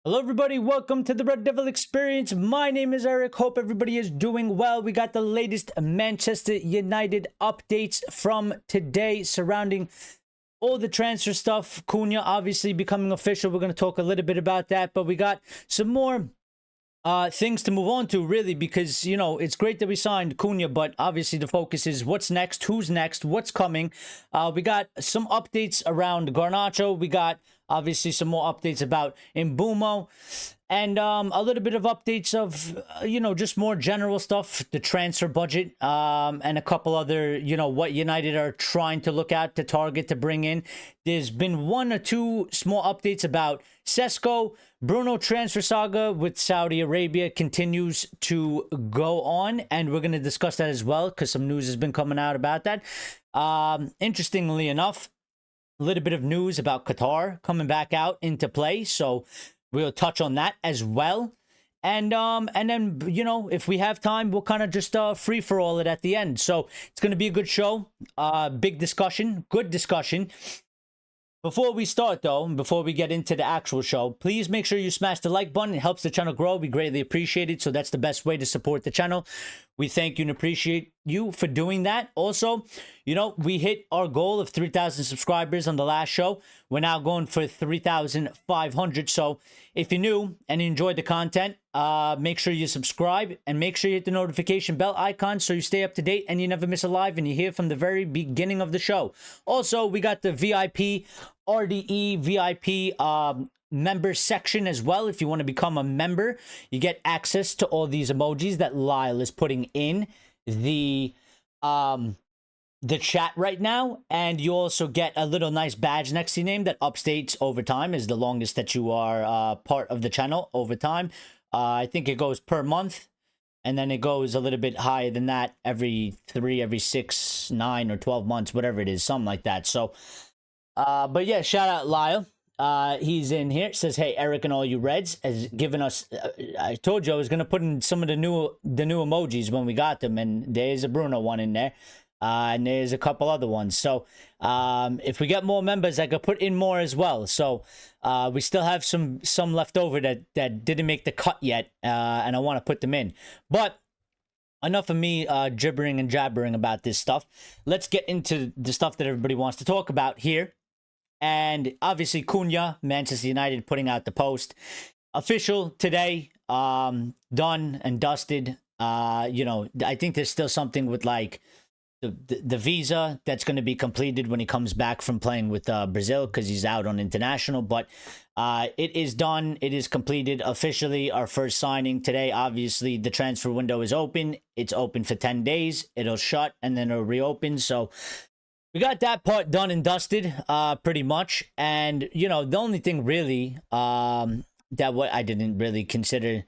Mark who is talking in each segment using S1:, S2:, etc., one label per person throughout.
S1: Hello everybody, welcome to the Red Devil Experience. My name is Eric. Hope everybody is doing well. We got the latest Manchester United updates from today surrounding all the transfer stuff. Cunha obviously becoming official. We're going to talk a little bit about that, but we got some more things to move on to, really, because it's great that we signed Cunha, but obviously the focus is what's next, who's next, what's coming. We got some updates around Garnacho. We got obviously some more updates about Mbeumo, and a little bit of updates of just more general stuff, the transfer budget, and a couple other what United are trying to look at to target to bring in. There's been one or two small updates about Šeško. Bruno transfer saga with Saudi Arabia continues to go on, and we're going to discuss that as well because some news has been coming out about that. Interestingly enough, a little bit of news about Qatar coming back out into play, so we'll touch on that as well. And then if we have time, we'll kind of just free for all it at the end. So it's going to be a good show, big discussion, good discussion. Before we start, though, and before we get into the actual show, please make sure you smash the like button. It helps the channel grow. We greatly appreciate it. So that's the best way to support the channel. We thank you and appreciate you for doing that. Also, we hit our goal of 3,000 subscribers on the last show. We're now going for 3,500. So if you're new and you enjoyed the content, make sure you subscribe and make sure you hit the notification bell icon so you stay up to date and you never miss a live and you hear from the very beginning of the show. Also, we got the VIP, RDE, VIP member section as well. If you want to become a member, you get access to all these emojis that Lyle is putting in the chat right now, and you also get a little nice badge next to your name that updates over time, is the longest that you are part of the channel over time. I think it goes per month, and then it goes a little bit higher than that every 6, 9, or 12 months, whatever it is, something like that. So but yeah, shout out Lyle. He's in here. It says, hey, Eric and all you Reds has given us, I told you I was going to put in some of the new emojis when we got them, and there's a Bruno one in there. And there's a couple other ones. So if we get more members, I could put in more as well. So we still have some left over that didn't make the cut yet, and I want to put them in. But enough of me gibbering and jabbering about this stuff. Let's get into the stuff that everybody wants to talk about here. And obviously Cunha, Manchester United, putting out the post. Official today, done and dusted. I think there's still something with like the visa that's going to be completed when he comes back from playing with Brazil, because he's out on international. But it is done. It is completed officially. Our first signing today. Obviously, the transfer window is open. It's open for 10 days. It'll shut and then it'll reopen. So we got that part done and dusted, pretty much. And, the only thing really that what I didn't really consider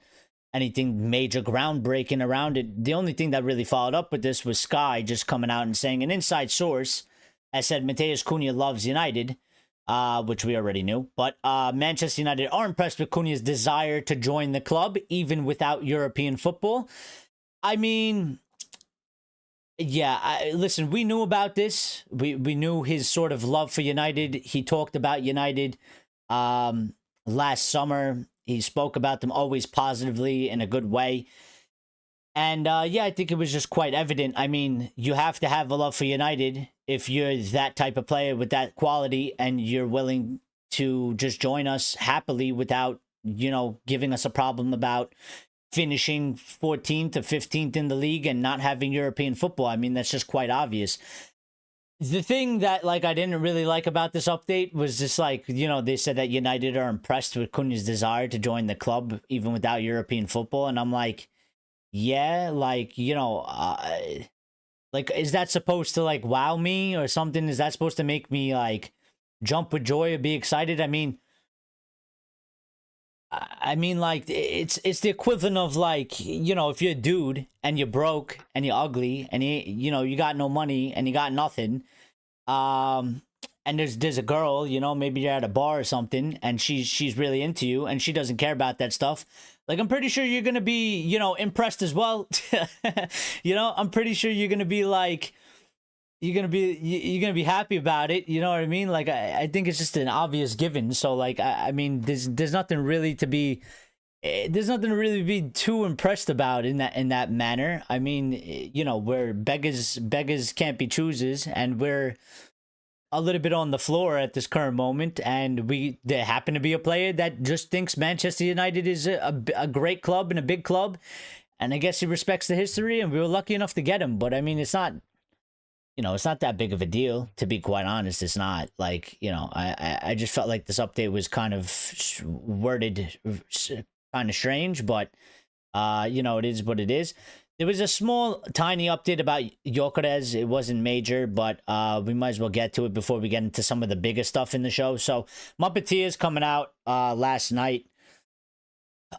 S1: anything major groundbreaking around it. The only thing that really followed up with this was Sky just coming out and saying an inside source has said Matheus Cunha loves United, which we already knew. But Manchester United are impressed with Cunha's desire to join the club, even without European football. I mean, yeah, listen, we knew about this. We knew his sort of love for United. He talked about United last summer. He spoke about them always positively in a good way. And yeah, I think it was just quite evident. I mean, you have to have a love for United if you're that type of player with that quality and you're willing to just join us happily without, giving us a problem about finishing 14th or 15th in the league and not having European football. I mean, that's just quite obvious. The thing that, I didn't really like about this update was just, they said that United are impressed with Cunha's desire to join the club, even without European football. And I'm like, yeah, is that supposed to, wow me or something? Is that supposed to make me, jump with joy or be excited? I mean, it's the equivalent of, if you're a dude and you're broke and you're ugly and you got no money and you got nothing, and there's a girl, maybe you're at a bar or something and she's really into you and she doesn't care about that stuff. I'm pretty sure you're gonna be, impressed as well. I'm pretty sure you're gonna be you're gonna be happy about it. You know what I mean? Like I think it's just an obvious given. So like I mean, there's nothing really to be. There's nothing to really be too impressed about in that manner. I mean, you know, we're beggars can't be choosers, and we're a little bit on the floor at this current moment, and there happen to be a player that just thinks Manchester United is a great club and a big club, and I guess he respects the history, and we were lucky enough to get him. But I mean, it's not, you know, it's not that big of a deal, to be quite honest. It's not. Like, you know, I just felt like this update was kind of worded kind of strange, but you know, it is what it is. There was a small, tiny update about Gyökeres. It wasn't major, but we might as well get to it before we get into some of the bigger stuff in the show. So, Muppeteers coming out last night,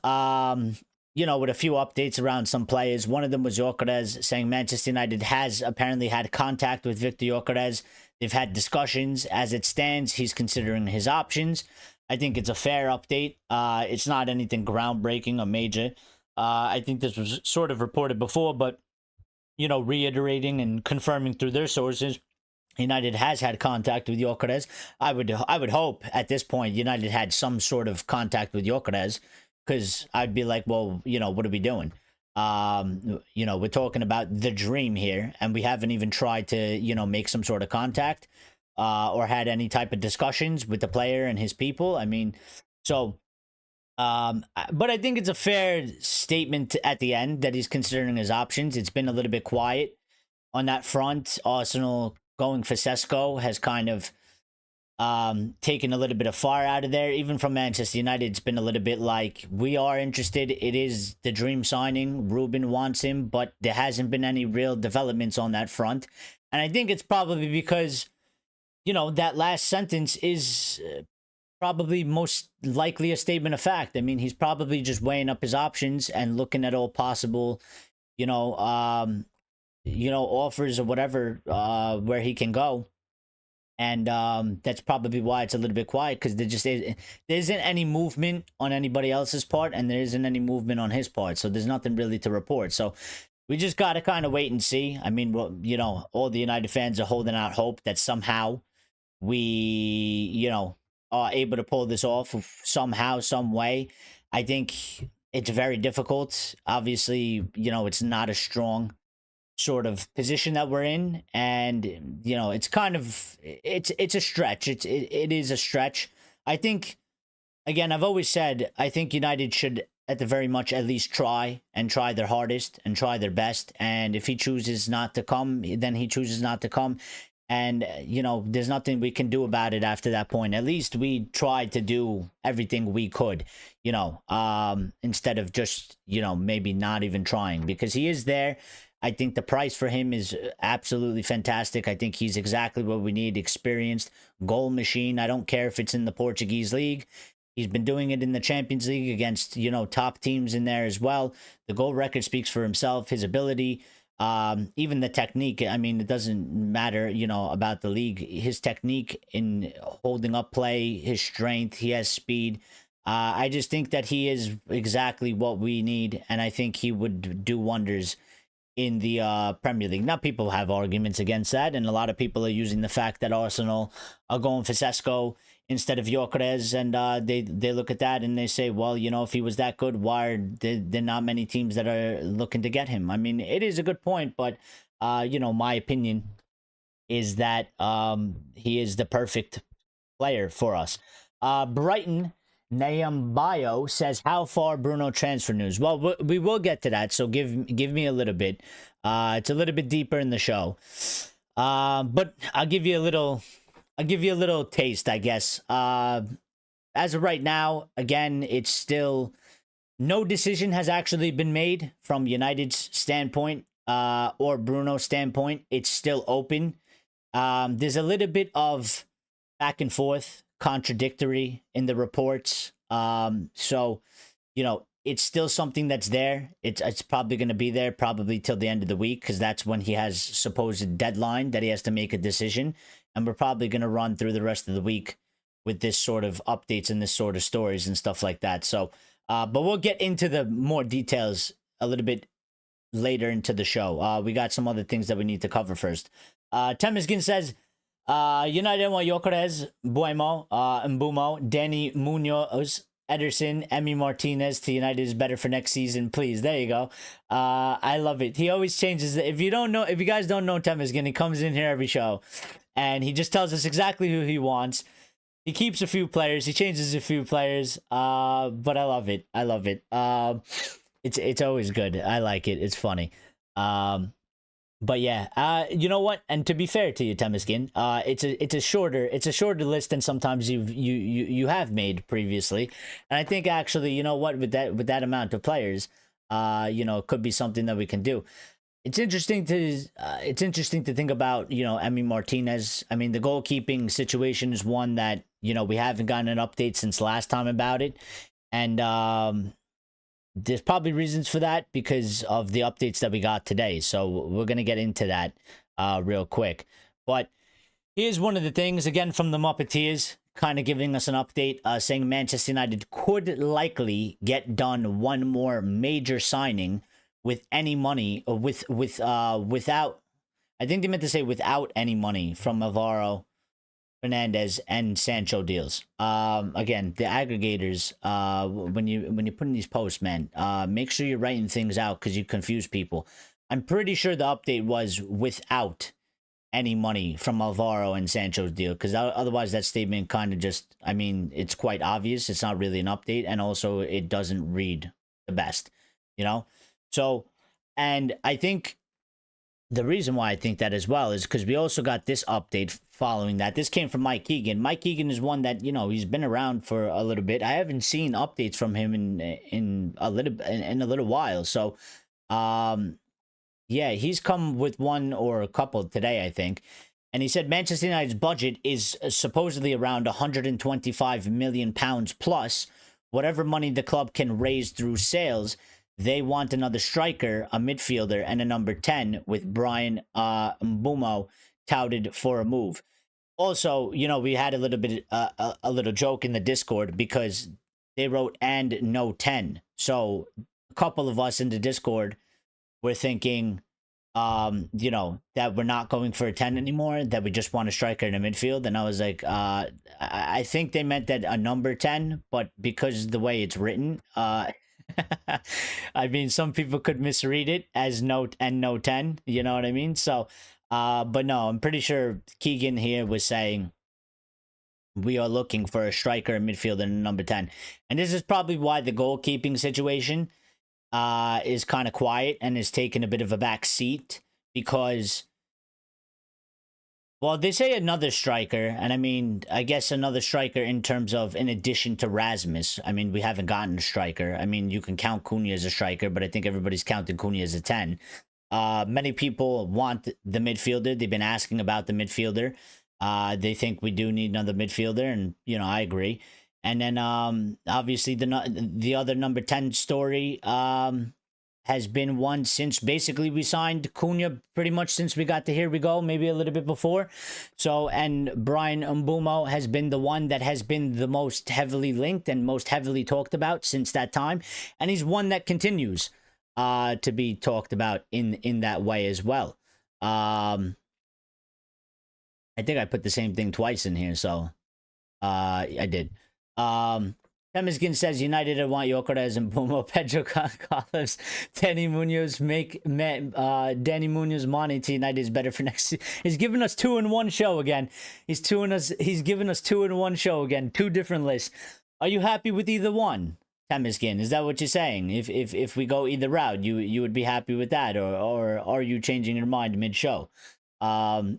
S1: you know, with a few updates around some players. One of them was Gyökeres, saying Manchester United has apparently had contact with Victor Gyökeres. They've had discussions. As it stands, he's considering his options. I think it's a fair update. It's not anything groundbreaking or major. I think this was sort of reported before, but, you know, reiterating and confirming through their sources, United has had contact with Gyökeres. I would hope at this point United had some sort of contact with Gyökeres, because I'd be like, well, you know, what are we doing? You know, we're talking about the dream here, and we haven't even tried to, you know, make some sort of contact or had any type of discussions with the player and his people. I mean, so... but I think it's a fair statement at the end that he's considering his options. It's been a little bit quiet on that front. Arsenal going for Šeško has kind of taken a little bit of fire out of there. Even from Manchester United, it's been a little bit like, we are interested. It is the dream signing. Ruben wants him, but there hasn't been any real developments on that front. And I think it's probably because, you know, that last sentence is... probably most likely a statement of fact. I mean, he's probably just weighing up his options and looking at all possible, you know, offers or whatever, where he can go. And that's probably why it's a little bit quiet, because there isn't any movement on anybody else's part, and there isn't any movement on his part. So there's nothing really to report. So we just got to kind of wait and see. I mean, well, you know, all the United fans are holding out hope that somehow we, you know, are able to pull this off somehow, some way. I think it's very difficult. Obviously, you know, it's not a strong sort of position that we're in, and you know, it's kind of it's a stretch. It is a stretch. I think, again, I've always said I think United should at the very much at least try their hardest and try their best. And if he chooses not to come, then he chooses not to come. And, you know, there's nothing we can do about it after that point. At least we tried to do everything we could, you know, instead of just, you know, maybe not even trying, because he is there. I think the price for him is absolutely fantastic. I think he's exactly what we need. Experienced goal machine. I don't care if it's in the Portuguese league. He's been doing it in the Champions League against, you know, top teams in there as well. The goal record speaks for himself, his ability. Even the technique. I mean, it doesn't matter, you know, about the league. His technique in holding up play, his strength, he has speed. I just think that he is exactly what we need, and I think he would do wonders in the Premier League. Now, people have arguments against that, and a lot of people are using the fact that Arsenal are going for Šeško instead of Gyökeres, and they look at that and they say, well, you know, if he was that good, why are there not many teams that are looking to get him? I mean, it is a good point, but you know, my opinion is that he is the perfect player for us. Brighton Nayambayo says, how far Bruno transfer news? Well, we will get to that, so give me a little bit. It's a little bit deeper in the show, but I'll give you a little taste, I guess. As of right now, again, it's still no decision has actually been made from United's standpoint or Bruno's standpoint. It's still open. There's a little bit of back and forth, contradictory in the reports. So, you know, it's still something that's there. It's probably going to be there probably till the end of the week, because that's when he has supposed deadline that he has to make a decision. And we're probably going to run through the rest of the week with this sort of updates and this sort of stories and stuff like that. So, but we'll get into the more details a little bit later into the show. We got some other things that we need to cover first. Temeskin says, United want Gyökeres, Mbeumo, Mbeumo, Danny Munoz, Ederson, Emi Martinez to United is better for next season, please. There you go. I love it. He always changes it. If you guys don't know Temeskin, he comes in here every show and he just tells us exactly who he wants. He keeps a few players, he changes a few players. But I love it. I love it. It's always good. I like it. It's funny. But yeah, you know what? And to be fair to you, Temeskin, it's a shorter list than sometimes you have made previously. And I think actually, you know what, with that amount of players, you know, it could be something that we can do. It's interesting to think about, you know, Emi Martinez. I mean, the goalkeeping situation is one that, you know, we haven't gotten an update since last time about it. And there's probably reasons for that because of the updates that we got today. So we're going to get into that real quick. But here's one of the things, again, from the Muppeteers, kind of giving us an update, saying Manchester United could likely get done one more major signing with any money, without, I think they meant to say without any money from Alvaro, Fernandes, and Sancho deals. Again, the aggregators, when you put in these posts, man, make sure you're writing things out because you confuse people. I'm pretty sure the update was without any money from Alvaro and Sancho's deal, because otherwise that statement kind of just, I mean, it's quite obvious. It's not really an update, and also it doesn't read the best, you know? So, and I think the reason why I think that as well is because we also got this update following that. This came from Mike Keegan. Mike Keegan is one that, you know, he's been around for a little bit. I haven't seen updates from him in a little while. So, yeah, he's come with one or a couple today, I think. And he said Manchester United's budget is supposedly around £125 million plus. Whatever money the club can raise through sales, they want another striker, a midfielder, and a number 10, with Bryan Mbuemo touted for a move. Also, you know, we had a little bit a little joke in the Discord because they wrote "and no 10." So a couple of us in the Discord were thinking, you know, that we're not going for a 10 anymore, that we just want a striker in the midfield. And I was like, I think they meant that a number 10, but because the way it's written, I mean, some people could misread it as note and no 10, you know what I mean? So, but no, I'm pretty sure Keegan here was saying we are looking for a striker, a midfielder, and a number 10. And this is probably why the goalkeeping situation is kind of quiet and is taking a bit of a back seat, because, well, they say another striker, and I mean, I guess another striker in terms of in addition to Rasmus. I mean, we haven't gotten a striker. I mean, you can count Cunha as a striker, but I think everybody's counting Cunha as a 10. Many people want the midfielder. They've been asking about the midfielder. They think we do need another midfielder, and, you know, I agree. And then, obviously, the other number 10 story has been one since basically we signed Cunha, pretty much since we got to Here We Go, maybe a little bit before. So, and Bryan Mbuemo has been the one that has been the most heavily linked and most heavily talked about since that time. And he's one that continues to be talked about in that way as well. I think I put the same thing twice in here, so I did. Temeskin says United want Gyökeres and Mbeumo, Pedro Gonçalves, Danny Munoz, Danny Munoz money to United is better for next season. He's giving us 2-in-1 show again. He's giving us 2-in-1 show again. Two different lists. Are you happy with either one, Temeskin? Is that what you're saying? If we go either route, you would be happy with that, or are you changing your mind mid-show? I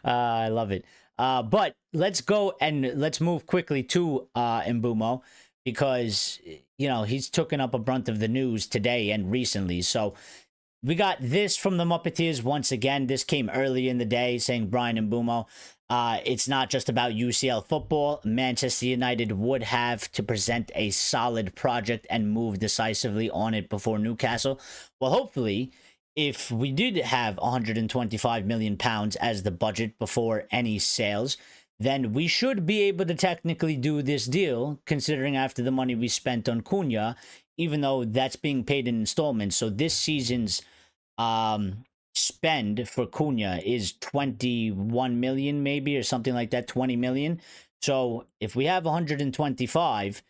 S1: love it. But let's go and let's move quickly to Mbeumo, because, you know, he's taken up a brunt of the news today and recently. So we got this from the Muppeteers once again. This came early in the day saying Bryan Mbuemo, it's not just about UCL football. Manchester United would have to present a solid project and move decisively on it before Newcastle. Well, hopefully, if we did have £125 million as the budget before any sales, then we should be able to technically do this deal, considering after the money we spent on Cunha, even though that's being paid in installments. So this season's spend for Cunha is 21 million maybe, or something like that, 20 million. So if we have 125,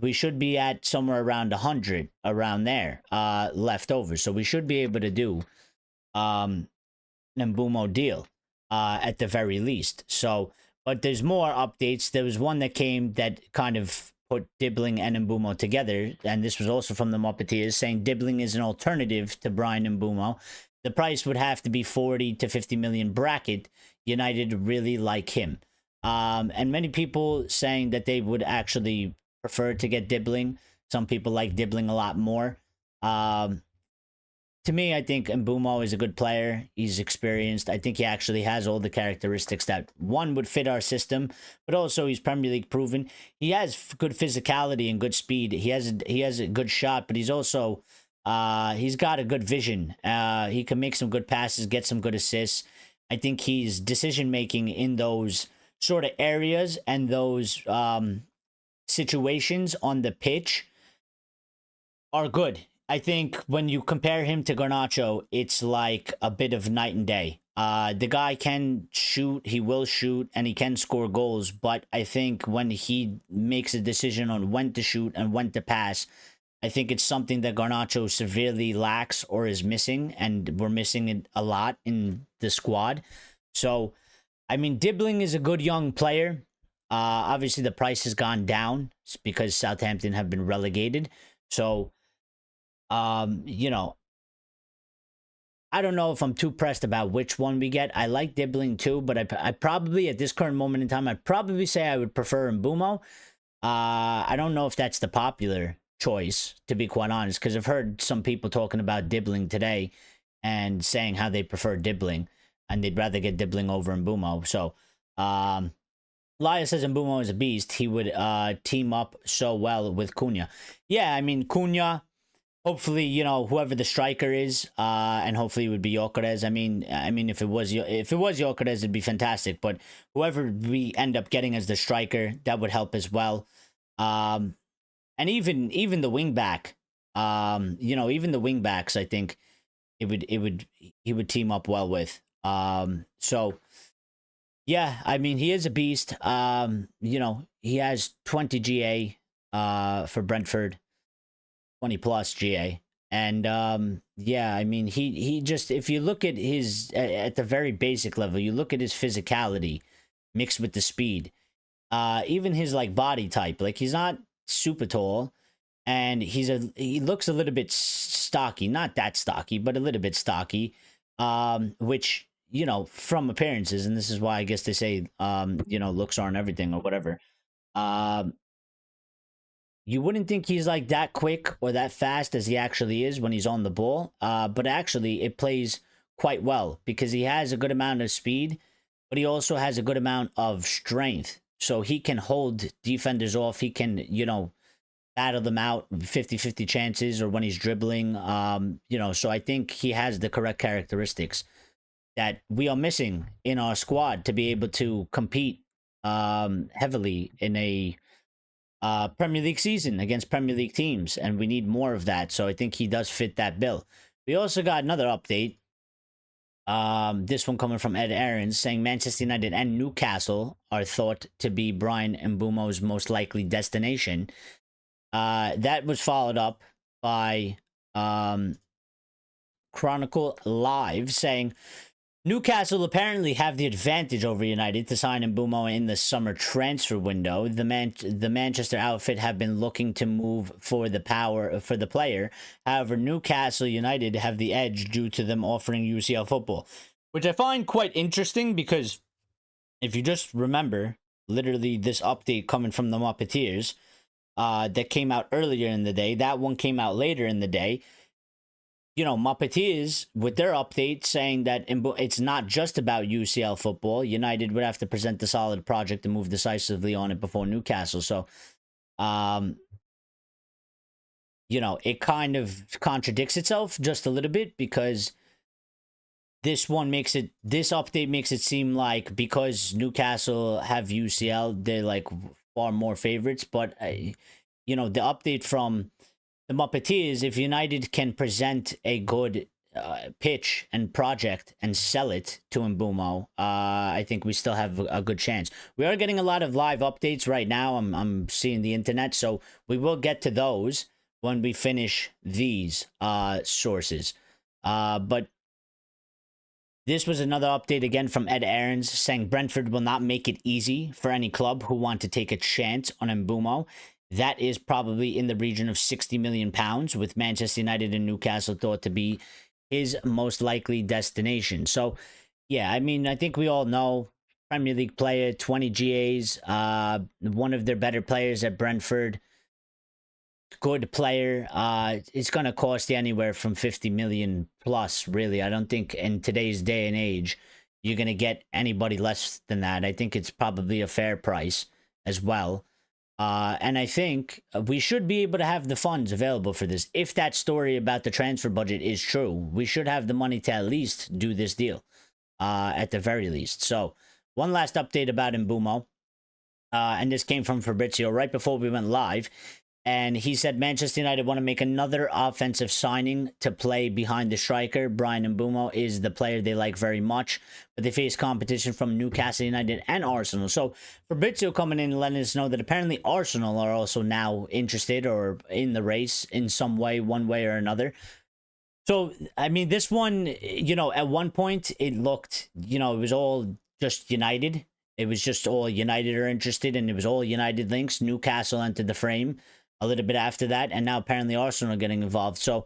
S1: we should be at somewhere around 100, around there, left over. So we should be able to do an Mbeumo deal, at the very least. So, but there's more updates. There was one that came that kind of put Dibling and Mbeumo together, and this was also from the Muppeteers, saying Dibling is an alternative to Bryan Mbuemo. The price would have to be 40 to 50 million bracket. United really like him. And many people saying that they would actually prefer to get Dibling. Some people like Dibling a lot more. To me, I think Mbeumo is a good player. He's experienced. I think he actually has all the characteristics that one would fit our system, but also he's Premier League proven. He has good physicality and good speed. He has a good shot, but he's also he's got a good vision. He can make some good passes, get some good assists. I think he's decision making in those sort of areas and those situations on the pitch are good. I think when you compare him to Garnacho, it's like a bit of night and day. The guy can shoot, he will shoot, and he can score goals. But I think when he makes a decision on when to shoot and when to pass, I think it's something that Garnacho severely lacks or is missing, and we're missing it a lot in the squad. So, I mean, Dibling is a good young player. Obviously, the price has gone down because Southampton have been relegated. So, you know, I don't know if I'm too pressed about which one we get. I like Dibling too, but I probably, at this current moment in time, I'd probably say I would prefer Mbeumo. I don't know if that's the popular choice, to be quite honest, because I've heard some people talking about Dibling today and saying how they prefer Dibling and they'd rather get Dibling over Mbeumo. So, Laya says Mbeumo is a beast. He would team up so well with Cunha. Yeah, I mean, Cunha, hopefully, you know, whoever the striker is, and hopefully it would be Gyökeres. I mean, if it was Gyökeres, it'd be fantastic. But whoever we end up getting as the striker, that would help as well. And even the wing back, you know, even the wing backs, I think he would team up well with. So yeah, I mean, he is a beast. You know, he has 20 GA for Brentford. 20 plus GA. And yeah, I mean, he just, if you look at his at the very basic level, you look at his physicality mixed with the speed, even his like body type, like he's not super tall, and he looks a little bit stocky, not that stocky, but a little bit stocky, which, you know, from appearances, and this is why I guess they say you know, looks aren't everything or whatever. You wouldn't think he's like that quick or that fast as he actually is when he's on the ball. But actually, it plays quite well because he has a good amount of speed, but he also has a good amount of strength. So he can hold defenders off. He can, you know, battle them out 50-50 chances, or when he's dribbling. You know, so I think he has the correct characteristics that we are missing in our squad to be able to compete heavily in a Premier League season against Premier League teams, and we need more of that. So I think he does fit that bill. We also got another update. This one coming from Ed Aarons, saying Manchester United and Newcastle are thought to be Bryan Mbuemo's most likely destination. That was followed up by Chronicle Live saying Newcastle apparently have the advantage over United to sign Mbeumo in the summer transfer window. The Manchester outfit have been looking to move for the player. However, Newcastle United have the edge due to them offering UCL football, which I find quite interesting because if you just remember, literally this update coming from the Muppeteers that came out earlier in the day, that one came out later in the day. You know, Muppeteers, with their update saying that it's not just about UCL football. United would have to present a solid project and move decisively on it before Newcastle. So, you know, it kind of contradicts itself just a little bit because this update makes it seem like because Newcastle have UCL, they're like far more favorites. But, you know, the update from the Muppeteers, if United can present a good pitch and project and sell it to Mbeumo, I think we still have a good chance. We are getting a lot of live updates right now. I'm seeing the internet, so we will get to those when we finish these sources. But this was another update again from Ed Aarons saying Brentford will not make it easy for any club who want to take a chance on Mbeumo. That is probably in the region of £60 million, with Manchester United and Newcastle thought to be his most likely destination. So, yeah, I mean, I think we all know Premier League player, 20 GAs, one of their better players at Brentford. Good player. It's going to cost you anywhere from 50 million plus, really. I don't think in today's day and age you're going to get anybody less than that. I think it's probably a fair price as well. And I think we should be able to have the funds available for this. If that story about the transfer budget is true, we should have the money to at least do this deal, at the very least. So, one last update about Mbeumo. And this came from Fabrizio right before we went live. And he said Manchester United want to make another offensive signing to play behind the striker. Bryan Mbuemo is the player they like very much, but they face competition from Newcastle United and Arsenal. So Fabrizio coming in and letting us know that apparently Arsenal are also now interested or in the race in some way, one way or another. So, I mean, this one, you know, at one point it looked, you know, it was all just United. It was just all United are interested, and it was all United links. Newcastle entered the frame a little bit after that, and now apparently Arsenal are getting involved. So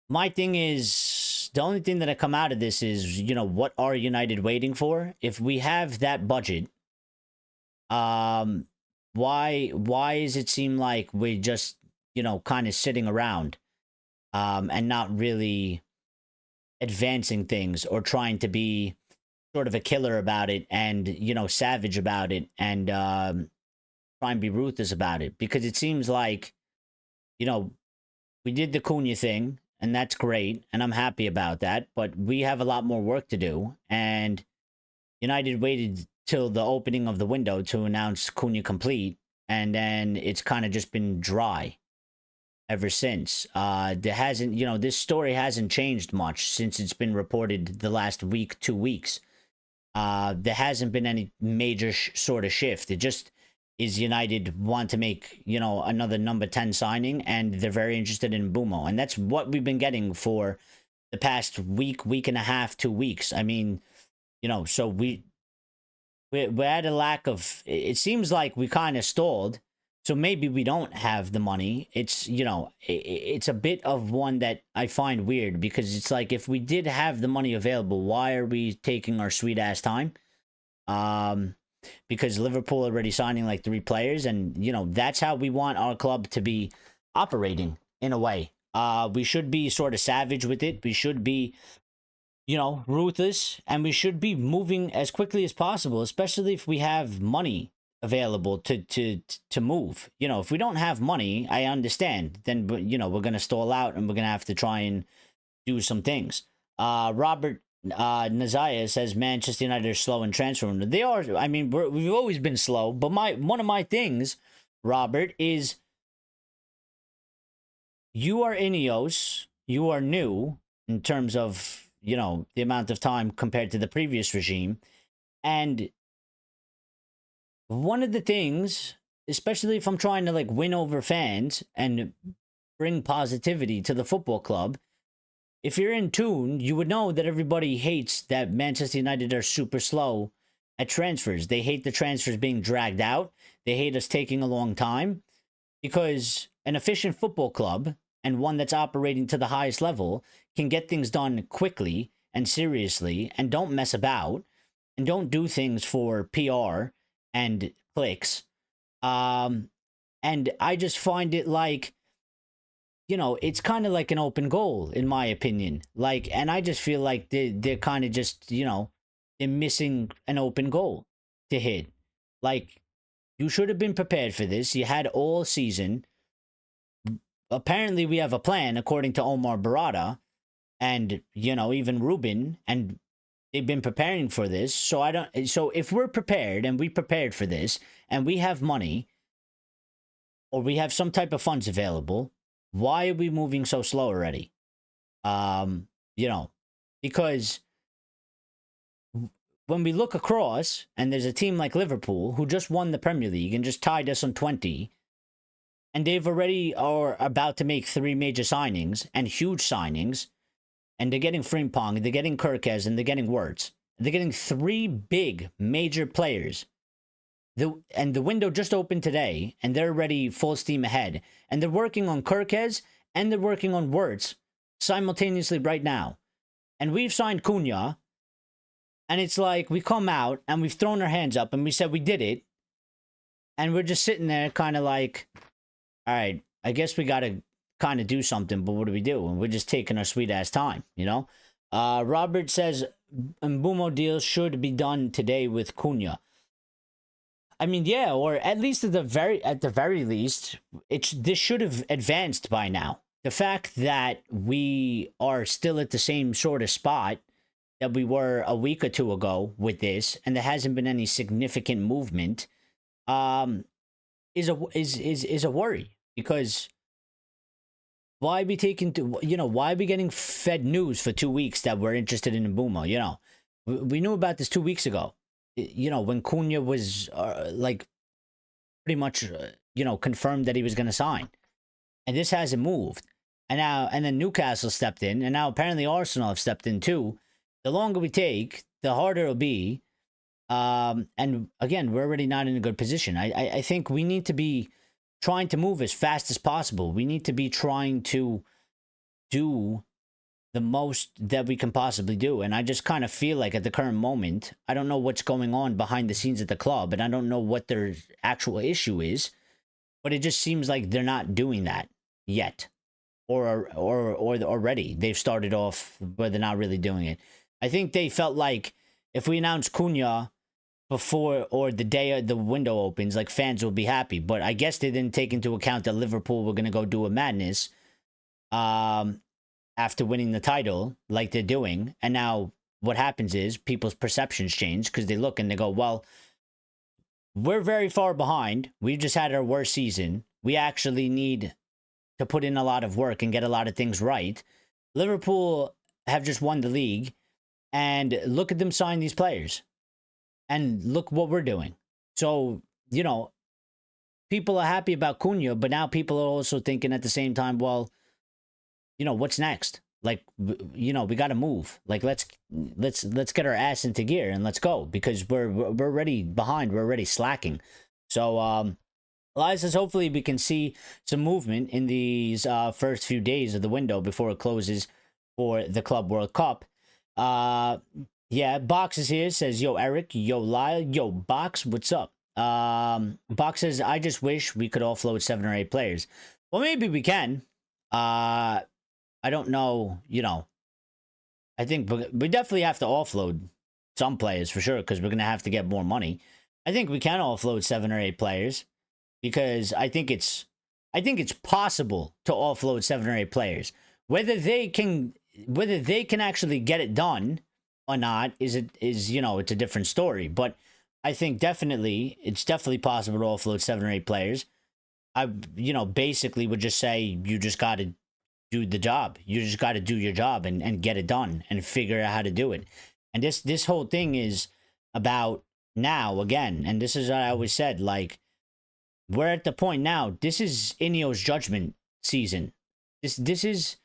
S1: my thing is, the only thing that I come out of this is, you know, what are United waiting for? If we have that budget, why does it seem like we're just, you know, kind of sitting around and not really advancing things or trying to be sort of a killer about it and, you know, savage about it and try and be ruthless about it? Because it seems like, you know, we did the Cunha thing, and that's great, and I'm happy about that, but we have a lot more work to do, and United waited till the opening of the window to announce Cunha complete, and then it's kind of just been dry ever since. There hasn't, you know, this story hasn't changed much since it's been reported the last week, 2 weeks. There hasn't been any major sort of shift. It just is United want to make, you know, another number 10 signing, and they're very interested in Mbeumo. And that's what we've been getting for the past week, week and a half, 2 weeks. I mean, you know, so we're at a lack of, it seems like we kind of stalled. So maybe we don't have the money. It's, you know, it's a bit of one that I find weird, because it's like, if we did have the money available, why are we taking our sweet ass time? Because Liverpool already signing like 3 players, and, you know, that's how we want our club to be operating in a way. We should be sort of savage with it. We should be, you know, ruthless, and we should be moving as quickly as possible, especially if we have money available to move. You know, if we don't have money, I understand. Then, you know, we're going to stall out, and we're going to have to try and do some things. Robert Nazaya says Manchester United are slow in transfer window. They are. I mean, we've always been slow. But one of my things, Robert, is you are Ineos. You are new in terms of, you know, the amount of time compared to the previous regime. And one of the things, especially if I'm trying to like win over fans and bring positivity to the football club, if you're in tune, you would know that everybody hates that Manchester United are super slow at transfers. They hate the transfers being dragged out. They hate us taking a long time, because an efficient football club, and one that's operating to the highest level, can get things done quickly and seriously, and don't mess about, and don't do things for PR and clicks. And I just find it like, you know, it's kind of like an open goal, in my opinion. Like, and I just feel like they're kind of just, you know, they're missing an open goal to hit. Like, you should have been prepared for this. You had all season. Apparently, we have a plan, according to Omar Barada, and, you know, even Ruben, and they've been preparing for this. So if we're prepared, and we prepared for this, and we have money, or we have some type of funds available, why are we moving so slow already? You you know, because when we look across and there's a team like Liverpool who just won the Premier League and just tied us on 20, and they've already are about to make 3 major signings and huge signings, and they're getting Frimpong, they're getting Gyökeres, and they're getting Wirtz. They're getting 3 big major players. And the window just opened today, and they're already full steam ahead. And they're working on Gyökeres, and they're working on Wirtz simultaneously right now. And we've signed Cunha, and it's like we come out, and we've thrown our hands up, and we said we did it. And we're just sitting there kind of like, all right, I guess we got to kind of do something, but what do we do? And we're just taking our sweet-ass time, you know? Robert says, Mbeumo deal should be done today with Cunha. I mean, yeah, or at least at the very least, this should have advanced by now. The fact that we are still at the same sort of spot that we were a week or 2 ago with this, and there hasn't been any significant movement, is a worry, because why be taking to, why be getting fed news for 2 weeks that we're interested in Mbeumo? We knew about this 2 weeks ago. When Cunha was pretty much, confirmed that he was going to sign, and this hasn't moved. And then Newcastle stepped in, and now apparently Arsenal have stepped in too. The longer we take, the harder it'll be. And again, we're already not in a good position. I think we need to be trying to move as fast as possible. We need to be trying to do the most that we can possibly do. And I just kind of feel like at the current moment, I don't know what's going on behind the scenes at the club, and I don't know what their actual issue is, but it just seems like they're not doing that yet. Or already they've started off, but they're not really doing it. I think they felt like if we announce Cunha before or the day the window opens, like, fans will be happy. But I guess they didn't take into account that Liverpool were going to go do a madness after winning the title like they're doing. And now what happens is people's perceptions change, because they look and they go, well, we're very far behind. We've just had our worst season. We actually need to put in a lot of work and get a lot of things right. Liverpool have just won the league, and look at them sign these players. And look what we're doing. So, people are happy about Cunha, but now people are also thinking at the same time, well, what's next? Like, we got to move. Like, let's get our ass into gear and let's go, because we're already behind. We're already slacking. So, Elias says hopefully we can see some movement in these first few days of the window before it closes for the Club World Cup. Yeah, Box is here, says, yo, Eric, yo, Lyle, yo, Box, what's up? Box says, I just wish we could offload 7 or 8 players. Well, maybe we can. I don't know, I think we definitely have to offload some players for sure, because we're going to have to get more money. I think we can offload 7 or 8 players, because I think it's possible to offload 7 or 8 players. Whether they can actually get it done or not is it's a different story. But I think it's definitely possible to offload 7 or 8 players. I basically would just say you just got to do the job. You just got to do your job and get it done and figure out how to do it. And this whole thing is about now again. And this is what I always said, like, we're at the point now. This is Ineos judgment season. This is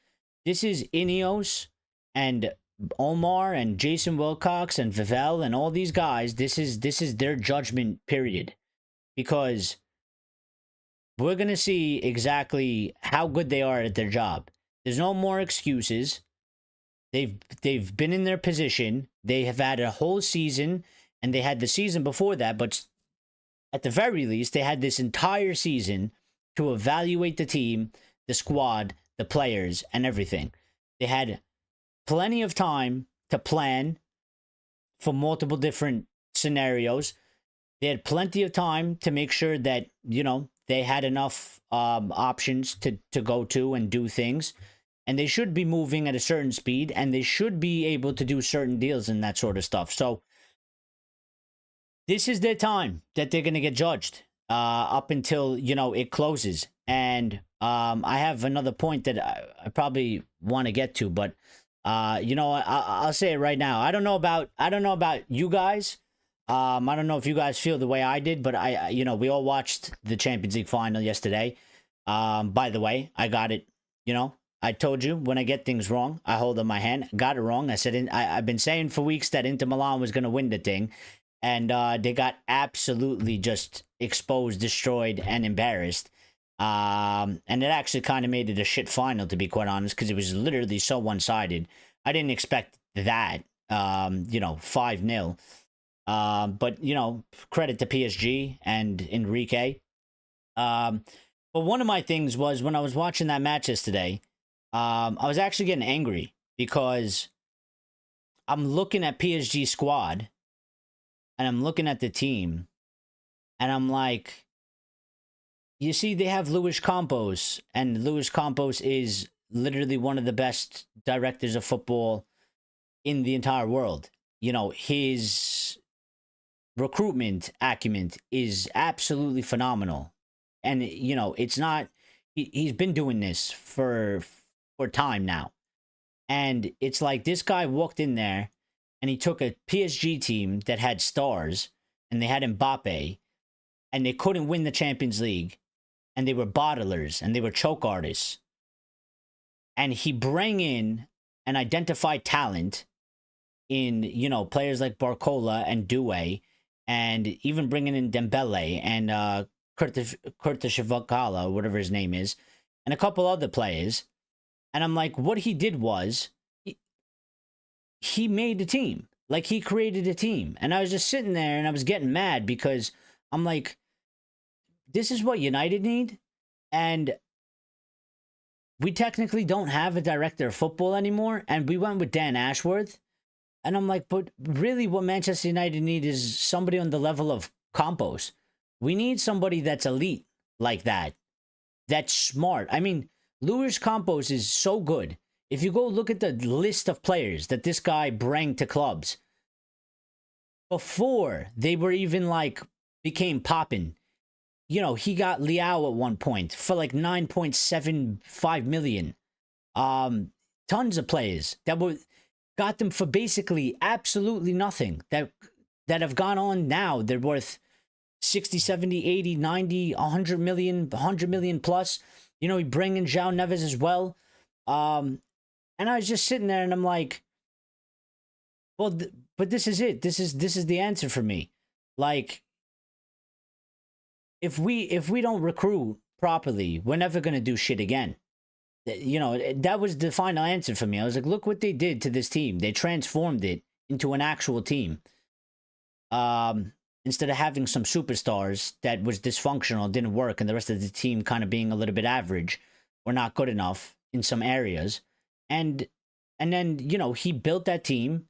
S1: Ineos and Omar and Jason Wilcox and Vivel and all these guys. This is their judgment period, because we're going to see exactly how good they are at their job. There's no more excuses. They've been in their position. They have had a whole season, and they had the season before that, but at the very least, they had this entire season to evaluate the team, the squad, the players, and everything. They had plenty of time to plan for multiple different scenarios. They had plenty of time to make sure that, they had enough options to go to and do things. And they should be moving at a certain speed, and they should be able to do certain deals and that sort of stuff. So this is their time that they're going to get judged up until, it closes. And I have another point that I probably want to get to, but You know, I'll say it right now. I don't know about you guys. I don't know if you guys feel the way I did, but you know, we all watched the Champions League final yesterday. By the way, I got it. You know, I told you when I get things wrong, I hold up my hand. Got it wrong. I said I've been saying for weeks that Inter Milan was going to win the thing, and they got absolutely just exposed, destroyed, and embarrassed. And it actually kind of made it a shit final, to be quite honest, because it was literally so one-sided. I didn't expect that. You know, 5-0. But you know, credit to PSG and Enrique. But one of my things was when I was watching that match yesterday, I was actually getting angry because I'm looking at PSG squad and I'm looking at the team and I'm like, you see, they have Luis Campos, and Luis Campos is literally one of the best directors of football in the entire world. You know, his recruitment acumen is absolutely phenomenal. And, you know, it's not, he's been doing this for time now. And it's like this guy walked in there and he took a PSG team that had stars and they had Mbappe and they couldn't win the Champions League. And they were bottlers and they were choke artists. And he bring in and identified talent in, you know, players like Barcola and Doué, and even bringing in Dembele and Kurtishivakala, whatever his name is, and a couple other players. And I'm like, what he did was he made a team. Like, he created a team. And I was just sitting there and I was getting mad because I'm like, this is what United need, and we technically don't have a director of football anymore, and we went with Dan Ashworth, and I'm like, but really what Manchester United need is somebody on the level of Campos. We need somebody that's elite like that, that's smart. I mean, Luis Campos is so good. If you go look at the list of players that this guy brought to clubs, before they were even like, became poppin', you know, he got Leao at one point for like 9.75 million. Tons of players that got them for basically absolutely nothing that have gone on now. They're worth 60, 70, 80, 90, 100 million, 100 million plus. You know, he bring in João Neves as well. And I was just sitting there and I'm like, well, but this is it. This is the answer for me. Like, if we don't recruit properly, we're never going to do shit again. You know, that was the final answer for me. I was like, look what they did to this team. They transformed it into an actual team. Instead of having some superstars that was dysfunctional, didn't work, and the rest of the team kind of being a little bit average or not good enough in some areas. And then, you know, he built that team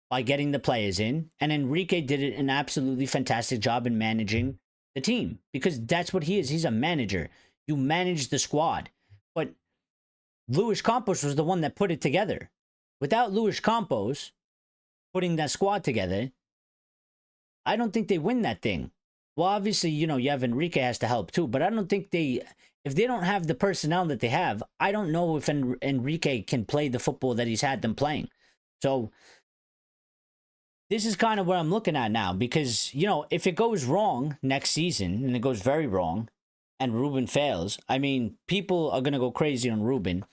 S1: by getting the players in, and Enrique did an absolutely fantastic job in managing the team, because that's what he is. He's a manager. You manage the squad. But Luis Campos was the one that put it together. Without Luis Campos putting that squad together, I don't think they win that thing. Well, obviously, you know, you have Enrique has to help too, but I don't think if they don't have the personnel that they have, I don't know if Enrique can play the football that he's had them playing. So this is kind of what I'm looking at now, because, you know, if it goes wrong next season, and it goes very wrong, and Ruben fails, I mean, people are going to go crazy on Ruben.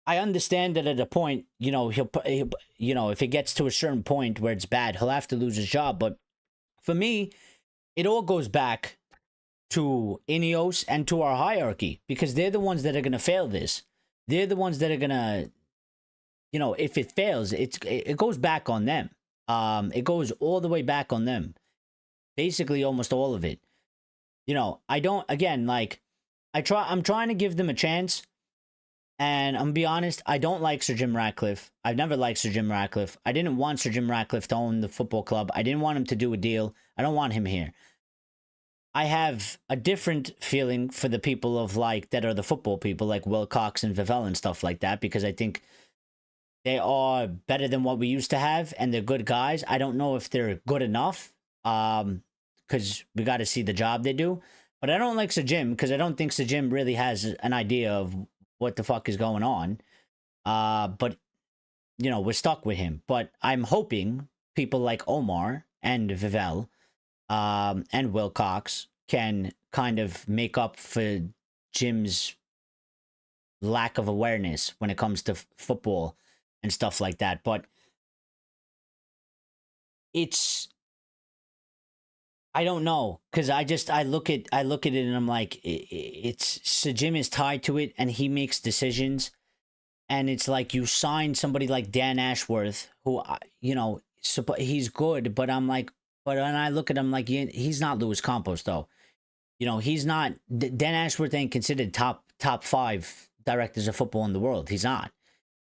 S1: I understand that at a point, you know, he'll, you know, if it gets to a certain point where it's bad, he'll have to lose his job. But for me, it all goes back to Ineos and to our hierarchy, because they're the ones that are going to fail this. They're the ones that are going to, you know, if it fails, it goes back on them. It goes all the way back on them. Basically, almost all of it. You know, I don't, again, like, I'm trying to give them a chance. And I'm gonna be honest, I don't like Sir Jim Ratcliffe. I've never liked Sir Jim Ratcliffe. I didn't want Sir Jim Ratcliffe to own the football club. I didn't want him to do a deal. I don't want him here. I have a different feeling for the people of, like, that are the football people, like Wilcox and Vivell and stuff like that, because I think they are better than what we used to have, and they're good guys. I don't know if they're good enough, because we got to see the job they do. But I don't like Sir Jim, because I don't think Sir Jim really has an idea of what the fuck is going on. But we're stuck with him. But I'm hoping people like Omar and Vivel and Wilcox can kind of make up for Jim's lack of awareness when it comes to football and stuff like that. But I don't know, because I look at it and I'm like, it's so Jim is tied to it and he makes decisions, and it's like you sign somebody like Dan Ashworth, who he's good, but I'm like, but when I look at him, like, he's not Luis Campos though. He's not. Dan Ashworth ain't considered top 5 directors of football in the world. He's not.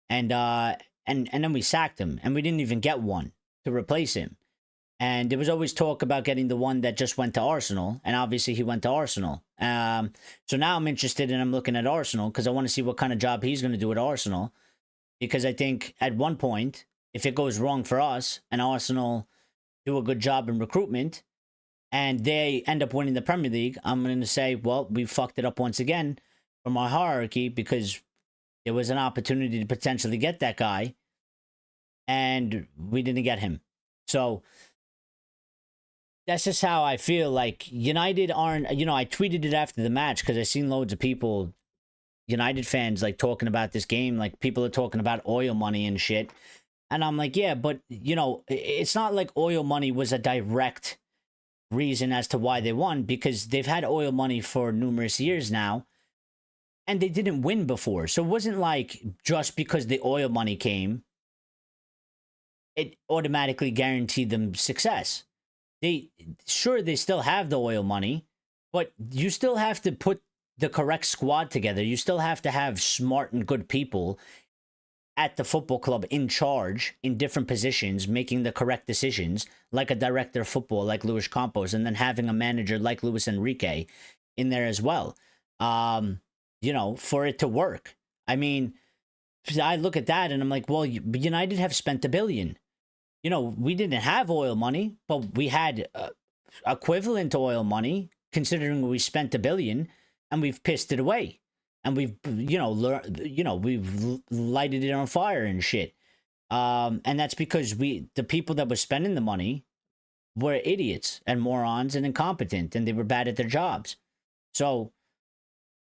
S1: And then we sacked him, and we didn't even get one to replace him. And there was always talk about getting the one that just went to Arsenal, and obviously he went to Arsenal. So now I'm interested, and I'm looking at Arsenal because I want to see what kind of job he's going to do at Arsenal. Because I think at one point, if it goes wrong for us and Arsenal do a good job in recruitment and they end up winning the Premier League, I'm going to say, well, we fucked it up once again from our hierarchy because there was an opportunity to potentially get that guy and we didn't get him. So that's just how I feel. Like, United aren't, I tweeted it after the match because I seen loads of people, United fans, like, talking about this game. Like, people are talking about oil money and shit. And I'm like, yeah, but, it's not like oil money was a direct reason as to why they won, because they've had oil money for numerous years now and they didn't win before. So it wasn't like just because the oil money came, it automatically guaranteed them success. They still have the oil money, but you still have to put the correct squad together. You still have to have smart and good people at the football club in charge in different positions, making the correct decisions, like a director of football like Luis Campos, and then having a manager like Luis Enrique in there as well, for it to work. I mean, I look at that and I'm like, well, United have spent $1 billion. We didn't have oil money, but we had equivalent oil money, considering we spent $1 billion, and we've pissed it away, and we've we've lighted it on fire and shit. And that's because the people that were spending the money were idiots and morons and incompetent, and they were bad at their jobs. So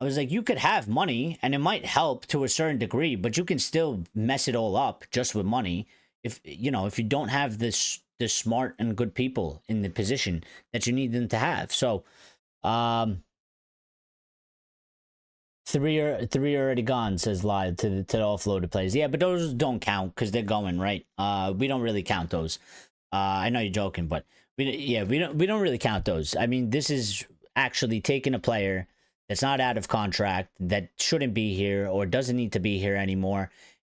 S1: I was like, you could have money, and it might help to a certain degree, but you can still mess it all up just with money. If you don't have the smart and good people in the position that you need them to have. So, 3 are already gone, says Live, to the offloaded players. Yeah, but those don't count because they're going, right. We don't really count those. I know you're joking, but we don't really count those. I mean, this is actually taking a player that's not out of contract, that shouldn't be here or doesn't need to be here anymore,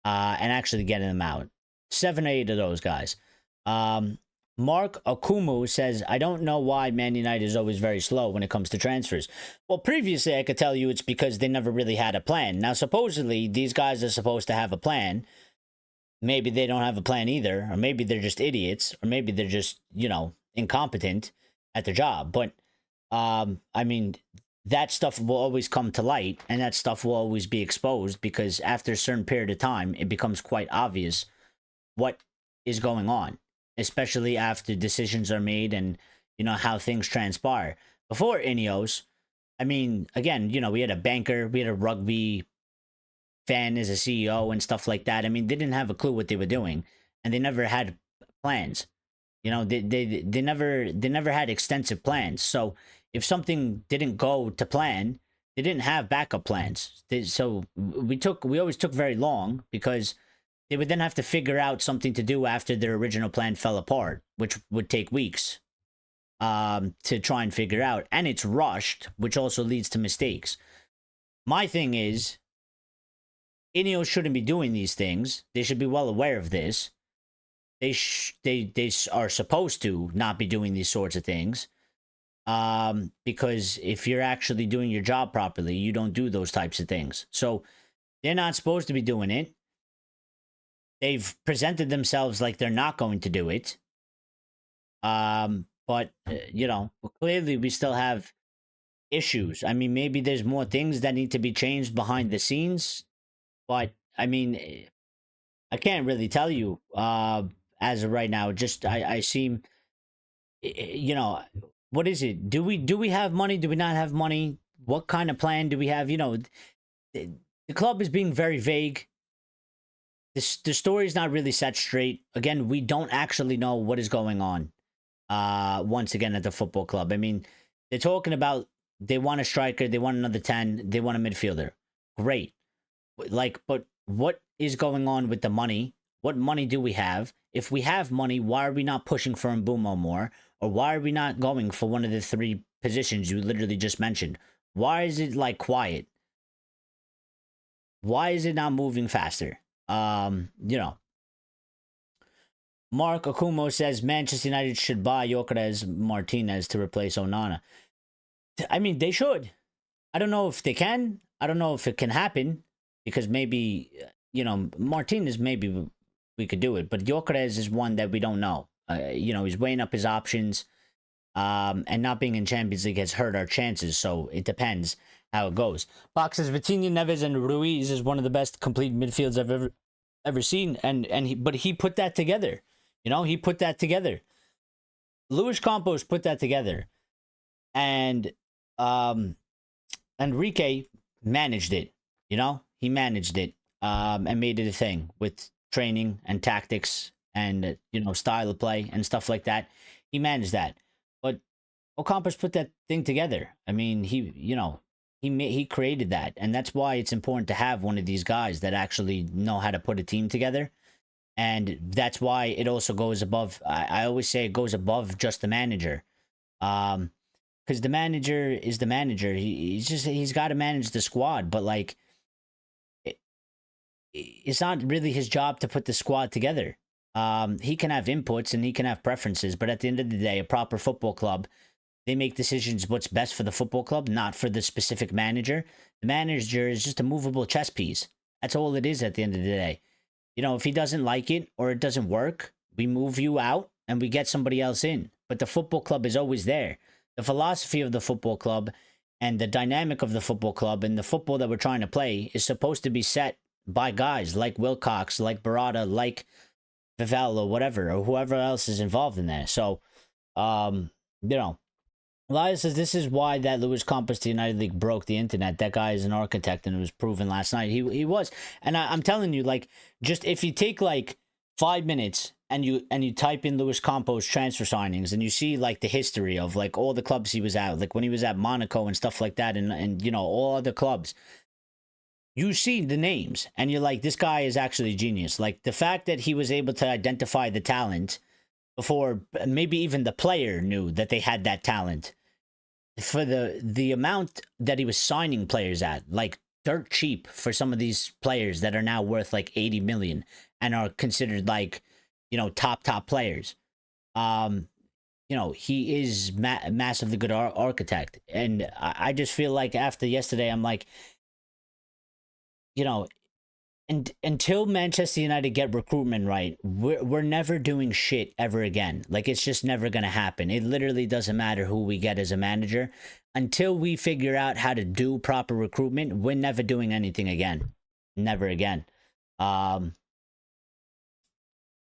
S1: and actually getting them out. 7 or 8 of those guys. Mark Akumu says, I don't know why Man United is always very slow when it comes to transfers. Well, previously I could tell you it's because they never really had a plan. Now, supposedly, these guys are supposed to have a plan. Maybe they don't have a plan either, or maybe they're just idiots, or maybe they're just, incompetent at their job. But, I mean, that stuff will always come to light, and that stuff will always be exposed, because after a certain period of time, it becomes quite obvious what is going on, especially after decisions are made and how things transpire. Before Ineos, I mean, again, we had a banker, we had a rugby fan as a CEO and stuff like that. I mean, they didn't have a clue what they were doing, and they never had plans. They never had extensive plans. So if something didn't go to plan, they didn't have backup plans. So we always took very long, because they would then have to figure out something to do after their original plan fell apart, which would take weeks to try and figure out. And it's rushed, which also leads to mistakes. My thing is, Ineos shouldn't be doing these things. They should be well aware of this. They are supposed to not be doing these sorts of things. Because if you're actually doing your job properly, you don't do those types of things. So they're not supposed to be doing it. They've presented themselves like they're not going to do it. But, clearly we still have issues. I mean, maybe there's more things that need to be changed behind the scenes. But, I mean, I can't really tell you as of right now. Just I seem, you know, what is it? Do we have money? Do we not have money? What kind of plan do we have? The club is being very vague. The story is not really set straight. Again, we don't actually know what is going on. Once again at the football club. I mean, they're talking about they want a striker, they want another 10, they want a midfielder. Great. But what is going on with the money? What money do we have? If we have money, why are we not pushing for Mbeumo more? Or why are we not going for one of the 3 positions you literally just mentioned? Why is it like quiet? Why is it not moving faster? Mark Akumo says Manchester United should buy Gyökeres Martinez to replace Onana. I mean, they should. I don't know if they can. I don't know if it can happen because maybe, Martinez, maybe we could do it. But Gyökeres is one that we don't know. He's weighing up his options. And not being in Champions League has hurt our chances. So it depends how it goes. Fox says Vitinha, Neves, and Ruiz is one of the best complete midfields I've ever seen. But he put that together. He put that together. Luis Campos put that together. And Enrique managed it. He managed it and made it a thing with training and tactics and, style of play and stuff like that. He managed that. But Ocampos put that thing together. I mean, he created that. And that's why it's important to have one of these guys that actually know how to put a team together. And that's why it also goes above. I always say it goes above just the manager, because the manager is the manager. He's got to manage the squad, but like, it's not really his job to put the squad together. He can have inputs and he can have preferences, but at the end of the day, a proper football club, they make decisions what's best for the football club, not for the specific manager. The manager is just a movable chess piece. That's all it is at the end of the day. If he doesn't like it or it doesn't work, we move you out and we get somebody else in. But the football club is always there. The philosophy of the football club and the dynamic of the football club and the football that we're trying to play is supposed to be set by guys like Wilcox, like Barada, like Vivel or whatever, or whoever else is involved in there. So, Elias says this is why that Luis Campos to United League broke the internet. That guy is an architect, and it was proven last night. He was, and I'm telling you, like, just if you take like 5 minutes and you type in Luis Campos transfer signings, and you see like the history of like all the clubs he was at, like when he was at Monaco and stuff like that, and all other clubs, you see the names, and you're like, this guy is actually a genius. Like the fact that he was able to identify the talent before maybe even the player knew that they had that talent. For the amount that he was signing players at, like dirt cheap for some of these players that are now worth like 80 million and are considered like, top players. He is massively good architect. And I just feel like after yesterday, I'm like, and until Manchester United get recruitment right, we're never doing shit ever again. Like, it's just never going to happen. It literally doesn't matter who we get as a manager. Until we figure out how to do proper recruitment, we're never doing anything again. Never again.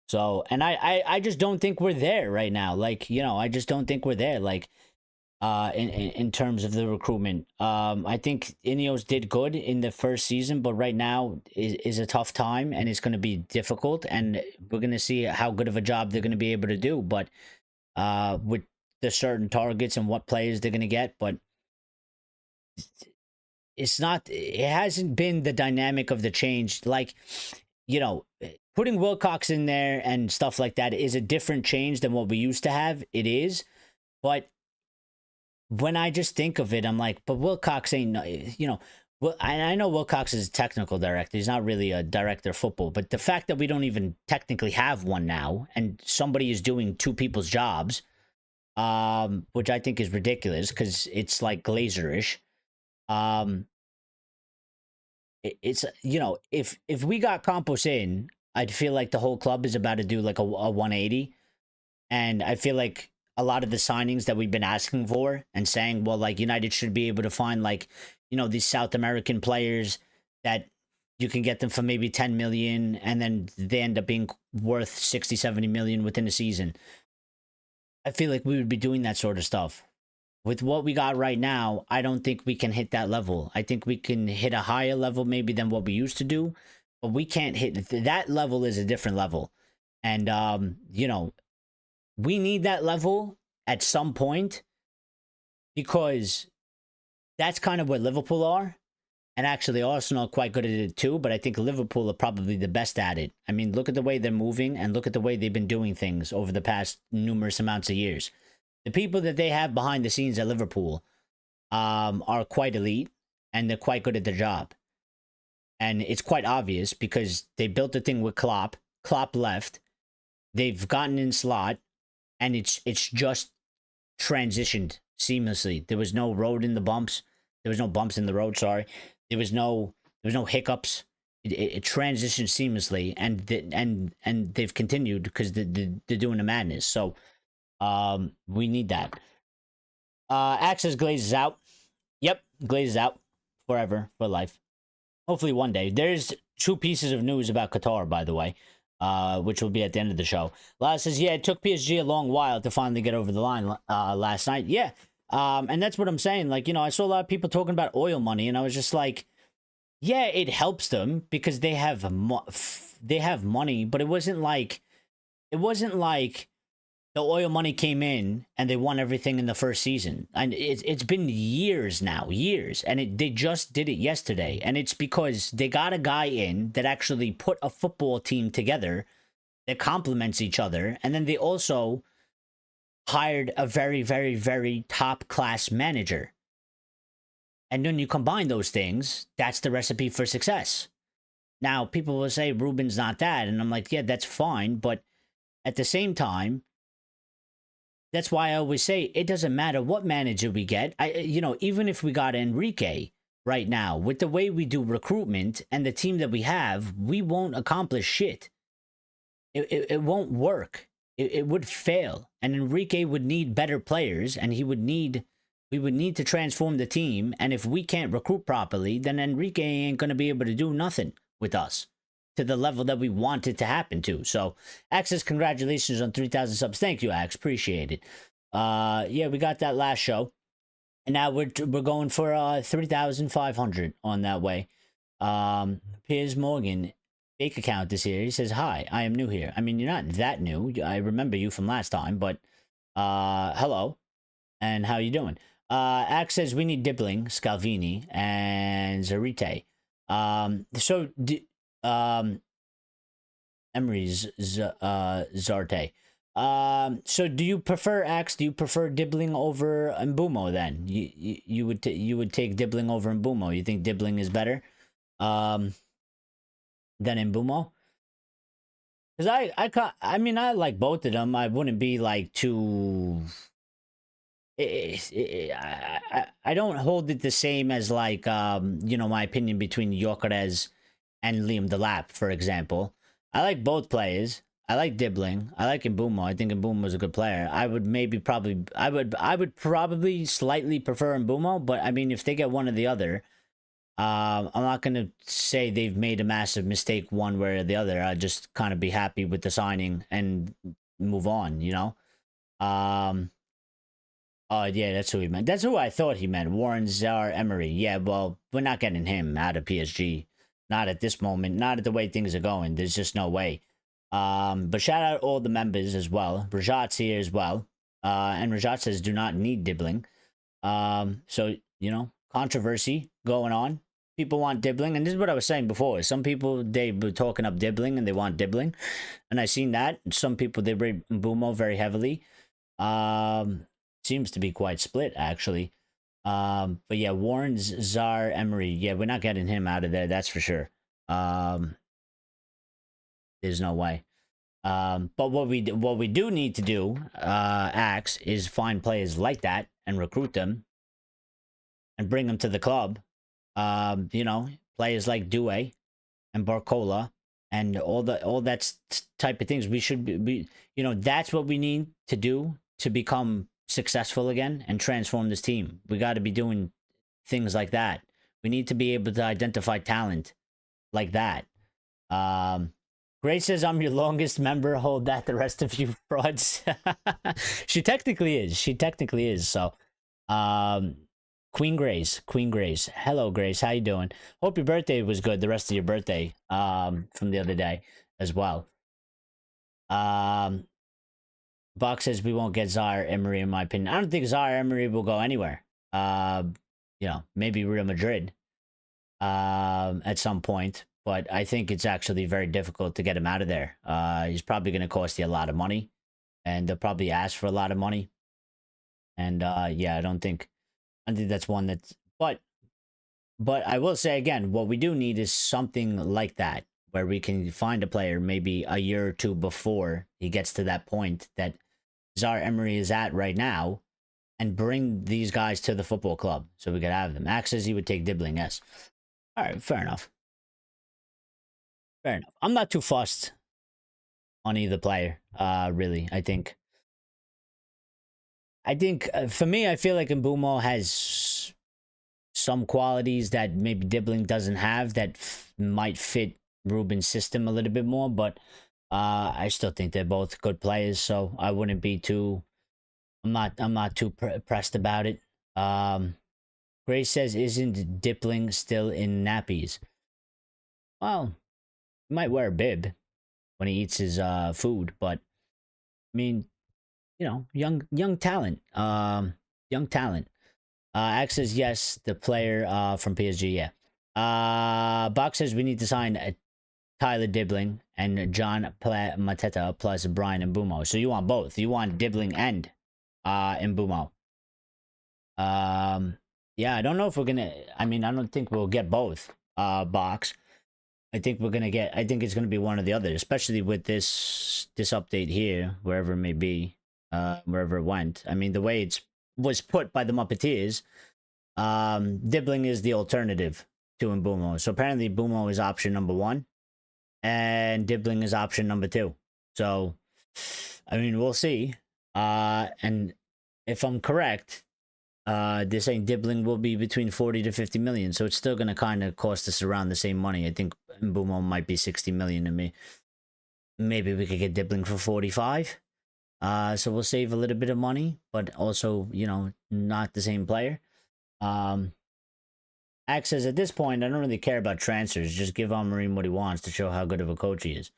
S1: So, and I just don't think we're there right now. Like, I just don't think we're there. Like, in terms of the recruitment. I think Ineos did good in the first season, but right now is a tough time and it's going to be difficult, and we're going to see how good of a job they're going to be able to do, but with the certain targets and what players they're going to get. But it hasn't been the dynamic of the change. Like, putting Wilcox in there and stuff like that is a different change than what we used to have. It is, but when I just think of it, I'm like, but Wilcox ain't, well, I know Wilcox is a technical director. He's not really a director of football, but the fact that we don't even technically have one now and somebody is doing 2 people's jobs, which I think is ridiculous because it's like Glazerish. It's, if we got Campos in, I'd feel like the whole club is about to do like a 180. And I feel like a lot of the signings that we've been asking for and saying, well, like United should be able to find like, these South American players that, you can get them for maybe 10 million and then they end up being worth 60, 70 million within a season. I feel like we would be doing that sort of stuff. With what we got right now, I don't think we can hit that level. I think we can hit a higher level maybe than what we used to do, but we can't hit that level. Is a different level. And you know, we need that level at some point, because that's kind of where Liverpool are. And actually, Arsenal are quite good at it too, but I think Liverpool are probably the best at it. I mean, look at the way they're moving and look at the way they've been doing things over the past numerous amounts of years. The people that they have behind the scenes at Liverpool are quite elite, and they're quite good at their job. And it's quite obvious because they built the thing with Klopp. Klopp left. They've gotten in slot, and it's just transitioned seamlessly. There was no road in the bumps. There was no bumps in the road, sorry. There was no hiccups. It transitioned seamlessly, and they've continued because they're doing the madness. So we need that. Access glazes out. Yep, glazes out forever, for life. Hopefully one day. There's 2 pieces of news about Qatar, by the way, which will be at the end of the show. Lala says, yeah, it took PSG a long while to finally get over the line last night. Yeah. And that's what I'm saying. Like, you know, I saw a lot of people talking about oil money, and I was just like, yeah, it helps them because they have money, but it wasn't like the oil money came in and they won everything in the first season. And it's been years now, and they just did it yesterday. And it's because they got a guy in that actually put a football team together that complements each other, and then they also hired a very, very, very top-class manager. And when you combine those things, that's the recipe for success. Now, people will say, Ruben's not that. And I'm like, yeah, that's fine. But at the same time, that's why I always say, it doesn't matter what manager we get. Even if we got Enrique right now, with the way we do recruitment and the team that we have, we won't accomplish shit. It won't work. It would fail, and Enrique would need better players, and we would need to transform the team. And if we can't recruit properly, then Enrique ain't going to be able to do nothing with us to the level that we want it to happen to. So, Axis, congratulations on 3,000 subs. Thank you, Ax. Appreciate it. Yeah, we got that last show, and now we're going for 3,500 on that way. Piers Morgan. Fake account is here. He says, hi, I am new here. I mean, you're not that new. I remember you from last time, but hello, and how you doing? Ax says, we need Dibling, Scalvini, and Zarite. Emery's Zarte. So do you prefer, Ax, do you prefer Dibling over Mbeumo then? You would take Dibling over Mbeumo. You think Dibling is better? Than Mbeumo? Because I mean, I like both of them. I wouldn't be like too... I don't hold it the same as like, my opinion between Gyökeres and Liam Delap, for example. I like both players. I like Dibling. I like Mbeumo. I think Mbeumo is a good player. I would probably slightly prefer Mbeumo, but I mean, if they get one or the other... I'm not going to say they've made a massive mistake one way or the other. I'd just kind of be happy with the signing and move on, you know? Oh, yeah, that's who he meant. That's who I thought he meant. Warren Zaire-Emery. Yeah, well, we're not getting him out of PSG. Not at this moment. Not at the way things are going. There's just no way. But shout out all the members as well. Rajat's here as well. And Rajat says, do not need Dibling. So, controversy going on. People want Dibling, and this is what I was saying before. Some people, they were talking up Dibling and they want Dibling, and I seen that. Some people, they rate Mbeumo very heavily. Seems to be quite split, actually. But yeah, Warren Zaire-Emery, yeah, we're not getting him out of there, that's for sure. There's no way. But what we do need to do, Axe, is find players like that and recruit them and bring them to the club. Players like Doué and Barcola and all that type of things. We should be, that's what we need to do to become successful again and transform this team. We got to be doing things like that. We need to be able to identify talent like that. Grace says, I'm your longest member. Hold that, the rest of you frauds. She technically is. She technically is. So, Queen Grace. Hello, Grace. How you doing? Hope your birthday was good. The rest of your birthday from the other day as well. Box says we won't get Zaire Emery, in my opinion. I don't think Zaire Emery will go anywhere. You know, maybe Real Madrid at some point. But I think it's actually very difficult to get him out of there. He's probably going to cost you a lot of money. And they'll probably ask for a lot of money. And yeah, I think that's one that's... But I will say again, what we do need is something like that, where we can find a player maybe a year or two before he gets to that point that Zaire Emery is at right now, and bring these guys to the football club so we could have them. Axe says he would take Dibling, yes. All right, fair enough. Fair enough. I'm not too fussed on either player, really. I think for me, I feel like Mbeumo has some qualities that maybe Dibling doesn't have that might fit Ruben's system a little bit more, but I still think they're both good players, so I wouldn't be too... I'm not too pressed about it. Grace says, isn't Dibling still in nappies? Well, he might wear a bib when he eats his food, but I mean, you know, young talent. Young talent. Axe says yes, the player from PSG, yeah. Box says we need to sign Tyler Dibling and John Mateta plus Bryan Mbuemo. So you want both. You want Dibling and Mbeumo. Yeah, I don't know if we're gonna... I mean, I don't think we'll get both, Box. I think it's gonna be one or the other, especially with this update here, wherever it may be, wherever it went. I mean, the way it was put by the Muppeteers, Dibling is the alternative to Mbeumo. So apparently Mbeumo is option number 1, and Dibling is option number 2. So, I mean, we'll see. And if I'm correct, they're saying Dibling will be between 40 to 50 million, so it's still going to kind of cost us around the same money. I think Mbeumo might be 60 million to me. Maybe we could get Dibling for 45. So we'll save a little bit of money, but also, you know, not the same player. Axe says, at this point, I don't really care about transfers. Just give Amorim what he wants to show how good of a coach he is.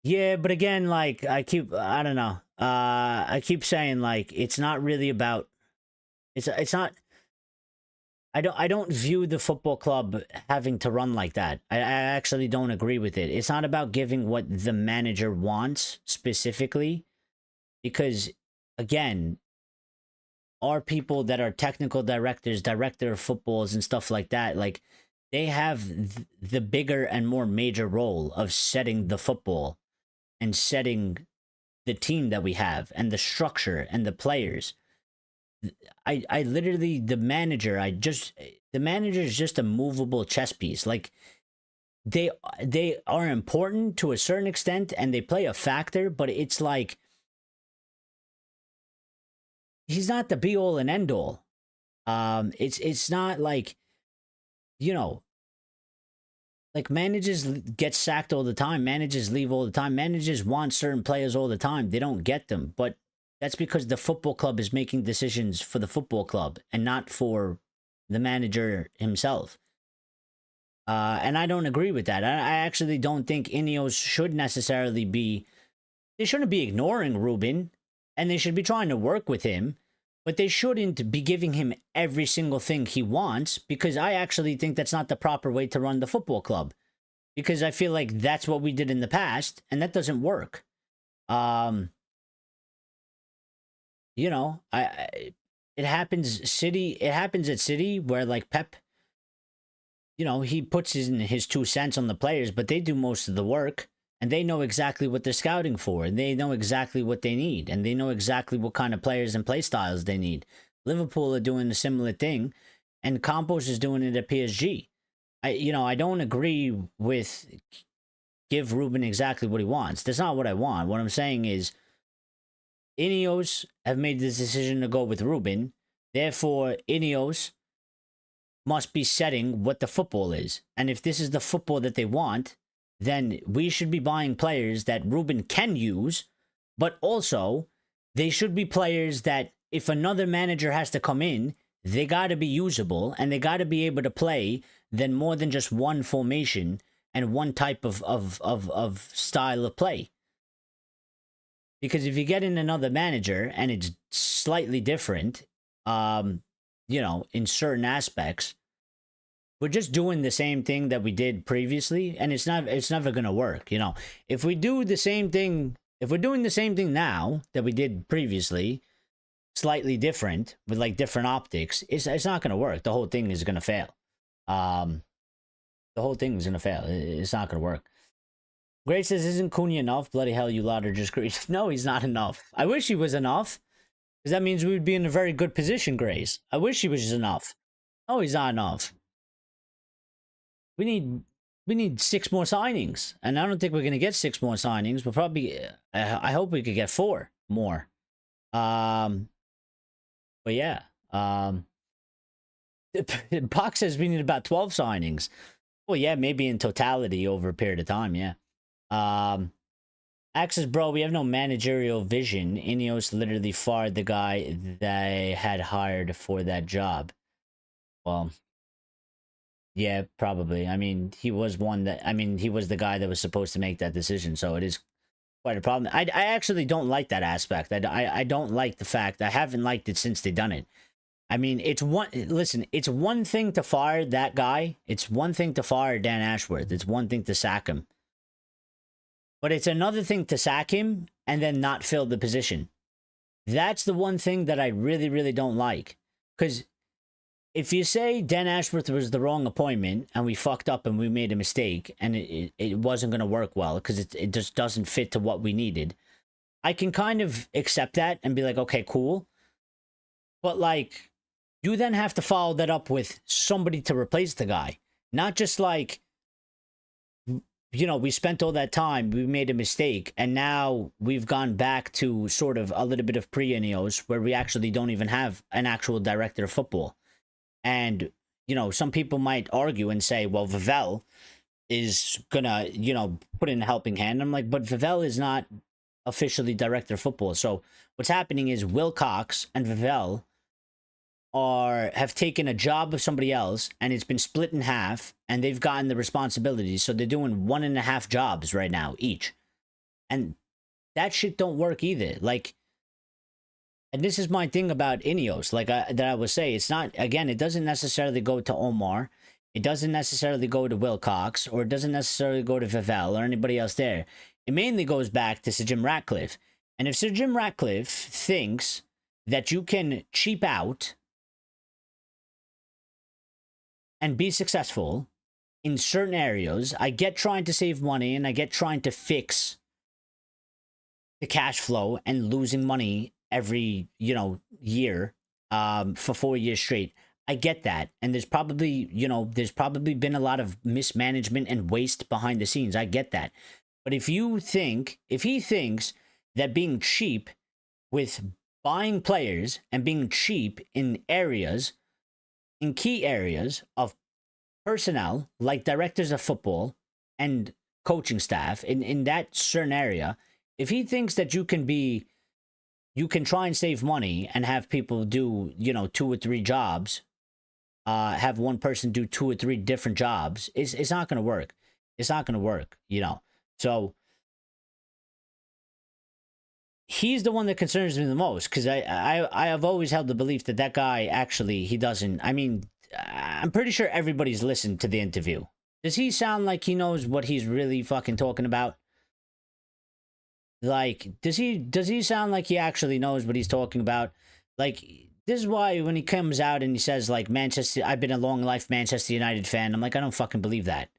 S1: Yeah, but again, like, I don't know. I keep saying, like, it's not really about... It's not... I don't view the football club having to run like that. I actually don't agree with it. It's not about giving what the manager wants specifically. Because, again, our people that are technical directors, director of footballs and stuff like that, like, they have the bigger and more major role of setting the football and setting the team that we have and the structure and the players. I literally, the manager is just a movable chess piece. Like, they are important to a certain extent and they play a factor, but it's like, he's not the be all and end all. It's not like, you know, like, managers get sacked all the time. Managers leave all the time. Managers want certain players all the time. They don't get them. But that's because the football club is making decisions for the football club and not for the manager himself. And I don't agree with that. I actually don't think Ineos should necessarily be... They shouldn't be ignoring Ruben, and they should be trying to work with him, but they shouldn't be giving him every single thing he wants, because I actually think that's not the proper way to run the football club. Because I feel like that's what we did in the past, and that doesn't work. You know, it happens at City where, like, Pep, you know, he puts his 2 cents on the players, but they do most of the work, and they know exactly what they're scouting for, and they know exactly what they need, and they know exactly what kind of players and play styles they need. Liverpool are doing a similar thing, and Campos is doing it at PSG. I don't agree with give Ruben exactly what he wants. That's not what I want. What I'm saying is, Ineos have made this decision to go with Ruben. Therefore, Ineos must be setting what the football is. And if this is the football that they want, then we should be buying players that Ruben can use, but also they should be players that if another manager has to come in, they got to be usable and they got to be able to play then more than just one formation and one type of style of play. Because if you get in another manager and it's slightly different, you know, in certain aspects, we're just doing the same thing that we did previously, and it's never gonna work. You know, if we do the same thing, if we're doing the same thing now that we did previously, slightly different with like different optics, it's not gonna work. The whole thing is gonna fail. The whole thing is gonna fail. It's not gonna work. Gray says, "Isn't Cunha enough? Bloody hell, you lot are just great." No, he's not enough. I wish he was enough, because that means we would be in a very good position, Grace. I wish he was enough. No, he's not enough. We need 6 more signings, and I don't think we're gonna get 6 more signings. We'll probably, I hope we could get 4 more. But yeah, Box says we need about 12 signings. Well, yeah, maybe in totality over a period of time. Yeah. Axis, bro, we have no managerial vision. Ineos literally fired the guy they had hired for that job. Well, yeah, probably. I mean, he was he was the guy that was supposed to make that decision, so it is quite a problem. I actually don't like that aspect. I don't like the fact, I haven't liked it since they done it. I mean, it's one thing to fire that guy. It's one thing to fire Dan Ashworth. It's one thing to sack him. But it's another thing to sack him and then not fill the position. That's the one thing that I really, really don't like. Because if you say Dan Ashworth was the wrong appointment and we fucked up and we made a mistake and it wasn't going to work well because it just doesn't fit to what we needed, I can kind of accept that and be like, okay, cool. But like, you then have to follow that up with somebody to replace the guy. Not just like, you know, we spent all that time, we made a mistake, and now we've gone back to sort of a little bit of pre-Ineos where we actually don't even have an actual director of football. And, you know, some people might argue and say, well, Vivell is gonna, you know, put in a helping hand. I'm like, but Vivell is not officially director of football. So what's happening is Wilcox and Vivell have taken a job of somebody else and it's been split in half and they've gotten the responsibilities. So they're doing 1.5 jobs right now each. And that shit don't work either. Like, and this is my thing about Ineos, like that I would say, it's not, again, it doesn't necessarily go to Omar. It doesn't necessarily go to Wilcox, or it doesn't necessarily go to Vivell or anybody else there. It mainly goes back to Sir Jim Ratcliffe. And if Sir Jim Ratcliffe thinks that you can cheap out and be successful in certain areas, I get trying to save money and I get trying to fix the cash flow and losing money every, you know, year for 4 years straight. I get that. And there's probably, you know, there's probably been a lot of mismanagement and waste behind the scenes. I get that. But if he thinks that being cheap with buying players and being cheap in key areas of personnel, like directors of football and coaching staff in that certain area, if he thinks that you can try and save money and have people do, you know, 2 or 3 jobs, have one person do 2 or 3 different jobs, it's not going to work. It's not going to work, you know. So he's the one that concerns me the most, because I have always held the belief that that guy actually, he doesn't, I mean, I'm pretty sure everybody's listened to the interview. Does he sound like he knows what he's really fucking talking about? Like, does he sound like he actually knows what he's talking about? Like, this is why when he comes out and he says, like, Manchester, I've been a long life Manchester United fan, I'm like, I don't fucking believe that.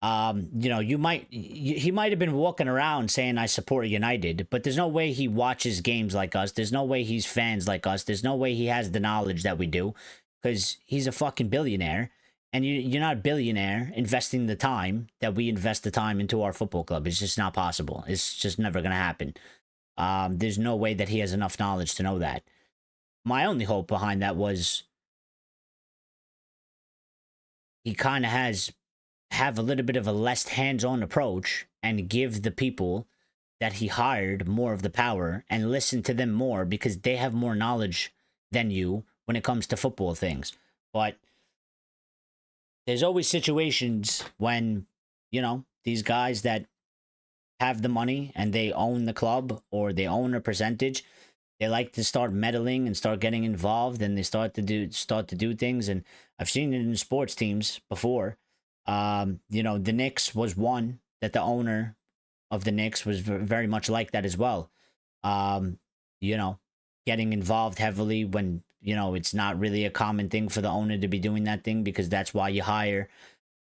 S1: You know, he might have been walking around saying I support United, but there's no way he watches games like us. There's no way he's fans like us. There's no way he has the knowledge that we do, because he's a fucking billionaire, and you're not a billionaire investing the time that we invest the time into our football club. It's just not possible. It's just never going to happen. There's no way that he has enough knowledge to know that. My only hope behind that was he kind of have a little bit of a less hands-on approach and give the people that he hired more of the power and listen to them more because they have more knowledge than you when it comes to football things. But there's always situations when, these guys that have the money and they own the club or they own a percentage, they like to start meddling and start getting involved, and they start to do things. And I've seen it in sports teams before. The Knicks was one that the owner of the Knicks was very much like that as well. Getting involved heavily when, it's not really a common thing for the owner to be doing that thing, because that's why you hire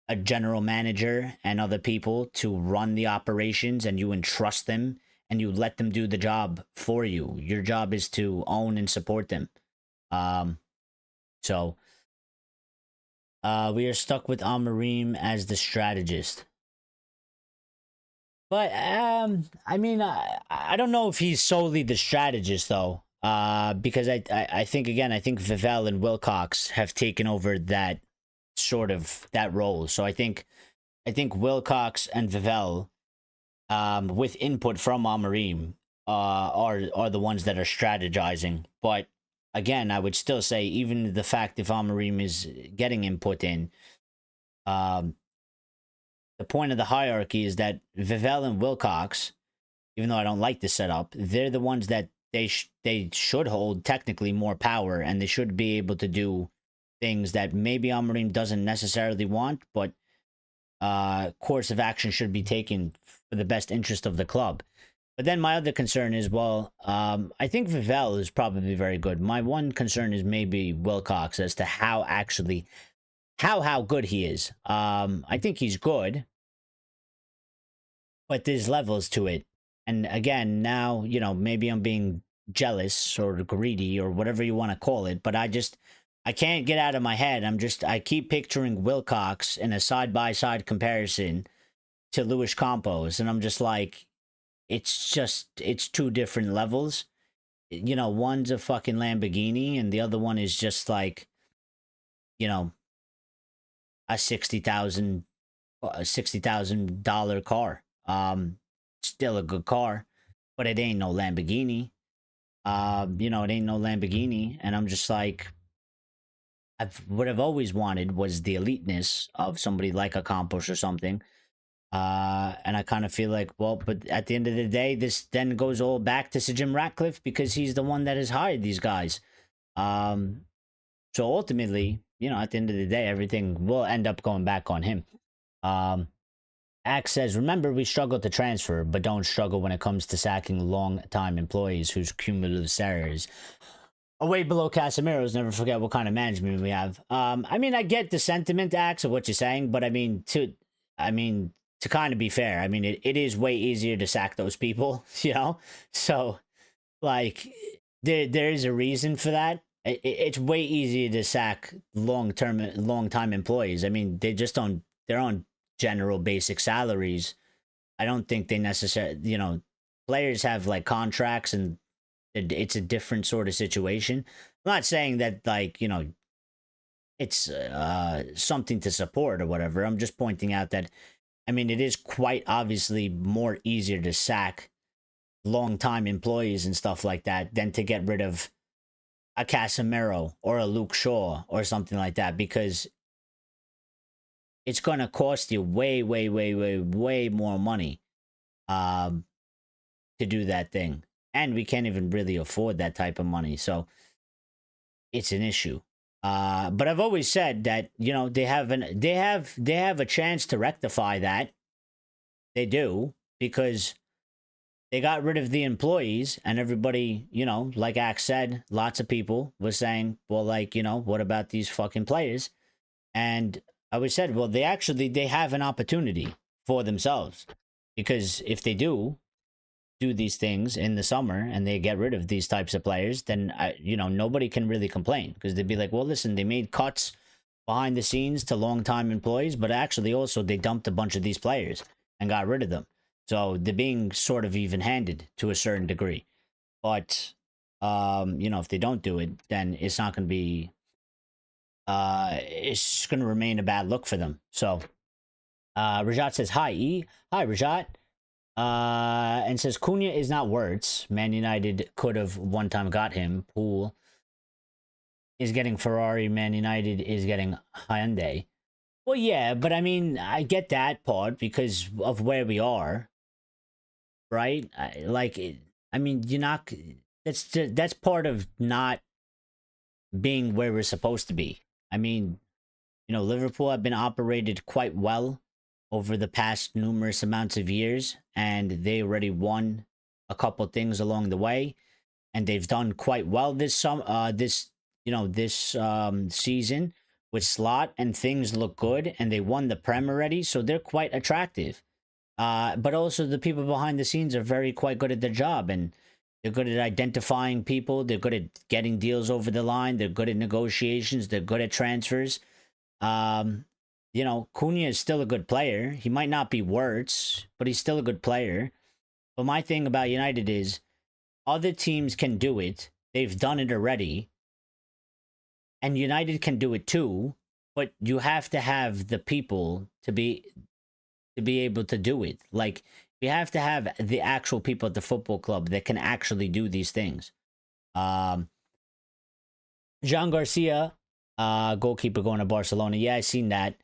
S1: a general manager and other people to run the operations, and you entrust them and you let them do the job for you. Your job is to own and support them. So we are stuck with Amorim as the strategist. But I don't know if he's solely the strategist though, because I think Vivell and Wilcox have taken over that role. So I think Wilcox and Vivell, with input from Amorim, are the ones that are strategizing. But again, I would still say, even the fact if Amorim is getting input in, the point of the hierarchy is that Vivell and Wilcox, even though I don't like the setup, they're the ones that they should hold technically more power, and they should be able to do things that maybe Amorim doesn't necessarily want, but course of action should be taken for the best interest of the club. But then my other concern is, I think Vivell is probably very good. My one concern is maybe Wilcox as to how good he is. I think he's good, but there's levels to it. And again, now, maybe I'm being jealous or greedy or whatever you want to call it, but I can't get out of my head. I keep picturing Wilcox in a side-by-side comparison to Luis Campos, and I'm just like, it's two different levels. One's a fucking Lamborghini, and the other one is just like, a $60,000 car. Still a good car, but it ain't no Lamborghini. It ain't no Lamborghini, and I'm just like, what I've always wanted was the eliteness of somebody like a Campos or something. And I kind of feel like, but at the end of the day, this then goes all back to Sir Jim Ratcliffe, because he's the one that has hired these guys. So ultimately, at the end of the day, everything will end up going back on him. Axe says, remember, we struggle to transfer, but don't struggle when it comes to sacking long-time employees whose cumulative salaries are way below Casemiro's. Never forget what kind of management we have. I get the sentiment, Axe, of what you're saying, but to kind of be fair, it is way easier to sack those people, So, like, there is a reason for that. It's way easier to sack long-time employees. They're on general basic salaries. I don't think they necessarily, players have like contracts, and it's a different sort of situation. I'm not saying that it's something to support or whatever. I'm just pointing out that, it is quite obviously more easier to sack long-time employees and stuff like that than to get rid of a Casemiro or a Luke Shaw or something like that, because it's going to cost you way, way, way, way, way more money to do that thing. And we can't even really afford that type of money. So it's an issue. But I've always said that, they have a chance to rectify that. They do, because they got rid of the employees, and everybody, like Axe said, lots of people were saying, what about these fucking players? And I always said, they have an opportunity for themselves, because if they do these things in the summer and they get rid of these types of players, then nobody can really complain, because they'd be like, well, listen, they made cuts behind the scenes to long-time employees, but actually also they dumped a bunch of these players and got rid of them. So they're being sort of even-handed to a certain degree. But if they don't do it, then it's not going to be it's just going to remain a bad look for them. So, Rajat says, hi, E. Hi, Rajat. And says, Cunha is not words. Man United could have one time got him. Pool is getting Ferrari. Man United is getting Hyundai. Well, yeah, but I mean, I get that part because of where we are, right? I mean, you're not. That's part of not being where we're supposed to be. I mean, Liverpool have been operated quite well over the past numerous amounts of years, and they already won a couple things along the way, and they've done quite well this season with Slot, and things look good, and they won the Prem already, so they're quite attractive. But also the people behind the scenes are quite good at their job, and they're good at identifying people. They're good at getting deals over the line. They're good at negotiations. They're good at transfers. Cunha is still a good player. He might not be Wirtz, but he's still a good player. But my thing about United is other teams can do it. They've done it already. And United can do it too, but you have to have the people to be able to do it. Like, you have to have the actual people at the football club that can actually do these things. Jean Garcia, goalkeeper going to Barcelona. Yeah, I seen that.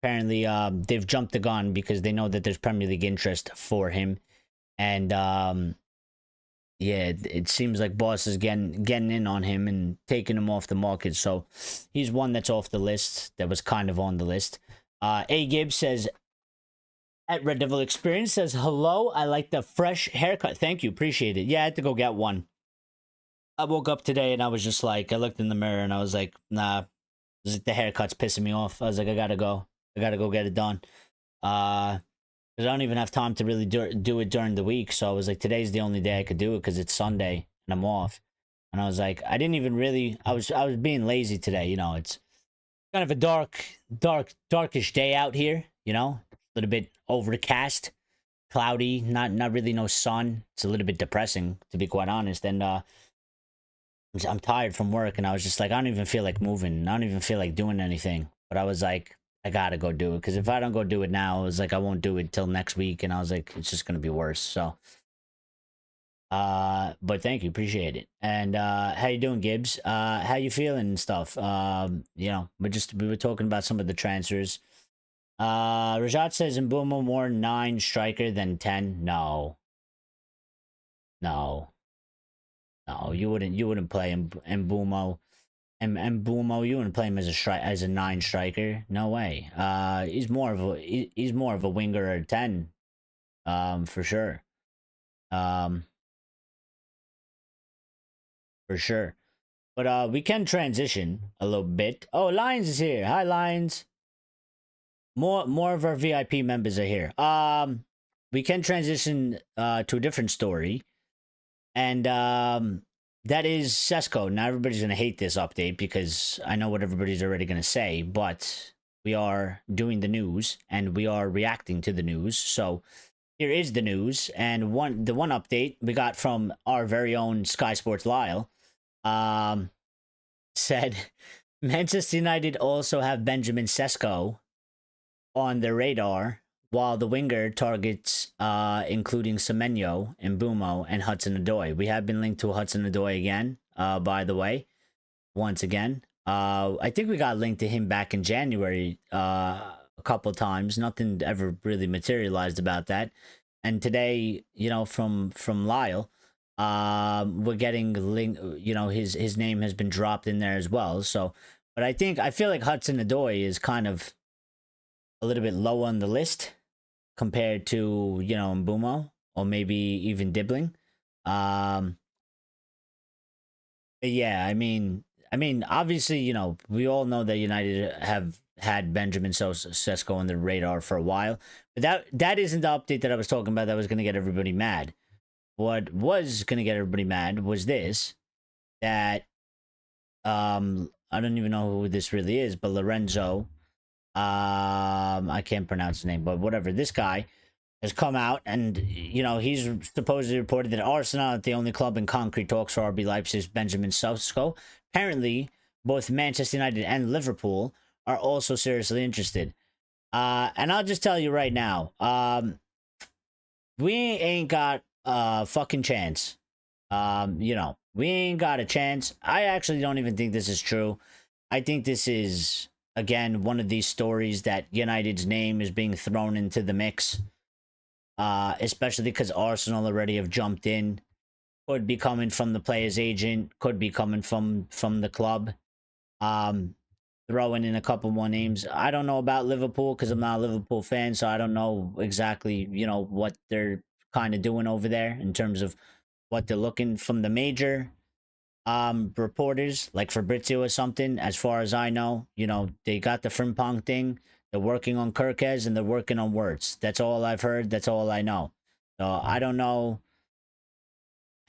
S1: Apparently, they've jumped the gun because they know that there's Premier League interest for him. And yeah, it seems like Boss is getting in on him and taking him off the market. So he's one that's off the list, that was kind of on the list. A. Gibbs says, at Red Devil Experience, says, hello, I like the fresh haircut. Thank you, appreciate it. Yeah, I had to go get one. I woke up today and I was just like, I looked in the mirror and I was like, nah, the haircut's pissing me off. I was like, I gotta go get it done. Because I don't even have time to really do it during the week. So I was like, today's the only day I could do it because it's Sunday and I'm off. And I was like, I didn't even really, I was being lazy today. It's kind of a darkish day out here, a little bit overcast, cloudy, not really no sun. It's a little bit depressing, to be quite honest. And I'm tired from work, and I was just like, I don't even feel like moving. I don't even feel like doing anything. But I was like, I gotta go do it, because if I don't go do it now, I was like, I won't do it till next week, and I was like, it's just gonna be worse. So but thank you, appreciate it. And how you doing, Gibbs? How you feeling and stuff? We were talking about some of the transfers. Rajat says, Mbeumo more 9 striker than 10. No, you wouldn't play Mbeumo. And Mbeumo, you wouldn't play him as a 9 striker. No way. He's more of a winger or a 10. For sure. For sure. But we can transition a little bit. Oh, Lions is here. Hi, Lions. More of our VIP members are here. We can transition to a different story. And that is Šeško. Now everybody's going to hate this update because I know what everybody's already going to say, but we are doing the news and we are reacting to the news. So here is the news, and the one update we got from our very own Sky Sports Lyle said Manchester United also have Benjamin Šeško on their radar, while the winger targets including Semenyo, Mbeumo, and Hudson-Odoi. We have been linked to Hudson-Odoi again, by the way, once again. I think we got linked to him back in January a couple times. Nothing ever really materialized about that. And today, from Lyle, we're getting linked, his name has been dropped in there as well. So, but I feel like Hudson-Odoi is kind of a little bit low on the list compared to, Mbeumo, or maybe even Dibling. Yeah, I mean, obviously, we all know that United have had Benjamin Šeško on the radar for a while, but that isn't the update that I was talking about that was going to get everybody mad. What was going to get everybody mad was this, that, I don't even know who this really is, but Lorenzo, I can't pronounce the name, but whatever, this guy has come out and, he's supposedly reported that Arsenal is the only club in concrete talks for RB Leipzig's Benjamin Šeško. Apparently, both Manchester United and Liverpool are also seriously interested. And I'll just tell you right now, we ain't got a fucking chance. We ain't got a chance. I actually don't even think this is true. I think this is, again, one of these stories that United's name is being thrown into the mix. Especially because Arsenal already have jumped in. Could be coming from the player's agent. Could be coming from the club. Throwing in a couple more names. I don't know about Liverpool because I'm not a Liverpool fan, so I don't know exactly, what they're kind of doing over there in terms of what they're looking from the major reporters like Fabrizio or something. As far as I know, they got the Frimpong thing. They're working on Gyökeres and they're working on Wirtz. That's all I've heard. That's all I know. So I don't know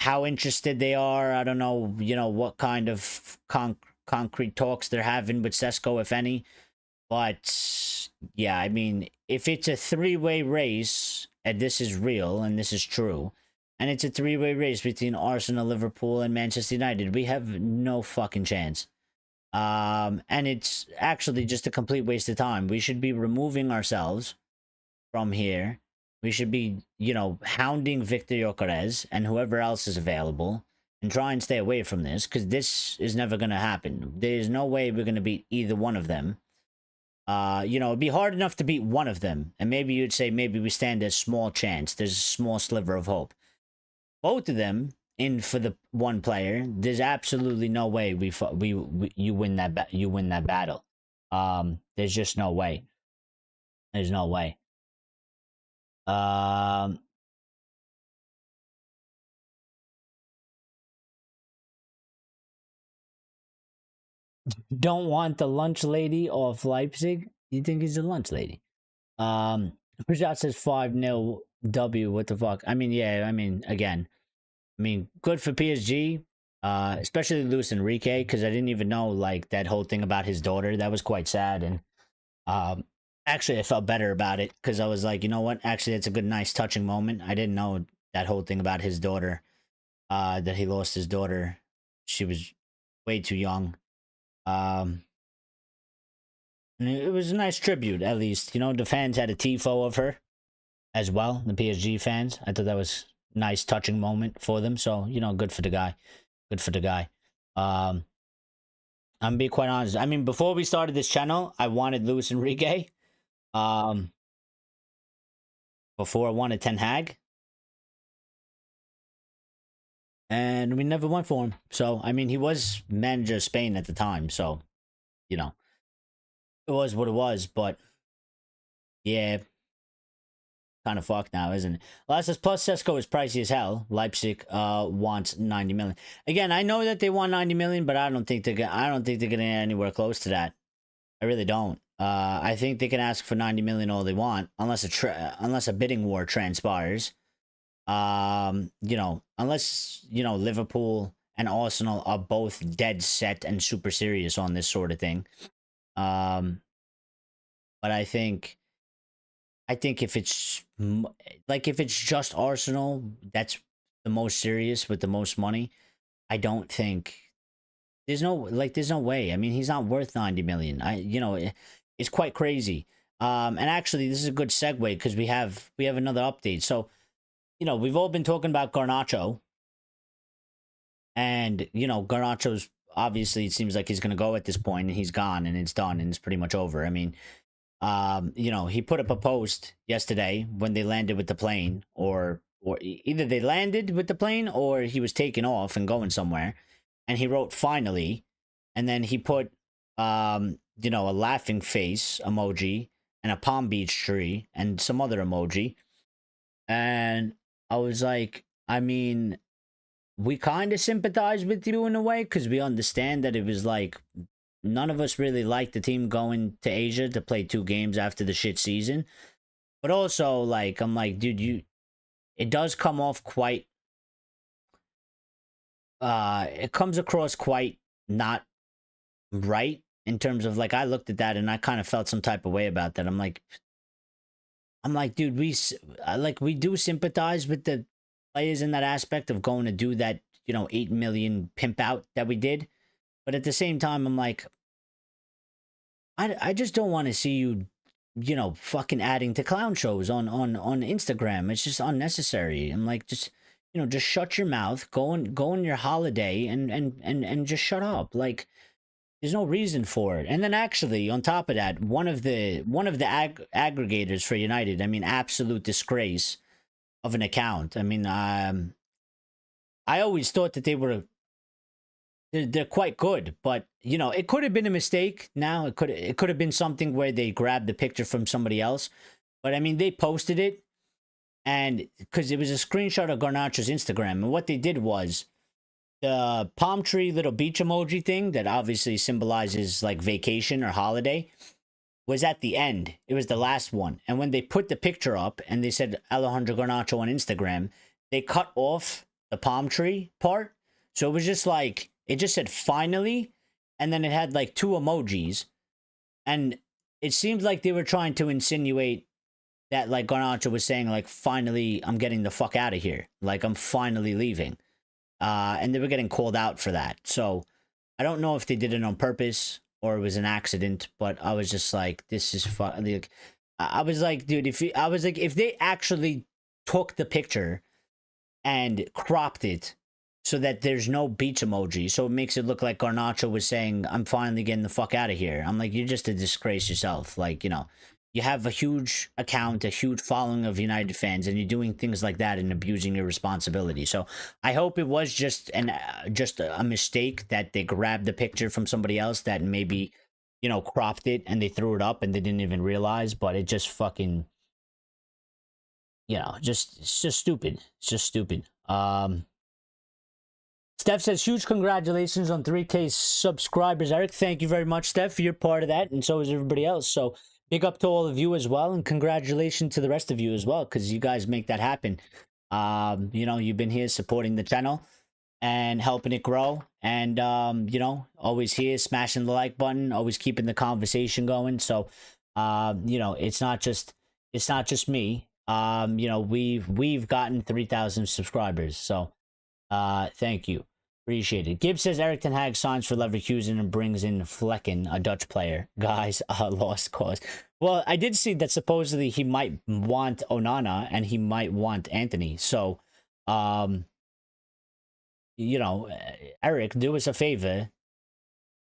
S1: how interested they are. I don't know, what kind of concrete talks they're having with Šeško, if any. But yeah, I mean, if it's a three-way race, and this is real and this is true, and it's a three-way race between Arsenal, Liverpool, and Manchester United, we have no fucking chance. And it's actually just a complete waste of time. We should be removing ourselves from here. We should be, hounding Victor Gyökeres and whoever else is available and try and stay away from this, because this is never going to happen. There's no way we're going to beat either one of them. It'd be hard enough to beat one of them, and maybe you'd say maybe we stand a small chance. There's a small sliver of hope. Both of them in for the one player. There's absolutely no way you win that battle. There's just no way. There's no way. Don't want the lunch lady off Leipzig. You think he's a lunch lady? Prashad says 5-0 W. What the fuck? I mean, yeah. I mean, again. I mean, good for PSG. Especially Luis Enrique, because I didn't even know like that whole thing about his daughter. That was quite sad, and actually I felt better about it because I was like, you know what? Actually, it's a good, nice, touching moment. I didn't know that whole thing about his daughter. That he lost his daughter. She was way too young. And it was a nice tribute, at least. The fans had a tifo of her as well. The PSG fans. I thought that was a nice, touching moment for them. So, good for the guy. Good for the guy. I'm gonna be quite honest. I mean, before we started this channel, I wanted Luis Enrique. Before I wanted Ten Hag. And we never went for him. So, I mean, he was manager of Spain at the time. So, it was what it was. But, yeah, kind of fucked now, isn't it? Last says, plus Šeško is pricey as hell. Leipzig wants 90 million. Again, I know that they want 90 million, but I don't think they're getting anywhere close to that. I really don't. I think they can ask for 90 million all they want, unless a bidding war transpires. Unless Liverpool and Arsenal are both dead set and super serious on this sort of thing. But I think if it's just Arsenal, that's the most serious with the most money. I don't think there's no way. I mean, he's not worth 90 million. It's quite crazy. And actually, this is a good segue because we have another update. So, we've all been talking about Garnacho. And, Garnacho's obviously, it seems like he's going to go at this point, and he's gone, and it's done, and it's pretty much over. I mean, he put up a post yesterday when they landed with the plane, or either they landed with the plane or he was taking off and going somewhere. And he wrote, finally. And then he put, a laughing face emoji and a Palm Beach tree and some other emoji. And I was like, I mean, we kind of sympathize with you in a way because we understand that it was like none of us really liked the team going to Asia to play 2 games after the shit season. But also, like, I'm like, dude, it does come off quite, it comes across quite not right in terms of, like, I looked at that and I kind of felt some type of way about that. I'm like, dude, we do sympathize with the players in that aspect of going to do that, 8 million pimp out that we did. But at the same time, I'm like, I just don't want to see you, you know, fucking adding to clown shows on Instagram. It's just unnecessary. I'm like, just, you know, just shut your mouth, go on your holiday and just shut up. Like, there's no reason for it. And then actually, on top of that, one of the aggregators for United, I mean, absolute disgrace of an account. I mean, I always thought that they're quite good, but you know, it could have been a mistake. Now it could have been something where they grabbed the picture from somebody else. But I mean, they posted it, and because it was a screenshot of Garnacho's Instagram, and what they did was the palm tree little beach emoji thing that obviously symbolizes like vacation or holiday was at the end. It was the last one, and when they put the picture up and they said Alejandro Garnacho on Instagram, they cut off the palm tree part, so it was just like, it just said finally, and then it had like two emojis. And it seemed like they were trying to insinuate that like Garnacho was saying like, finally, I'm getting the fuck out of here. Like, I'm finally leaving. And they were getting called out for that. So I don't know if they did it on purpose or it was an accident, but I was just like, this is like, I was like, dude, if they actually took the picture and cropped it so that there's no beach emoji, so it makes it look like Garnacho was saying, I'm finally getting the fuck out of here. I'm like, you're just a disgrace yourself. Like, you know, you have a huge account, a huge following of United fans, and you're doing things like that and abusing your responsibility. So I hope it was just a mistake that they grabbed the picture from somebody else that maybe, you know, cropped it and they threw it up and they didn't even realize, but it just fucking, you know, it's just stupid. It's just stupid. Steph says, huge congratulations on 3K subscribers, Eric. Thank you very much, Steph. You're part of that, and so is everybody else. So big up to all of you as well, and congratulations to the rest of you as well, because you guys make that happen. You know, you've been here supporting the channel and helping it grow, and you know, always here smashing the like button, always keeping the conversation going. So you know, it's not just me. You know, we've gotten 3,000 subscribers, so thank you. Appreciate it. Gibbs says Erik ten Hag signs for Leverkusen and brings in Flecken, a Dutch player. Guys, lost cause. Well, I did see that supposedly he might want Onana and he might want Anthony. So, you know, Eric, do us a favor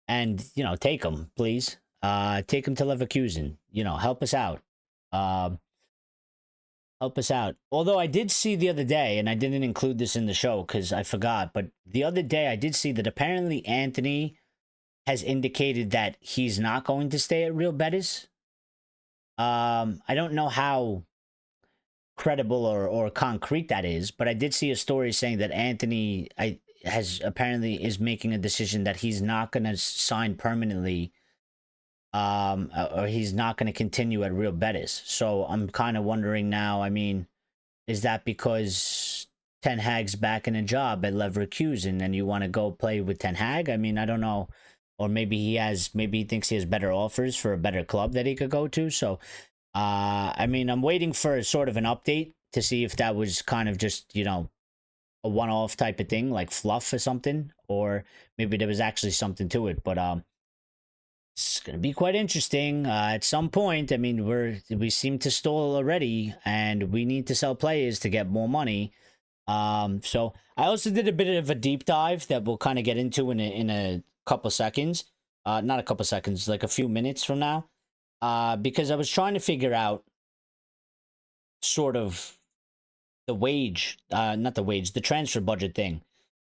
S1: and, you know, take him, please. Take him to Leverkusen. You know, help us out. Help us out. Although I did see the other day, and I didn't include this in the show because I forgot, but the other day I did see that apparently Anthony has indicated that he's not going to stay at Real Betis. I don't know how credible or concrete that is, but I did see a story saying that Anthony is making a decision that he's not going to sign permanently, or he's not going to continue at Real Betis. So I'm kind of wondering now, I mean, is that because Ten Hag's back in a job at Leverkusen and you want to go play with Ten Hag? I mean, I don't know. Or maybe he thinks he has better offers for a better club that he could go to. So, I mean, I'm waiting for sort of an update to see if that was kind of just, you know, a one-off type of thing, like fluff or something, or maybe there was actually something to it. But, it's going to be quite interesting at some point. I mean, we seem to stall already, and we need to sell players to get more money. So I also did a bit of a deep dive that we'll kind of get into in a couple seconds. Not a couple seconds, like a few minutes from now. Because I was trying to figure out sort of the transfer budget thing.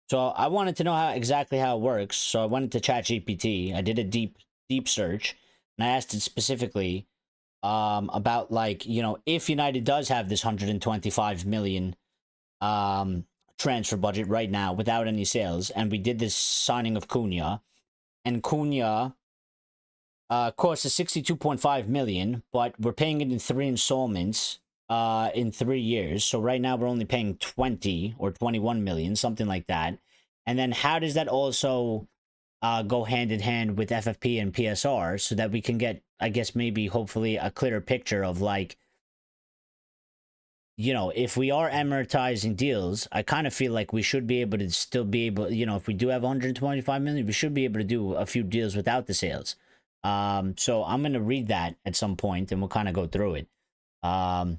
S1: So I wanted to know exactly how it works. So I went into ChatGPT. I did a deep search, and I asked it specifically about, like, you know, if United does have this 125 million transfer budget right now without any sales, and we did this signing of Cunha, and Cunha costs us 62.5 million, but we're paying it in 3 installments in 3 years. So right now we're only paying 20 or 21 million, something like that. And then how does that also go hand in hand with FFP and PSR, so that we can get, I guess, maybe hopefully a clearer picture of, like, you know, if we are amortizing deals, I kind of feel like we should be able to still be able, you know, if we do have 125 million, we should be able to do a few deals without the sales. So I'm going to read that at some point and we'll kind of go through it. Rajat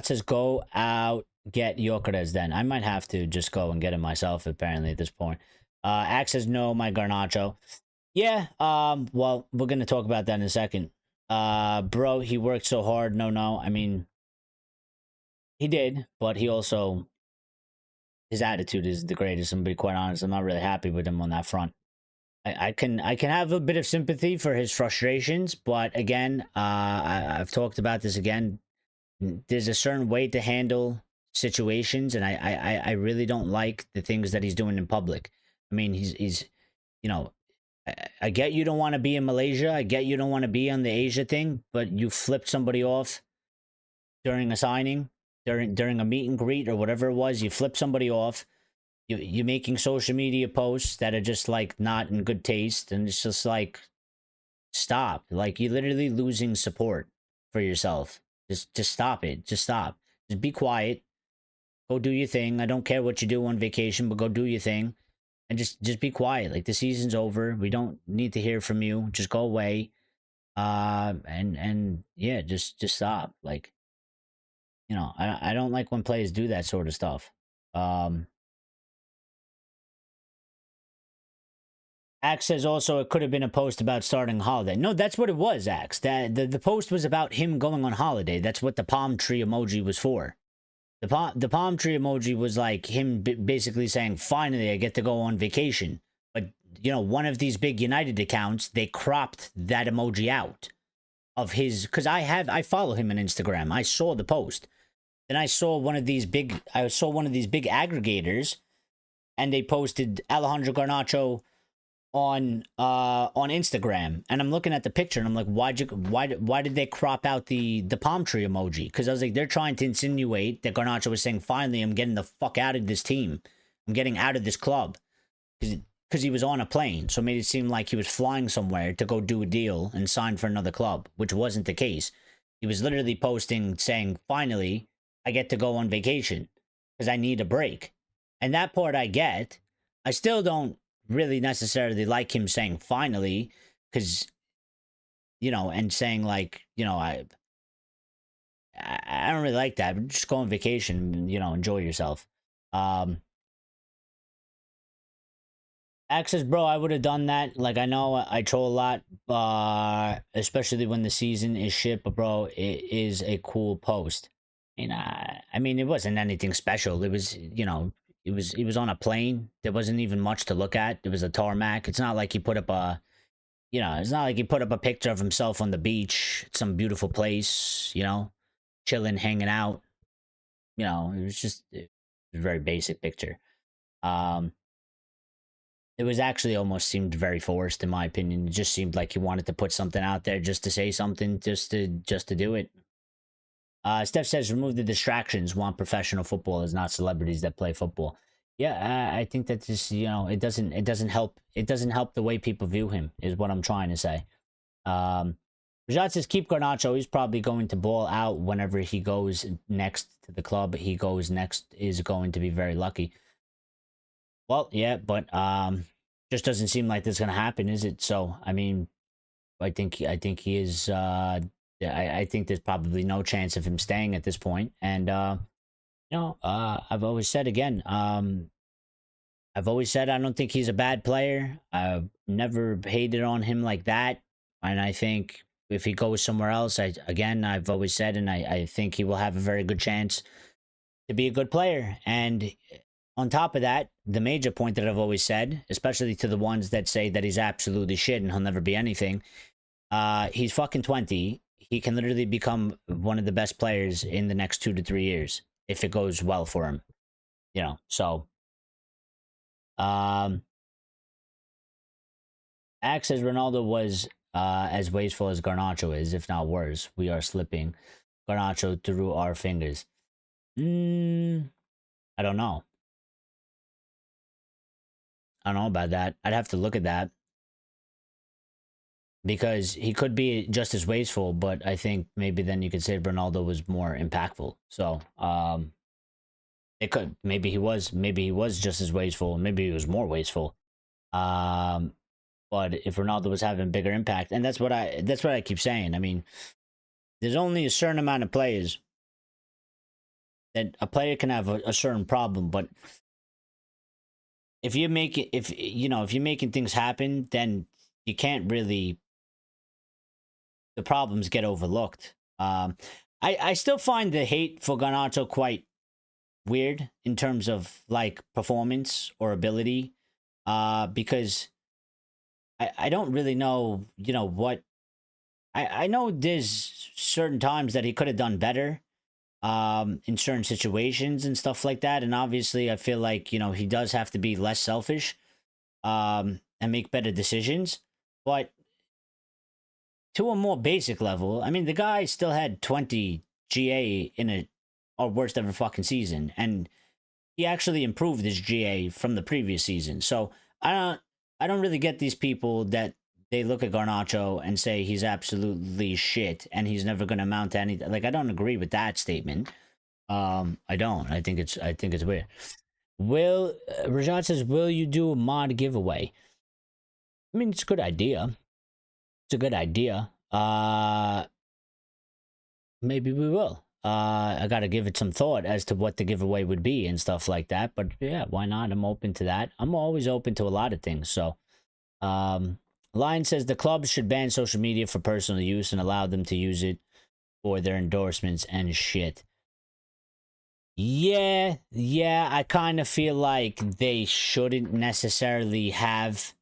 S1: says, go out, get Gyökeres then. I might have to just go and get him myself, apparently, at this point. Axe says, no, my Garnacho. Yeah, well, we're going to talk about that in a second. Bro, he worked so hard. No. I mean, he did, but he also, his attitude is the greatest. I'm going to be quite honest. I'm not really happy with him on that front. I can have a bit of sympathy for his frustrations, but again, I've talked about this again. There's a certain way to handle situations, and I really don't like the things that he's doing in public. I mean, he's you know, I get you don't want to be in Malaysia. I get you don't want to be on the Asia thing, but you flipped somebody off during a signing, during a meet and greet or whatever it was. You flipped somebody off. You're making social media posts that are just like not in good taste, and it's just like, stop. Like, you're literally losing support for yourself. Just stop it. Just stop. Just be quiet. Go do your thing. I don't care what you do on vacation, but go do your thing. And just be quiet. Like, the season's over. We don't need to hear from you. Just go away. And yeah, just stop. Like, you know, I don't like when players do that sort of stuff. Axe says also it could have been a post about starting holiday. No, that's what it was, Axe. The post was about him going on holiday. That's what the palm tree emoji was for. The palm tree emoji was like him basically saying, finally, I get to go on vacation. But, you know, one of these big United accounts, they cropped that emoji out of his, because I follow him on Instagram. I saw the post. Then I saw one of these big aggregators, and they posted Alejandro Garnacho on Instagram, and I'm looking at the picture and I'm like, why did they crop out the palm tree emoji? Because I was like, they're trying to insinuate that Garnacho was saying, finally, I'm getting the fuck out of this team, I'm getting out of this club, because he was on a plane, so it made it seem like he was flying somewhere to go do a deal and sign for another club, which wasn't the case. He was literally posting saying, finally, I get to go on vacation because I need a break. And that part I get. I still don't really necessarily like him saying finally, because, you know, and saying like, you know, I don't really like that. Just go on vacation, you know, enjoy yourself. Access, bro, I would have done that. Like, I know I troll a lot, especially when the season is shit, but bro, it is a cool post. And I mean, it wasn't anything special. It was, you know, it was on a plane. There wasn't even much to look at. It was a tarmac. It's not like he put up a, you know, it's not like he put up a picture of himself on the beach, some beautiful place, you know, chilling, hanging out. You know, it was a very basic picture. It was actually almost seemed very forced, in my opinion. It just seemed like he wanted to put something out there just to say something, just to do it. Steph says, remove the distractions. Want professional footballers, not celebrities that play football. Yeah, I think that just, you know, it doesn't help. It doesn't help the way people view him, is what I'm trying to say. Rajat says, keep Garnacho. He's probably going to ball out whenever he goes next to the club. He goes next is going to be very lucky. Well, yeah, but just doesn't seem like this is going to happen, is it? So, I mean, I think he is. I think there's probably no chance of him staying at this point. And you know, I've always said again. I've always said I don't think he's a bad player. I've never hated on him like that. And I think if he goes somewhere else, I've always said, and I think he will have a very good chance to be a good player. And on top of that, the major point that I've always said, especially to the ones that say that he's absolutely shit and he'll never be anything, he's fucking 20. He can literally become one of the best players in the next 2 to 3 years if it goes well for him. You know, so Axe says Ronaldo was as wasteful as Garnacho is, if not worse. We are slipping Garnacho through our fingers. I don't know. I don't know about that. I'd have to look at that. because he could be just as wasteful, but I think maybe then you could say Ronaldo was more impactful. So it could, maybe he was just as wasteful, maybe he was more wasteful. But if Ronaldo was having bigger impact, and that's what I keep saying. I mean, there's only a certain amount of players that a player can have a certain problem, but if you make it, if you're making things happen, then you can't really, the problems get overlooked. I still find the hate for Garnacho quite weird in terms of like performance or ability, because I don't really know, what I know there's certain times that he could have done better in certain situations and stuff like that. And obviously I feel like, he does have to be less selfish and make better decisions. But to a more basic level, I mean, the guy still had 20 GA in our worst ever fucking season, and he actually improved his GA from the previous season. So I don't really get these people that they look at Garnacho and say he's absolutely shit and he's never going to amount to anything. Like, I don't agree with that statement. I don't. I think it's weird. Rajat says, will you do a mod giveaway? I mean, it's a good idea. It's a good idea. Maybe we will. I got to give it some thought as to what the giveaway would be and stuff like that. But yeah, why not? I'm open to that. I'm always open to a lot of things. So, Lion says the clubs should ban social media for personal use and allow them to use it for their endorsements and shit. Yeah, I kind of feel like they shouldn't necessarily have.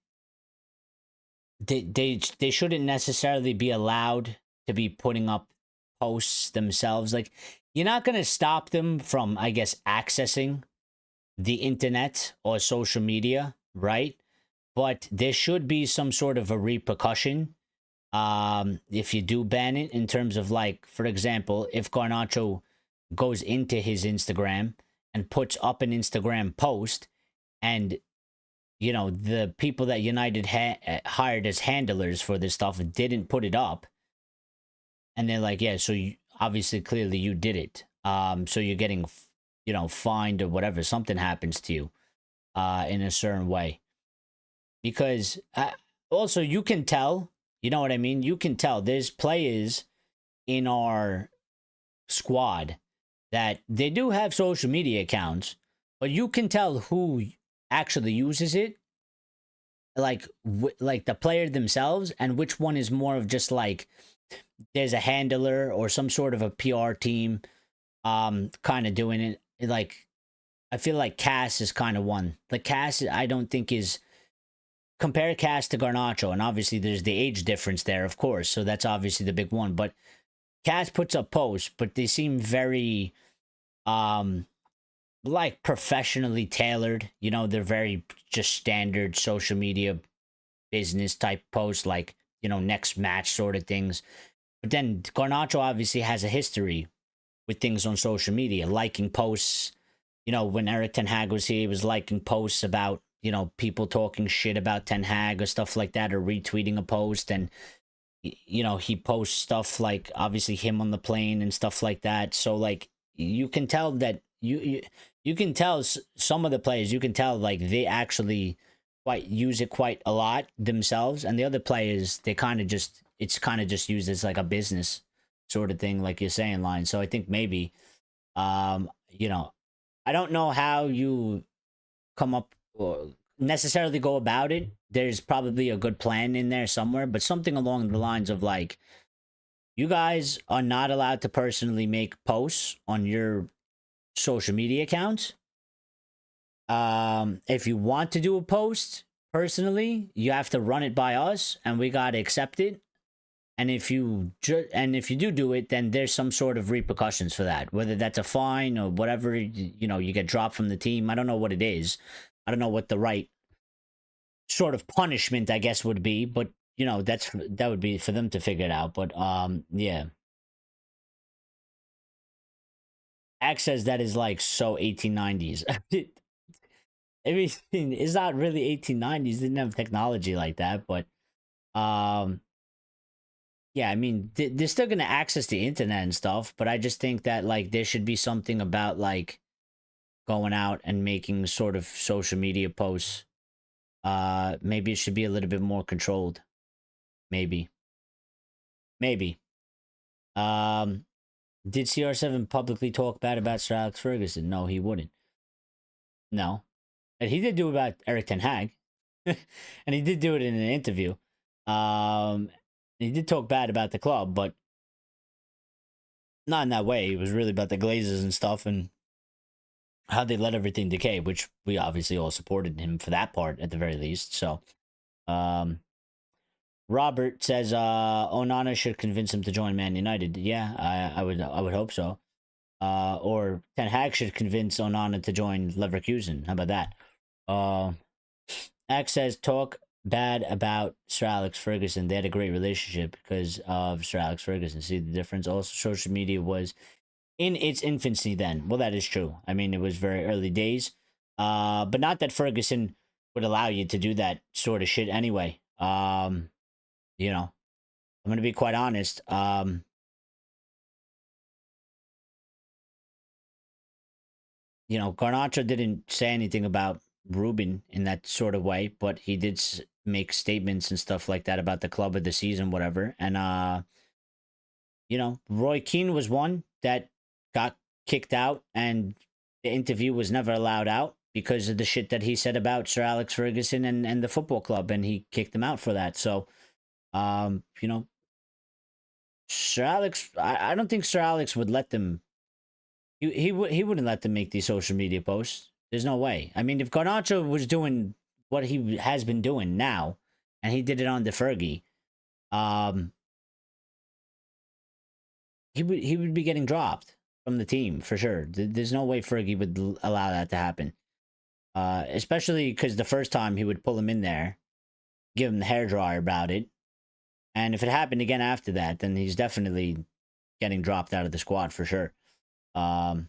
S1: They shouldn't necessarily be allowed to be putting up posts themselves. Like, you're not going to stop them from, I guess, accessing the internet or social media, right? But there should be some sort of a repercussion if you do ban it, in terms of, like, for example, if Garnacho goes into his Instagram and puts up an Instagram post, and the people that United hired as handlers for this stuff didn't put it up, and they're like, yeah, so obviously, clearly you did it. So you're getting, fined or whatever. Something happens to you in a certain way. Because also you can tell, you know what I mean? You can tell there's players in our squad that they do have social media accounts, but you can tell who actually uses it, like the player themselves, and which one is more of just like, there's a handler or some sort of a PR team kind of doing it. Like, I feel like Cass is kind of one. Like, Cass, I don't think is, compare Cass to Garnacho, and obviously there's the age difference there, of course, so that's obviously the big one. But Cass puts up posts, but they seem very like professionally tailored. They're very just standard social media business type posts, like, next match sort of things. But then Garnacho obviously has a history with things on social media, liking posts. When Eric Ten Hag was here, he was liking posts about, people talking shit about Ten Hag or stuff like that, or retweeting a post. And, he posts stuff like, obviously, him on the plane and stuff like that. So, like, you can tell that you can tell some of the players, you can tell, like, they actually use it quite a lot themselves. And the other players, they kind of just, it's kind of just used as like a business sort of thing, like you're saying, Line. So I think maybe, I don't know how you come up or necessarily go about it. There's probably a good plan in there somewhere, but something along the lines of, like, you guys are not allowed to personally make posts on your social media accounts. If you want to do a post personally, you have to run it by us, and we got to accept it. And if you do it, then there's some sort of repercussions for that, whether that's a fine or whatever. You get dropped from the team. I don't know what it is. I don't know what the right sort of punishment, I guess, would be, but that would be for them to figure it out. But yeah. Axe says that is like so 1890s. I mean, it's not really 1890s. Didn't have technology like that, but Yeah, I mean, they're still going to access the internet and stuff, but I just think that, like, there should be something about, like, going out and making sort of social media posts. Maybe it should be a little bit more controlled. Maybe. Maybe. Did CR7 publicly talk bad about Sir Alex Ferguson? No, he wouldn't. No. And he did do it about Eric Ten Hag. And he did do it in an interview. He did talk bad about the club, but not in that way. It was really about the Glazers and stuff and how they let everything decay, which we obviously all supported him for that part at the very least. So, Robert says Onana should convince him to join Man United. Yeah, I would hope so. Or Ten Hag should convince Onana to join Leverkusen. How about that? X says talk bad about Sir Alex Ferguson. They had a great relationship because of Sir Alex Ferguson. See the difference? Also, social media was in its infancy then. Well, that is true. I mean, it was very early days. But not that Ferguson would allow you to do that sort of shit anyway. You know, I'm going to be quite honest. You know, Garnacho didn't say anything about Ruben in that sort of way, but he did make statements and stuff like that about the club of the season, whatever. And, you know, Roy Keane was one that got kicked out and the interview was never allowed out because of the shit that he said about Sir Alex Ferguson and the football club, and he kicked him out for that. So, you know, Sir Alex, I don't think Sir Alex would let them. He wouldn't let them make these social media posts. There's no way. I mean, if Garnacho was doing what he has been doing now, and he did it on the Fergie, he would be getting dropped from the team for sure. There's no way Fergie would allow that to happen. Especially because the first time he would pull him in there, give him the hairdryer about it, and if it happened again after that, then he's definitely getting dropped out of the squad for sure. I've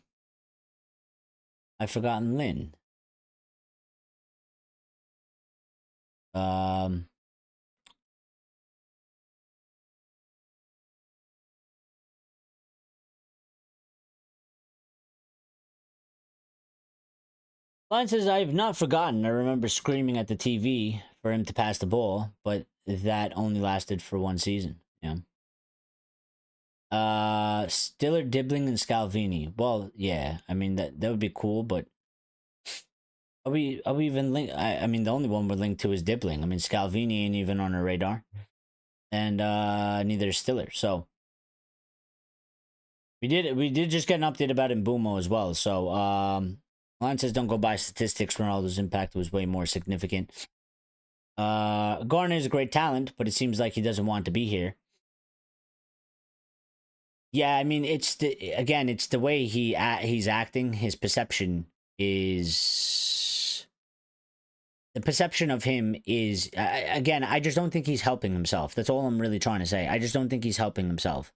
S1: forgotten Lynn. Line says, I have not forgotten. I remember screaming at the TV for him to pass the ball, but that only lasted for one season. Yeah. Stiller, Dibling, and Scalvini. Well, yeah. I mean that would be cool, but are we even linked? I mean, the only one we're linked to is Dibling. I mean, Scalvini ain't even on our radar, and neither is Stiller. So we did just get an update about Mbeumo as well. So Line says, don't go by statistics. Ronaldo's impact was way more significant. Garner is a great talent, but it seems like he doesn't want to be here. Yeah, I mean, it's the way he's acting. His perception is... The perception of him is... again, I just don't think he's helping himself. That's all I'm really trying to say. I just don't think he's helping himself.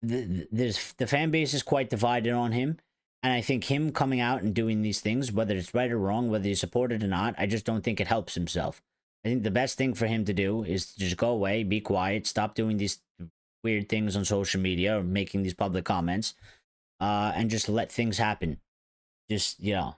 S1: The fan base is quite divided on him. And I think him coming out and doing these things, whether it's right or wrong, whether you support it or not, I just don't think it helps himself. I think the best thing for him to do is to just go away, be quiet, stop doing these weird things on social media or making these public comments, and just let things happen. Just, you know.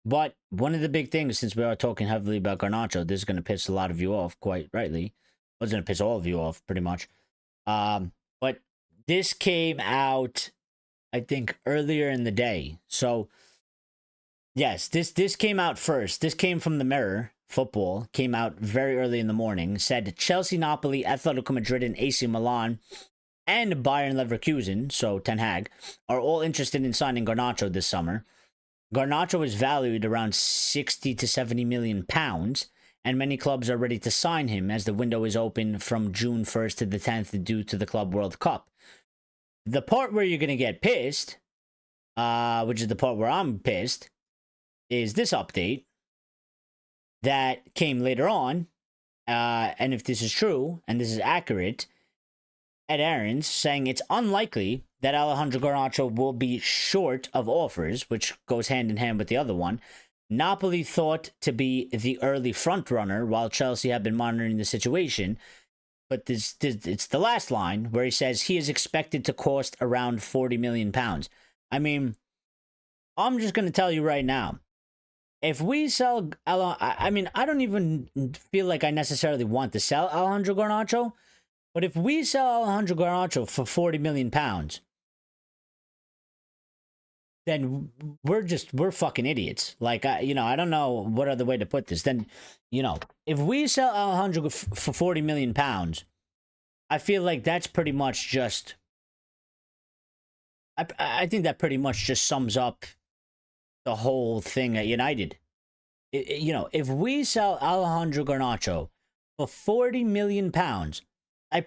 S1: But one of the big things, since we are talking heavily about Garnacho, this is going to piss a lot of you off, quite rightly. Well, it's going to piss all of you off, pretty much. But this came out, I think, earlier in the day. So, yes, this came out first. This came from the Mirror. Football came out very early in the morning. Said Chelsea, Napoli, Atletico Madrid, and AC Milan, and Bayern Leverkusen, so Ten Hag, are all interested in signing Garnacho this summer. Garnacho is valued around 60 to 70 million pounds, and many clubs are ready to sign him as the window is open from June 1st to the 10th due to the Club World Cup. The part where you're going to get pissed, which is the part where I'm pissed, is this update that came later on, and if this is true, and this is accurate, Ed Aarons saying it's unlikely that Alejandro Garnacho will be short of offers, which goes hand in hand with the other one, Napoli thought to be the early front runner, while Chelsea have been monitoring the situation. But it's the last line where he says he is expected to cost around £40 million. I mean, I'm just going to tell you right now. If we sell, I mean, I don't even feel like I necessarily want to sell Alejandro Garnacho. But if we sell Alejandro Garnacho for £40 million, then we're fucking idiots. Like, I don't know what other way to put this. Then, if we sell Alejandro for £40 million, I feel like that's pretty much just, I think that pretty much just sums up the whole thing at United. If we sell Alejandro Garnacho for £40 million, I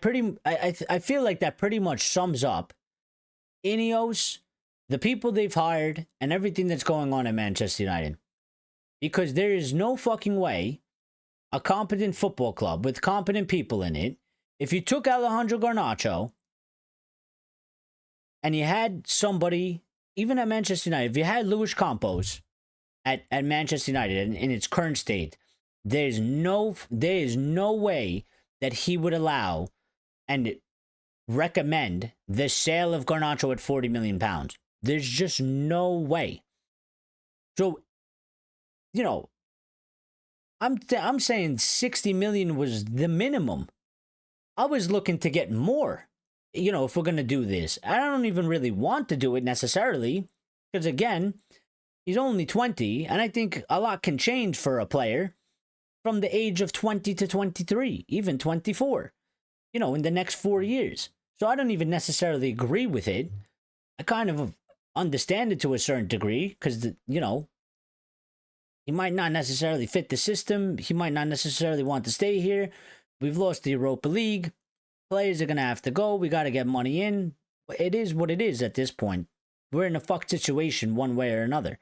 S1: feel like that pretty much sums up Ineos, the people they've hired, and everything that's going on at Manchester United. Because there is no fucking way a competent football club with competent people in it, if you took Alejandro Garnacho and you had somebody, even at Manchester United, if you had Luis Campos at Manchester United in its current state, there is no way that he would allow and recommend the sale of Garnacho at £40 million. There's just no way. So, I'm saying 60 million was the minimum. I was looking to get more, if we're going to do this. I don't even really want to do it necessarily, because again, he's only 20, and I think a lot can change for a player from the age of 20 to 23, even 24, in the next 4 years. So I don't even necessarily agree with it. I kind of understand it to a certain degree, because, he might not necessarily fit the system. He might not necessarily want to stay here. We've lost the Europa League. Players are going to have to go. We got to get money in. It is what it is at this point. We're in a fucked situation one way or another.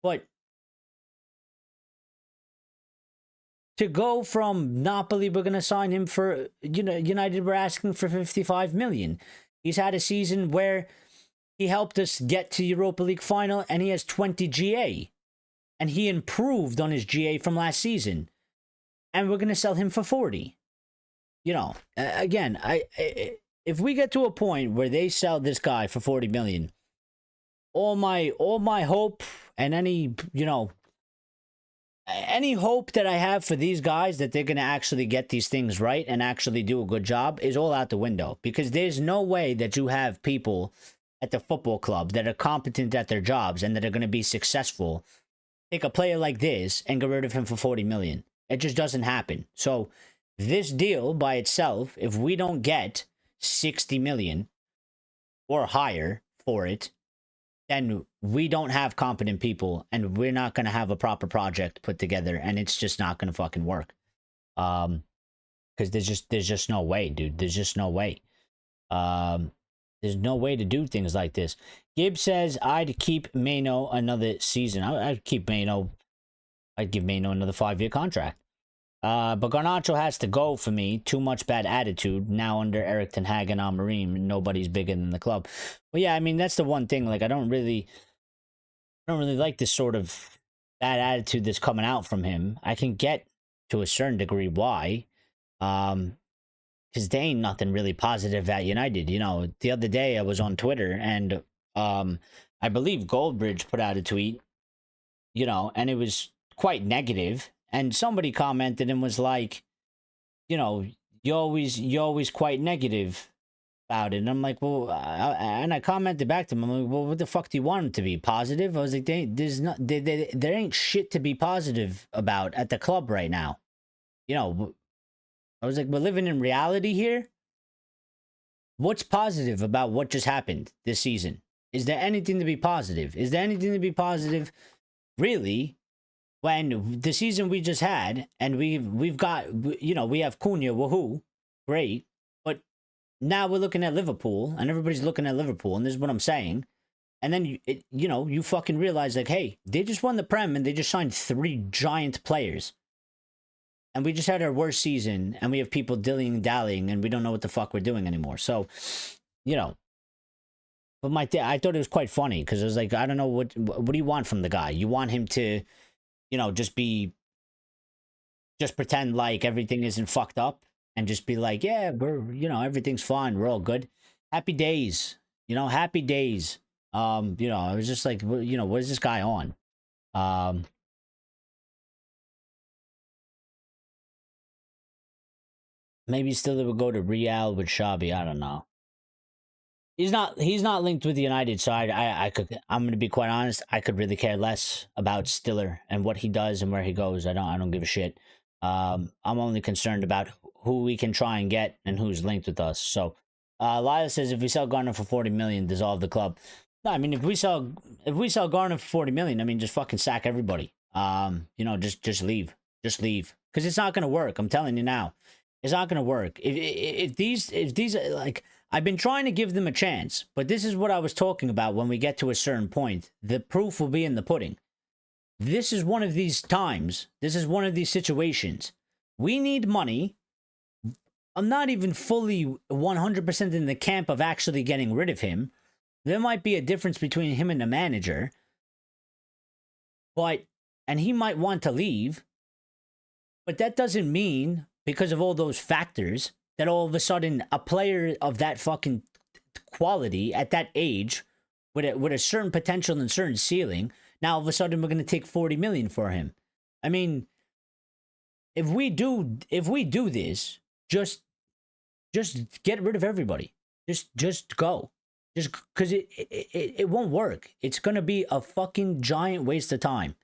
S1: But to go from Napoli, we're going to sign him for, United were asking for 55 million. He's had a season where he helped us get to Europa League final, and he has 20 GA. And he improved on his GA from last season. And we're going to sell him for 40. Again, if we get to a point where they sell this guy for 40 million, all my hope and any hope that I have for these guys that they're going to actually get these things right and actually do a good job is all out the window. Because there's no way that you have people at the football club that are competent at their jobs and that are going to be successful take a player like this and get rid of him for 40 million. It just doesn't happen. So this deal by itself, if we don't get 60 million or higher for it, then we don't have competent people and we're not going to have a proper project put together, and it's just not going to fucking work. Because there's just no way, dude. There's just no way. There's no way to do things like this. Gibbs says, I'd keep Mano another season. I'd keep Mano. I'd give Mano another 5-year contract. But Garnacho has to go for me. Too much bad attitude. Now under Erik ten Hag and Amorim, nobody's bigger than the club. Well, yeah, I mean, that's the one thing. Like, I don't really like this sort of bad attitude that's coming out from him. I can get to a certain degree why. Because there ain't nothing really positive at United. The other day I was on Twitter and I believe Goldbridge put out a tweet, and it was quite negative. And somebody commented and was like, you're always quite negative about it. And I'm like, well, and I commented back to him. I'm like, well, what the fuck do you want him to be? Positive? I was like, there ain't shit to be positive about at the club right now. I was like, we're living in reality here. What's positive about what just happened this season? Is there anything to be positive? Is there anything to be positive, really, when the season we just had, and we've got, we have Cunha, woohoo, great, but now we're looking at Liverpool, and everybody's looking at Liverpool, and this is what I'm saying, and then, you fucking realize, like, hey, they just won the Prem, and they just signed 3 giant players. And we just had our worst season, and we have people dillying-dallying, and we don't know what the fuck we're doing anymore. So, but I thought it was quite funny, because I was like, I don't know, what do you want from the guy? You want him to you know, just pretend like everything isn't fucked up and just be like, yeah, we're, you know, everything's fine. We're all good. Happy days, you know, happy days. You know, I was just like, you know, what is this guy on? Maybe still it would go to Real with Xabi. I don't know. He's not linked with the United, so I'm gonna be quite honest, I could really care less about Stiller and what he does and where he goes. I don't give a shit. I'm only concerned about who we can try and get and who's linked with us. So Lyle says if we sell Garner for 40 million, dissolve the club. No, I mean if we sell Garner for 40 million, I mean just fucking sack everybody. You know, just leave. Just leave. Because it's not gonna work. I'm telling you now. It's not gonna work. If these like, I've been trying to give them a chance, but this is what I was talking about when we get to a certain point. The proof will be in the pudding. This is one of these times. This is one of these situations. We need money. I'm not even fully 100% in the camp of actually getting rid of him. There might be a difference between him and the manager. And he might want to leave. But that doesn't mean, because of all those factors, that all of a sudden a player of that fucking quality at that age with a certain potential and certain ceiling, now all of a sudden we're going to take 40 million for him. I mean, if we do this, just get rid of everybody. Just go. Just because it won't work. It's going to be a fucking giant waste of time.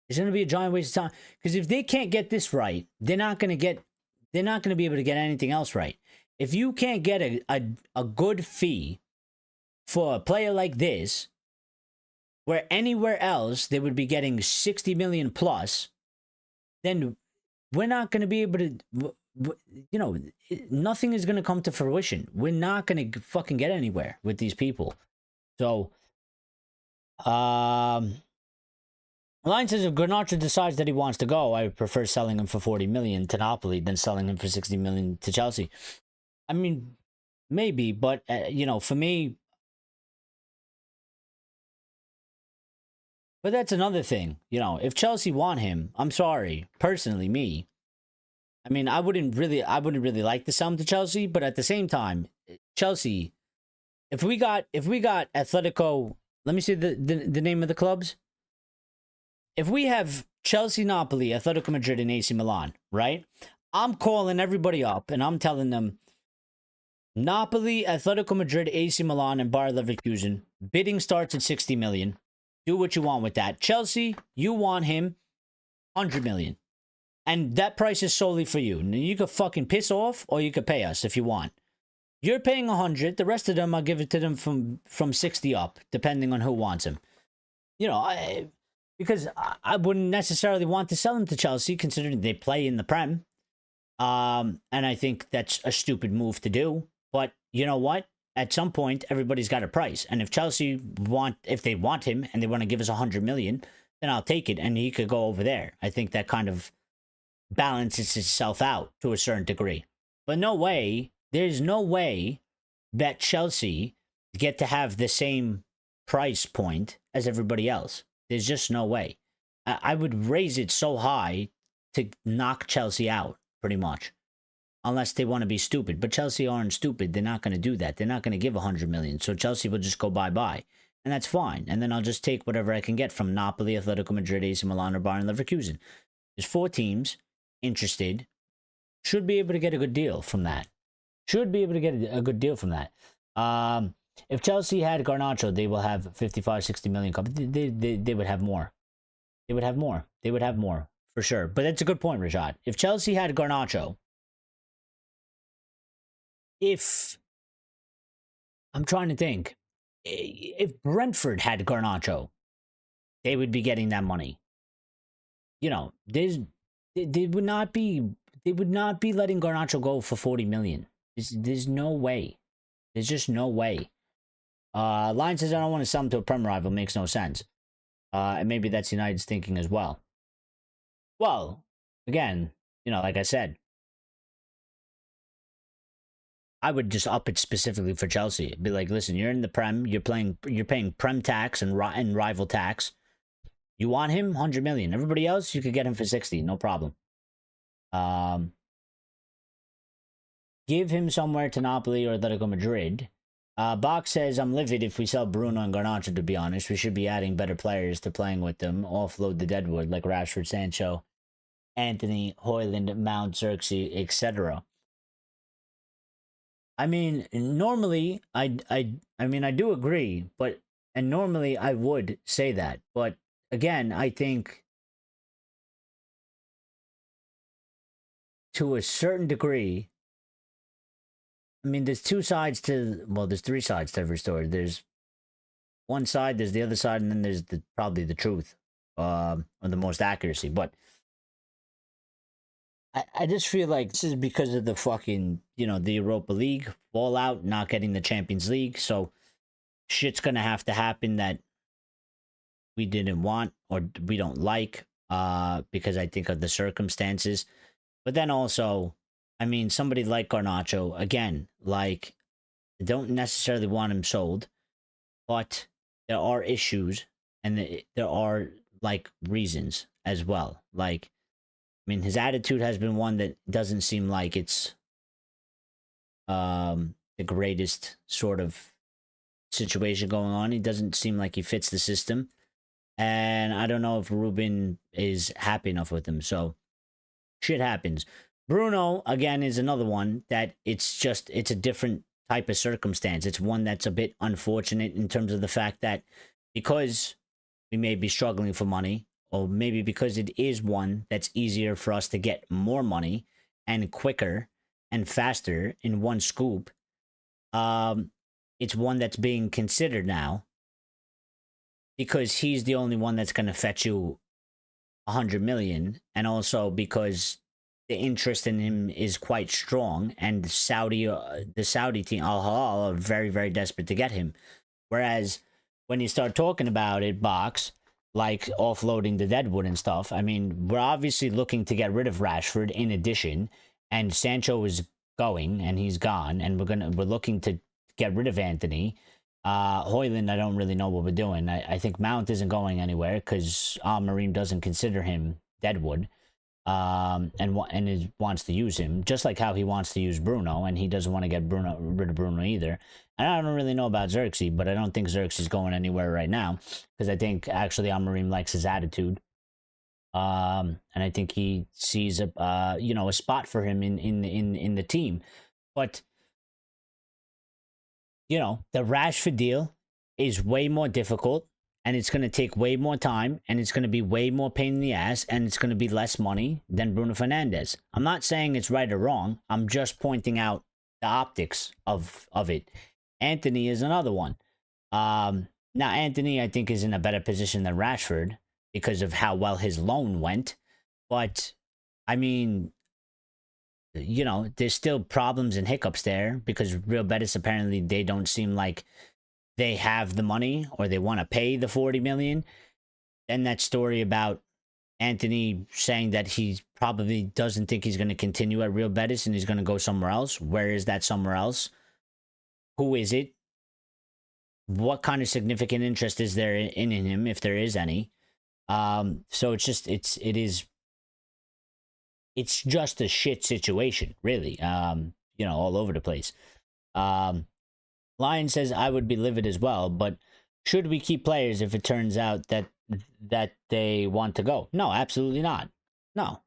S1: It's going to be a giant waste of time, because if they can't get this right, they're not going to be able to get anything else right. If you can't get a good fee for a player like this, where anywhere else they would be getting 60 million plus, then we're not going to be able to, you know, nothing is going to come to fruition. We're not going to fucking get anywhere with these people. So, Line says if Garnacho decides that he wants to go, I would prefer selling him for 40 million to Napoli than selling him for 60 million to Chelsea. I mean, maybe, but you know, for me, but that's another thing. You know, if Chelsea want him, I'm sorry, personally, me. I mean, I wouldn't really like to sell him to Chelsea, but at the same time, Chelsea, if we got Atletico, let me see the name of the clubs. If we have Chelsea, Napoli, Atletico Madrid, and AC Milan, right? I'm calling everybody up and I'm telling them Napoli, Atletico Madrid, AC Milan, and Bayer Leverkusen. Bidding starts at 60 million. Do what you want with that. Chelsea, you want him 100 million. And that price is solely for you. Now, you could fucking piss off or you could pay us if you want. You're paying 100. The rest of them, I'll give it to them from 60 up, depending on who wants him. You know, because I wouldn't necessarily want to sell him to Chelsea, considering they play in the Prem. And I think that's a stupid move to do. But you know what? At some point, everybody's got a price. And if Chelsea if they want him and they want to give us 100 million, then I'll take it and he could go over there. I think that kind of balances itself out to a certain degree. But no way, there's no way that Chelsea get to have the same price point as everybody else. There's just no way. I would raise it so high to knock Chelsea out, pretty much. Unless they want to be stupid. But Chelsea aren't stupid. They're not going to do that. They're not going to give 100 million. So Chelsea will just go bye-bye. And that's fine. And then I'll just take whatever I can get from Napoli, Atletico Madrid, AC Milan, or Bayern Leverkusen. There's 4 teams interested. Should be able to get a good deal from that. Should be able to get a good deal from that. If Chelsea had Garnacho, they will have 55, 60 million. They would have more. They would have more. They would have more, for sure. But that's a good point, Rashad. If Chelsea had Garnacho, I'm trying to think, if Brentford had Garnacho, they would be getting that money. You know, they would not be letting Garnacho go for 40 million. There's no way. There's just no way. Line says I don't want to sell him to a Prem rival. Makes no sense. And maybe that's United's thinking as well. Well, again, you know, like I said, I would just up it specifically for Chelsea. Be like, listen, you're in the Prem. You're paying Prem tax and rival tax. You want him? 100 million. Everybody else, you could get him for 60. No problem. Give him somewhere to Napoli or Atletico Madrid. Box says, I'm livid if we sell Bruno and Garnacho, to be honest. We should be adding better players to playing with them. Offload the deadwood like Rashford, Sancho, Anthony, Højlund, Mount, Xerxes, etc. I mean, normally, I do agree, and normally I would say that. But again, I think to a certain degree, I mean, there's two sides to, well, there's three sides to every story. There's one side, there's the other side, and then there's probably the truth, or the most accuracy. But I just feel like this is because of the fucking, the Europa League fallout, not getting the Champions League. So shit's going to have to happen that we didn't want or we don't like, because I think of the circumstances. But then also, I mean, somebody like Garnacho, again, like, I don't necessarily want him sold, but there are issues and there are, like, reasons as well. Like, I mean, his attitude has been one that doesn't seem like it's the greatest sort of situation going on. He doesn't seem like he fits the system. And I don't know if Ruben is happy enough with him. So, shit happens. Bruno, again, is another one that it's a different type of circumstance. It's one that's a bit unfortunate in terms of the fact that because we may be struggling for money, or maybe because it is one that's easier for us to get more money and quicker and faster in one scoop, it's one that's being considered now because he's the only one that's going to fetch you 100 million, and also because the interest in him is quite strong, and the Saudi team, Al-Hilal, are very, very desperate to get him. Whereas when you start talking about it, Box, like offloading the deadwood and stuff, I mean, we're obviously looking to get rid of Rashford in addition, and Sancho is going and he's gone, and we're looking to get rid of Anthony. Højlund, I don't really know what we're doing. I think Mount isn't going anywhere because Al-Marim doesn't consider him deadwood. And he wants to use him, just like how he wants to use Bruno, and he doesn't want to get rid of Bruno either. And I don't really know about Xerxes, but I don't think Xerxes is going anywhere right now, because I think actually Al-Marim likes his attitude. And I think he sees a spot for him in the team. But the Rashford deal is way more difficult. And it's going to take way more time, and it's going to be way more pain in the ass, and it's going to be less money than Bruno Fernandes. I'm not saying it's right or wrong. I'm just pointing out the optics of it. Anthony is another one. Now, Anthony, I think, is in a better position than Rashford because of how well his loan went. But, I mean, there's still problems and hiccups there because Real Betis, apparently, they don't seem like they have the money or they want to pay the 40 million. Then that story about Anthony saying that he probably doesn't think he's going to continue at Real Betis and he's going to go somewhere else. Where is that somewhere else? Who is it? What kind of significant interest is there in him, if there is any? So it's just a shit situation, really. All over the place. Lion says, I would be livid as well, but should we keep players if it turns out that they want to go? No, absolutely not. No,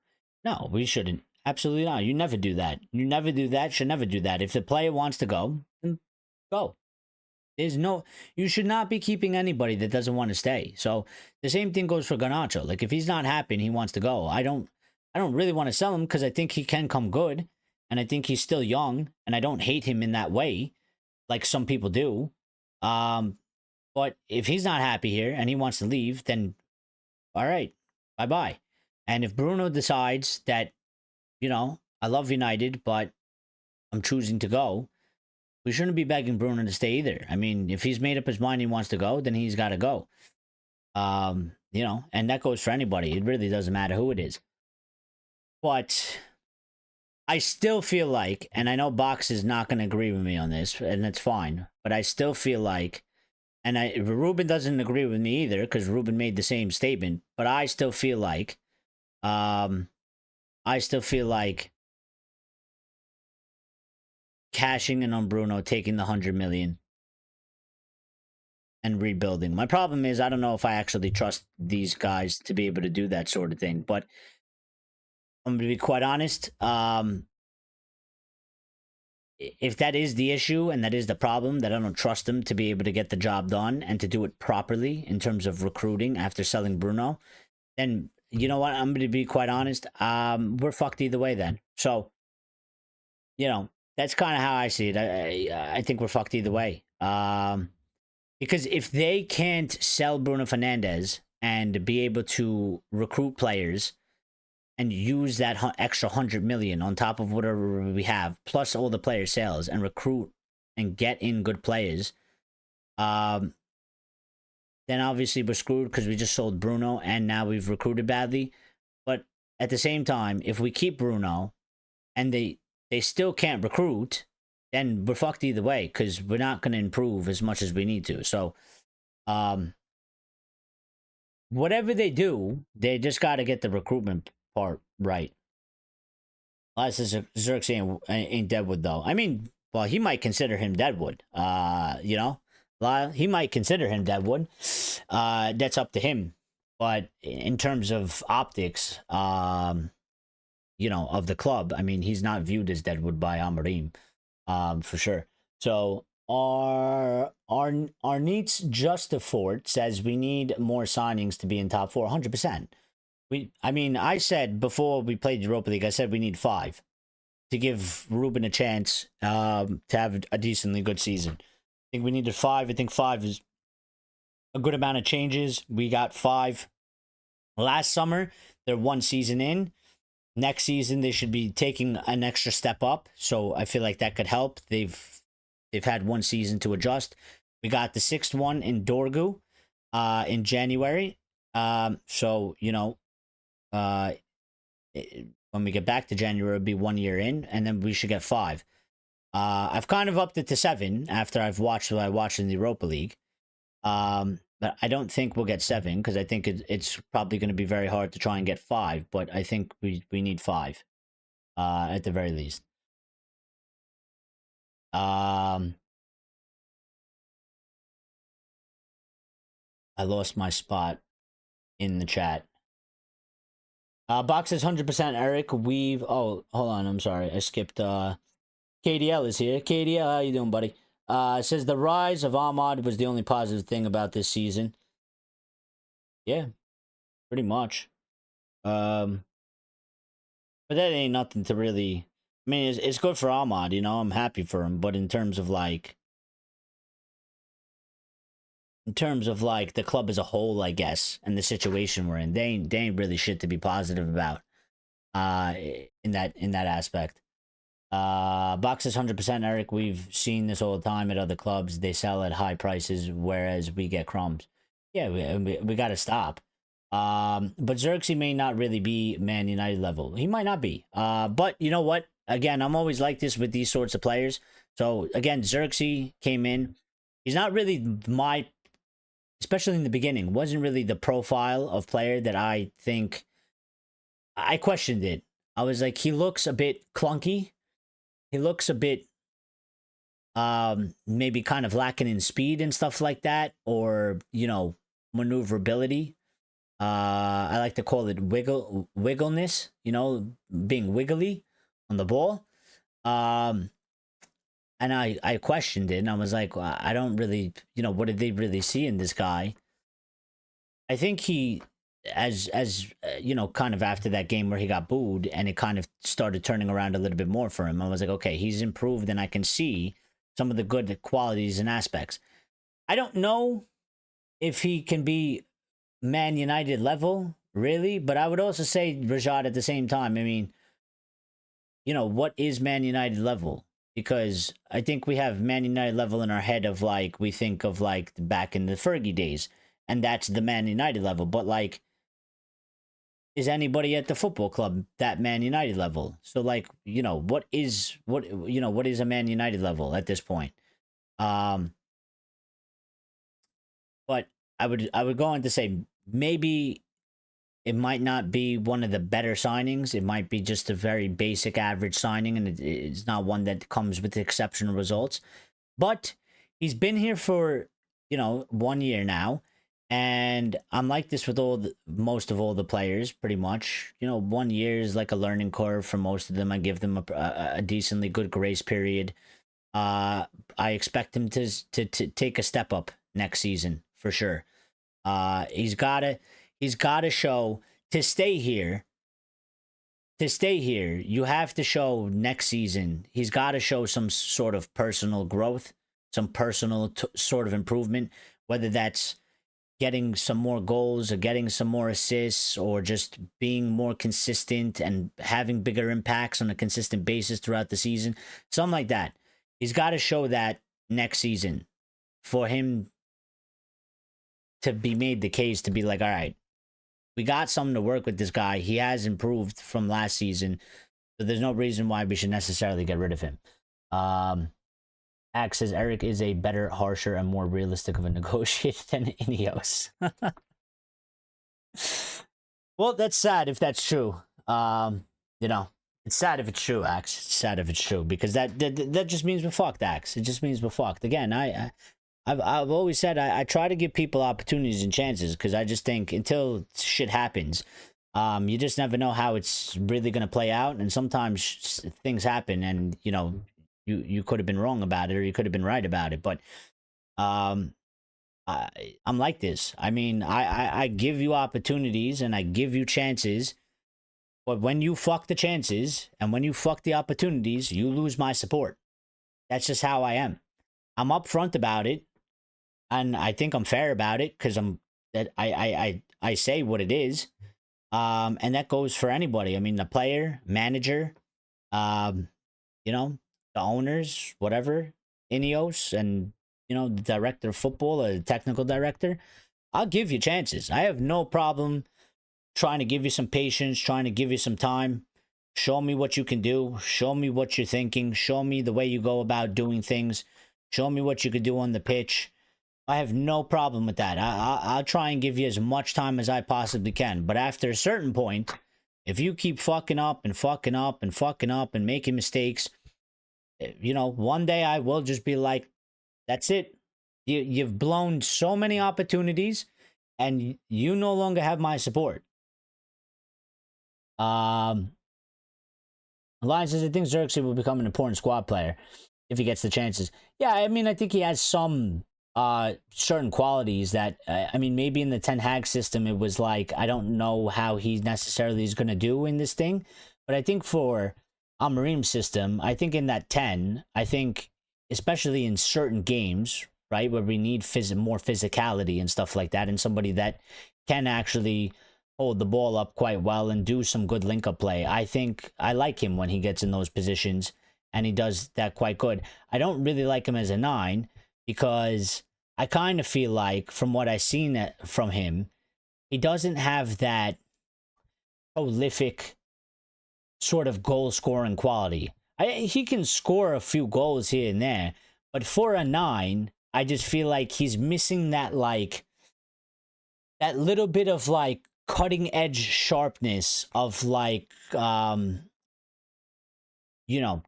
S1: we shouldn't. Absolutely not. You never do that. You never do that. Should never do that. If the player wants to go, then go. You should not be keeping anybody that doesn't want to stay. So the same thing goes for Garnacho. Like, if he's not happy and he wants to go, I don't really want to sell him because I think he can come good, and I think he's still young, and I don't hate him in that way, like some people do. But if he's not happy here and he wants to leave, then all right, bye-bye. And if Bruno decides that, I love United, but I'm choosing to go, we shouldn't be begging Bruno to stay either. I mean, if he's made up his mind he wants to go, then he's got to go. And that goes for anybody. It really doesn't matter who it is. But I still feel like, and I know Box is not going to agree with me on this, and that's fine, but I still feel like, and Ruben doesn't agree with me either because Ruben made the same statement. But I still feel like, I still feel like cashing in on Bruno, taking the 100 million, and rebuilding. My problem is I don't know if I actually trust these guys to be able to do that sort of thing. But I'm going to be quite honest. If that is the issue and that is the problem, that I don't trust them to be able to get the job done and to do it properly in terms of recruiting after selling Bruno, then you know what? I'm going to be quite honest. We're fucked either way then. So, you know, that's kind of how I see it. I think we're fucked either way. Because if they can't sell Bruno Fernandes and be able to recruit players and use that extra 100 million on top of whatever we have, plus all the player sales, and recruit and get in good players, then obviously we're screwed because we just sold Bruno and now we've recruited badly. But at the same time, if we keep Bruno and they still can't recruit, then we're fucked either way because we're not going to improve as much as we need to. So, whatever they do, they just got to get the recruitment part right. Unless Xerxes ain't Deadwood, though. I mean, well, he might consider him Deadwood. You know, Lyle, he might consider him Deadwood. That's up to him. But in terms of optics, you know, of the club, I mean, he's not viewed as Deadwood by Amorim, for sure. So our needs Justifort says we need more signings to be in top 4. 100%. I mean, I said before we played Europa League, I said we need 5 to give Ruben a chance to have a decently good season. I think we needed 5. I think 5 is a good amount of changes. We got 5 last summer. They're 1 season in. Next season, they should be taking an extra step up. So I feel like that could help. They've had 1 season to adjust. We got the 6th one in Dorgu in January. So, you know, when we get back to January, it'll be 1 year in, and then we should get 5. I've kind of upped it to 7 after I've watched what I watched in the Europa League. But I don't think we'll get 7 because I think it's probably going to be very hard to try and get 5. But I think we need 5 at the very least. I lost my spot in the chat. Box is 100% Eric. Oh, hold on. I'm sorry. I skipped. KDL is here. KDL, how you doing, buddy? Says the rise of Ahmad was the only positive thing about this season. Yeah, pretty much. But that ain't nothing to really. I mean, it's good for Ahmad, you know. I'm happy for him, but in terms of like the club as a whole, I guess, and the situation we're in, they ain't really shit to be positive about. In that aspect. Box is 100% Eric. We've seen this all the time at other clubs. They sell at high prices, whereas we get crumbs. Yeah, we got to stop. But Xerxes may not really be Man United level. He might not be. But you know what? Again, I'm always like this with these sorts of players. So again, Xerxes came in. He's not really especially in the beginning, wasn't really the profile of player that I think. I questioned it. I was like, he looks a bit clunky. He looks a bit maybe kind of lacking in speed and stuff like that, or, you know, maneuverability. I like to call it wiggleness, you know, being wiggly on the ball. And I questioned it, and I was like, well, I don't really, you know, what did they really see in this guy? I think he, as you know, kind of after that game where he got booed and it kind of started turning around a little bit more for him, I was like, okay, he's improved and I can see some of the good qualities and aspects. I don't know if he can be Man United level, really, but I would also say Rajad at the same time. I mean, you know, what is Man United level? Because I think we have Man United level in our head of like, we think of like back in the Fergie days, and that's the Man United level. But like, is anybody at the football club that Man United level? So like, you know, what is a Man United level at this point? but I would go on to say maybe it might not be one of the better signings. It might be just a very basic average signing, and it's not one that comes with exceptional results. But he's been here for, 1 year now. And I'm like this with most of all the players, pretty much. 1 year is like a learning curve for most of them. I give them a decently good grace period. I expect him to take a step up next season for sure. He's gotta show to stay here. To stay here, you have to show next season. He's got to show some sort of personal growth, some personal sort of improvement, whether that's getting some more goals or getting some more assists or just being more consistent and having bigger impacts on a consistent basis throughout the season. Something like that. He's got to show that next season for him to be made the case to be like, all right, we got something to work with this guy. He has improved from last season. So there's no reason why we should necessarily get rid of him. Axe says Eric is a better, harsher, and more realistic of a negotiator than Ineos. Well, that's sad if that's true. It's sad if it's true, Axe. It's sad if it's true, because that just means we're fucked, Axe. It just means we're fucked. Again, I've always said I try to give people opportunities and chances, because I just think until shit happens, you just never know how it's really going to play out. And sometimes things happen and, you could have been wrong about it or you could have been right about it. But I'm like this. I mean, I give you opportunities and I give you chances. But when you fuck the chances and when you fuck the opportunities, you lose my support. That's just how I am. I'm upfront about it. And I think I'm fair about it, because I say what it is. And that goes for anybody. I mean, the player, manager, the owners, whatever, Ineos, and, the director of football or the technical director. I'll give you chances. I have no problem trying to give you some patience, trying to give you some time. Show me what you can do. Show me what you're thinking. Show me the way you go about doing things. Show me what you could do on the pitch. I have no problem with that. I'll try and give you as much time as I possibly can. But after a certain point, if you keep fucking up and fucking up and fucking up and making mistakes, one day I will just be like, that's it. You've blown so many opportunities and you no longer have my support. Alliance says, I think Xerxes will become an important squad player if he gets the chances. Yeah, I mean, I think he has some certain qualities that, maybe in the Ten Hag system, it was like, I don't know how he necessarily is going to do in this thing. But I think for Amorim's system, I think in that 10, I think, especially in certain games, right, where we need more physicality and stuff like that, and somebody that can actually hold the ball up quite well and do some good link-up play. I think I like him when he gets in those positions, and he does that quite good. I don't really like him as a 9, because I kind of feel like, from what I've seen from him, he doesn't have that prolific sort of goal-scoring quality. He can score a few goals here and there, but for a 9, I just feel like he's missing that little bit of cutting-edge sharpness of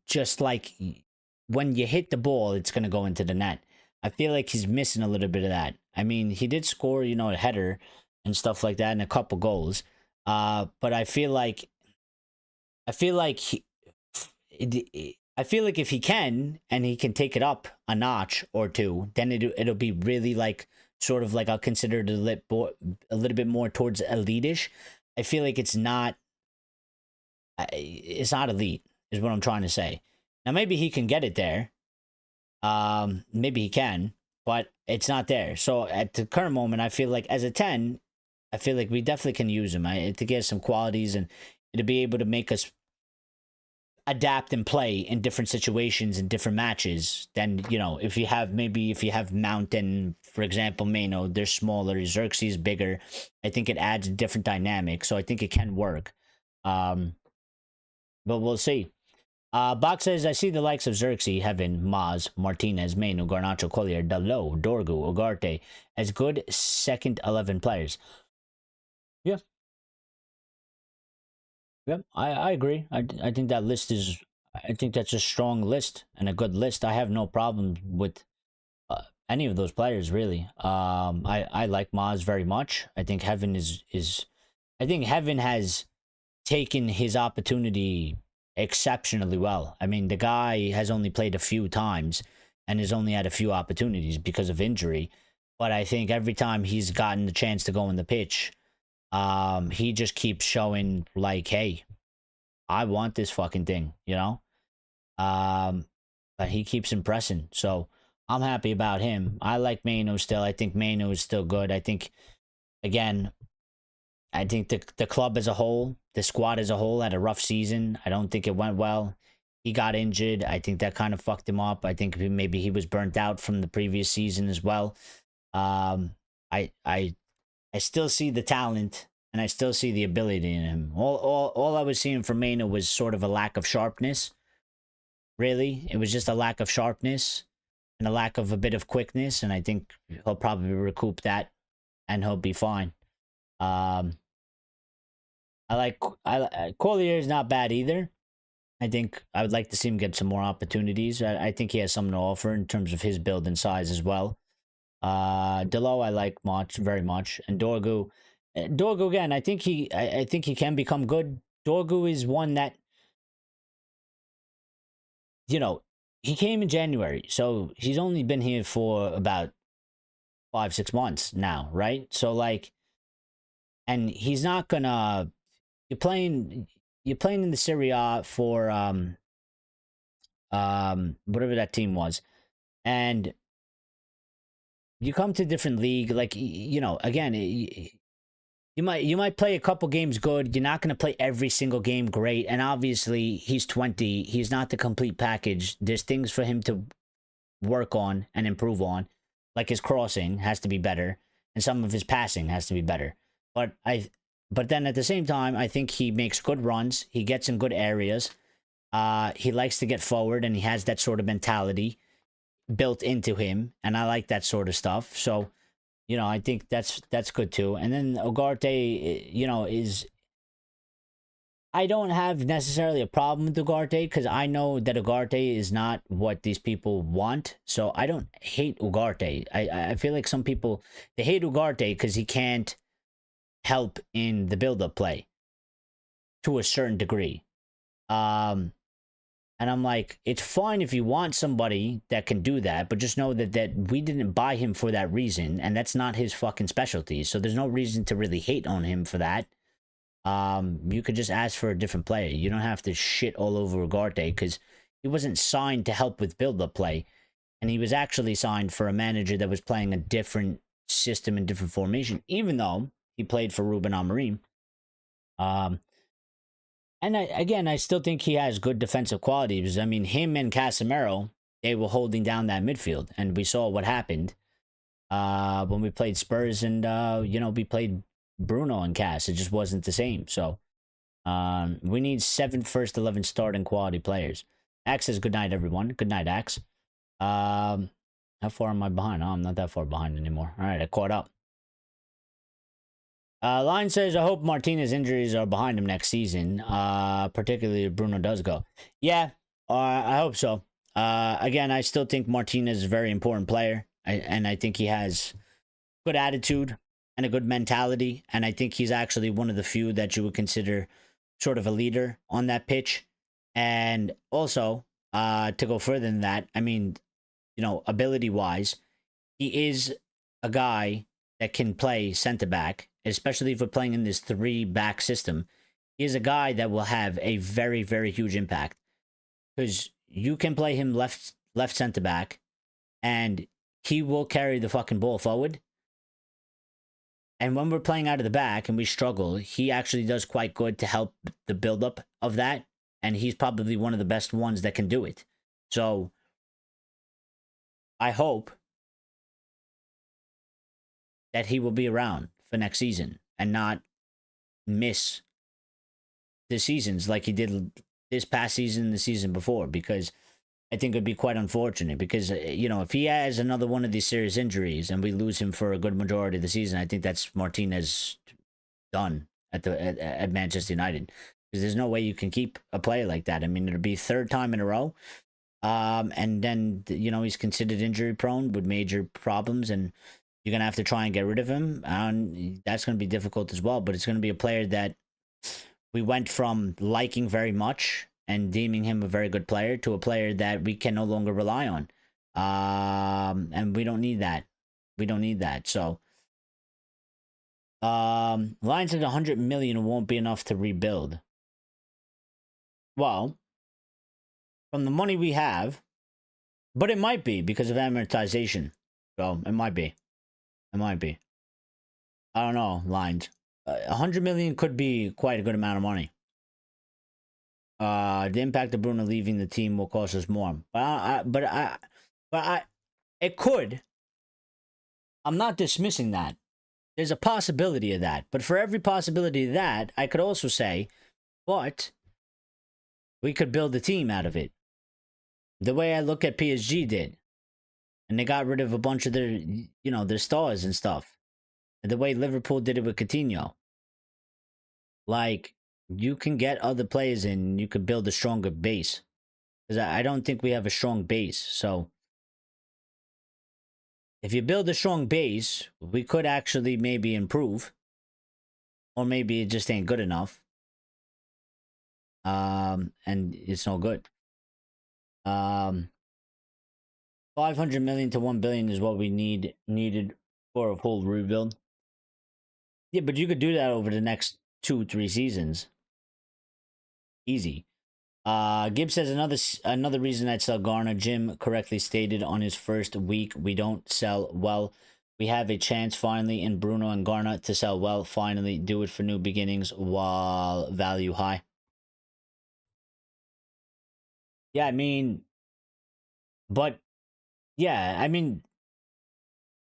S1: just like when you hit the ball, it's going to go into the net. I feel like he's missing a little bit of that. I mean, he did score, a header and stuff like that and a couple goals. But I feel like if he can, and he can take it up a notch or two, then it'll be really sort of I'll consider it a little bit more towards elite-ish. I feel like it's not elite, is what I'm trying to say. Now, maybe he can get it there. Maybe he can, but it's not there. So at the current moment, I feel like as a 10, I feel like we definitely can use him. I think he has some qualities, and it'll be able to make us adapt and play in different situations and different matches than, if you have Mount and, for example, Mano, they're smaller, Xerxes bigger. I think it adds a different dynamic, so I think it can work. But we'll see. Box says, I see the likes of Xerxes, Heaven, Maz, Martinez, Menu, Garnacho, Collier, Dalot, Dorgu, Ugarte as good second 11 players. Yeah. Yep, I agree. I think that list is, I think that's a strong list and a good list. I have no problem with any of those players, really. I like Maz very much. I think Heaven I think Heaven has taken his opportunity exceptionally well. I mean, the guy has only played a few times and has only had a few opportunities because of injury. But I think every time he's gotten the chance to go in the pitch, he just keeps showing like, hey, I want this fucking thing, you know? But he keeps impressing. So I'm happy about him. I like Mano still. I think Mano is still good. I think, again, I think the club as a whole, the squad as a whole had a rough season. I don't think it went well. He got injured. I think that kind of fucked him up. I think maybe he was burnt out from the previous season as well. I still see the talent and I still see the ability in him. All I was seeing from Mano was sort of a lack of sharpness. Really, it was just a lack of sharpness and a lack of a bit of quickness, and I think he'll probably recoup that and he'll be fine. Collier is not bad either. I think I would like to see him get some more opportunities. I think he has something to offer in terms of his build and size as well. Delo I like very much, and Dorgu again. I think he can become good. Dorgu is one that, you know, he came in January, so he's only been here for about 5-6 months now, right? So like, and he's not gonna. You're playing in the Serie A for whatever that team was, and you come to a different league, like, you know, again, you might play a couple games good. You're not going to play every single game great, and obviously he's 20. He's not the complete package. There's things for him to work on and improve on, like his crossing has to be better, and some of his passing has to be better. But then at the same time, I think he makes good runs. He gets in good areas. He likes to get forward, and he has that sort of mentality built into him, and I like that sort of stuff. So, you know, I think that's good too. And then Ugarte, you know, I don't have necessarily a problem with Ugarte because I know that Ugarte is not what these people want. So I don't hate Ugarte. I feel like some people, they hate Ugarte because he can't help in the build-up play to a certain degree. And I'm like, it's fine if you want somebody that can do that, but just know that we didn't buy him for that reason, and that's not his fucking specialty. So there's no reason to really hate on him for that. You could just ask for a different player. You don't have to shit all over Ugarte because he wasn't signed to help with build-up play, and he was actually signed for a manager that was playing a different system and different formation, even though he played for Ruben Amorim. And I still think he has good defensive qualities. I mean, him and Casemiro, they were holding down that midfield, and we saw what happened when we played Spurs and, you know, we played Bruno and Cass. It just wasn't the same. So we need 7 first 11 starting quality players. Axe says, good night, everyone. Good night, Axe. How far am I behind? Oh, I'm not that far behind anymore. All right, I caught up. Line says, I hope Martinez injuries are behind him next season, particularly if Bruno does go. Yeah, I hope so. Again, I still think Martinez is a very important player, and I think he has good attitude and a good mentality, and I think he's actually one of the few that you would consider sort of a leader on that pitch. And also, to go further than that, I mean, you know, ability-wise, he is a guy that can play center-back, especially if we're playing in this 3-back system. He is a guy that will have a very, very huge impact. Because you can play him left center-back, and he will carry the fucking ball forward. And when we're playing out of the back and we struggle, he actually does quite good to help the build-up of that. And he's probably one of the best ones that can do it. So, I hope that he will be around for next season and not miss the seasons like he did this past season and the season before, because I think it'd be quite unfortunate because, you know, if he has another one of these serious injuries and we lose him for a good majority of the season, I think that's Martinez done at Manchester United, because there's no way you can keep a player like that. I mean, it'll be third time in a row. And then, you know, he's considered injury prone with major problems, and you're going to have to try and get rid of him. And that's going to be difficult as well, but it's going to be a player that we went from liking very much and deeming him a very good player to a player that we can no longer rely on. And we don't need that. We don't need that. So, Lions said 100 million won't be enough to rebuild. Well, from the money we have, but it might be because of amortization. So it might be. It might be. I don't know, Lions. 100 million could be quite a good amount of money. The impact of Bruno leaving the team will cost us more. But it could. I'm not dismissing that. There's a possibility of that. But for every possibility of that, I could also say, but we could build a team out of it. The way I look at PSG did. And they got rid of a bunch of their, you know, their stars and stuff. And the way Liverpool did it with Coutinho. Like, you can get other players in and you could build a stronger base. Because I don't think we have a strong base. So, if you build a strong base, we could actually maybe improve. Or maybe it just ain't good enough. And it's no good. 500 million to 1 billion is what we needed for a full rebuild. Yeah, but you could do that over the next 2-3 seasons. Easy. Gibbs says another reason I'd sell Garner. Jim correctly stated on his first week, we don't sell well. We have a chance finally in Bruno and Garner to sell well. Finally, do it for new beginnings while value high. Yeah, I mean, but yeah, I mean,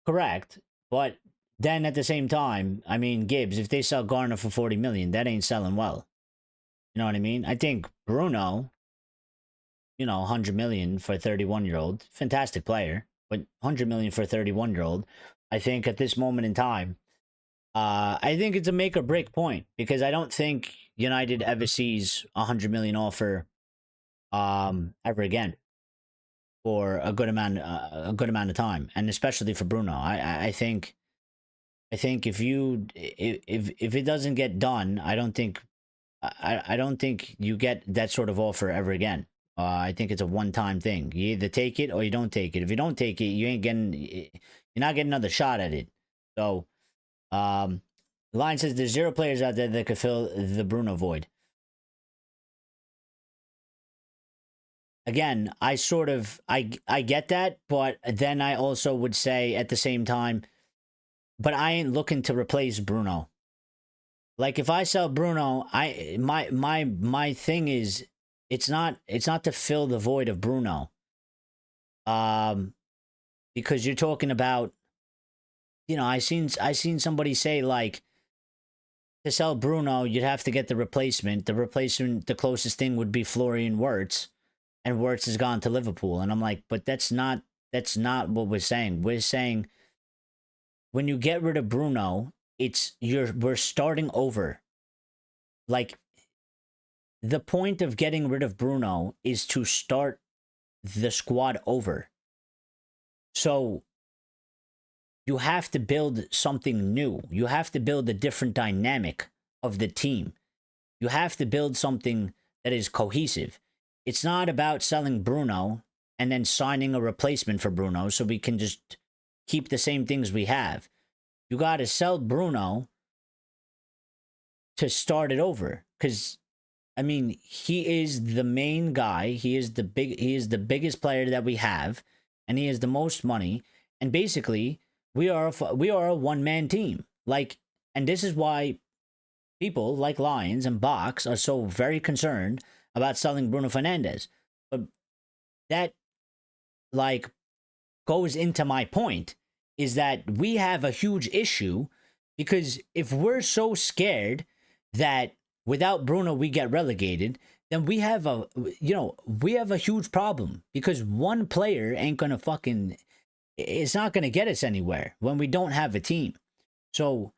S1: correct. But then at the same time, I mean, Gibbs, if they sell Garner for 40 million, that ain't selling well. You know what I mean? I think Bruno, you know, 100 million for a 31-year-old, fantastic player, but 100 million for a 31-year-old, I think at this moment in time, I think it's a make or break point, because I don't think United ever sees 100 million offer ever again for a good amount of time, and especially for Bruno. I think if it doesn't get done, I don't think you get that sort of offer ever again. I think it's a one-time thing. You either take it or you don't take it. If you don't take it, you're not getting another shot at it. So, the line says there's 0 players out there that could fill the Bruno void. Again, I get that, but then I also would say at the same time, but I ain't looking to replace Bruno. Like, if I sell Bruno, my thing is, it's not to fill the void of Bruno. Because you're talking about, you know, I seen somebody say, like, to sell Bruno, you'd have to get the replacement. The replacement, the closest thing would be Florian Wirtz, and Wirtz has gone to Liverpool. And I'm like, but that's not what we're saying. We're saying when you get rid of Bruno, we're starting over. Like, the point of getting rid of Bruno is to start the squad over. So you have to build something new. You have to build a different dynamic of the team. You have to build something that is cohesive. It's not about selling Bruno and then signing a replacement for Bruno so we can just keep the same things we have. You got to sell Bruno to start it over. Because, I mean, he is the main guy. He is the biggest player that we have. And he has the most money. And basically, we are a one-man team. Like, and this is why people like Lions and Box are so very concerned about selling Bruno Fernandes. But that, like, goes into my point, is that we have a huge issue, because if we're so scared that without Bruno we get relegated, then we have a, we have a huge problem, because one player ain't gonna fucking, it's not gonna get us anywhere when we don't have a team. So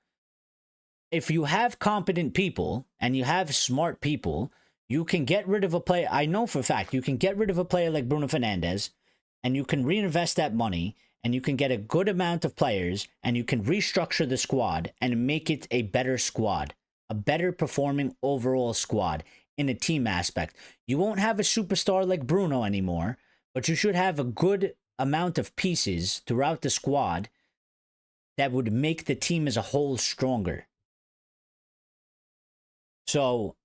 S1: if you have competent people and you have smart people, you can get rid of a player. I know for a fact you can get rid of a player like Bruno Fernandes, and you can reinvest that money, and you can get a good amount of players, and you can restructure the squad and make it a better squad, a better performing overall squad in a team aspect. You won't have a superstar like Bruno anymore, but you should have a good amount of pieces throughout the squad that would make the team as a whole stronger. So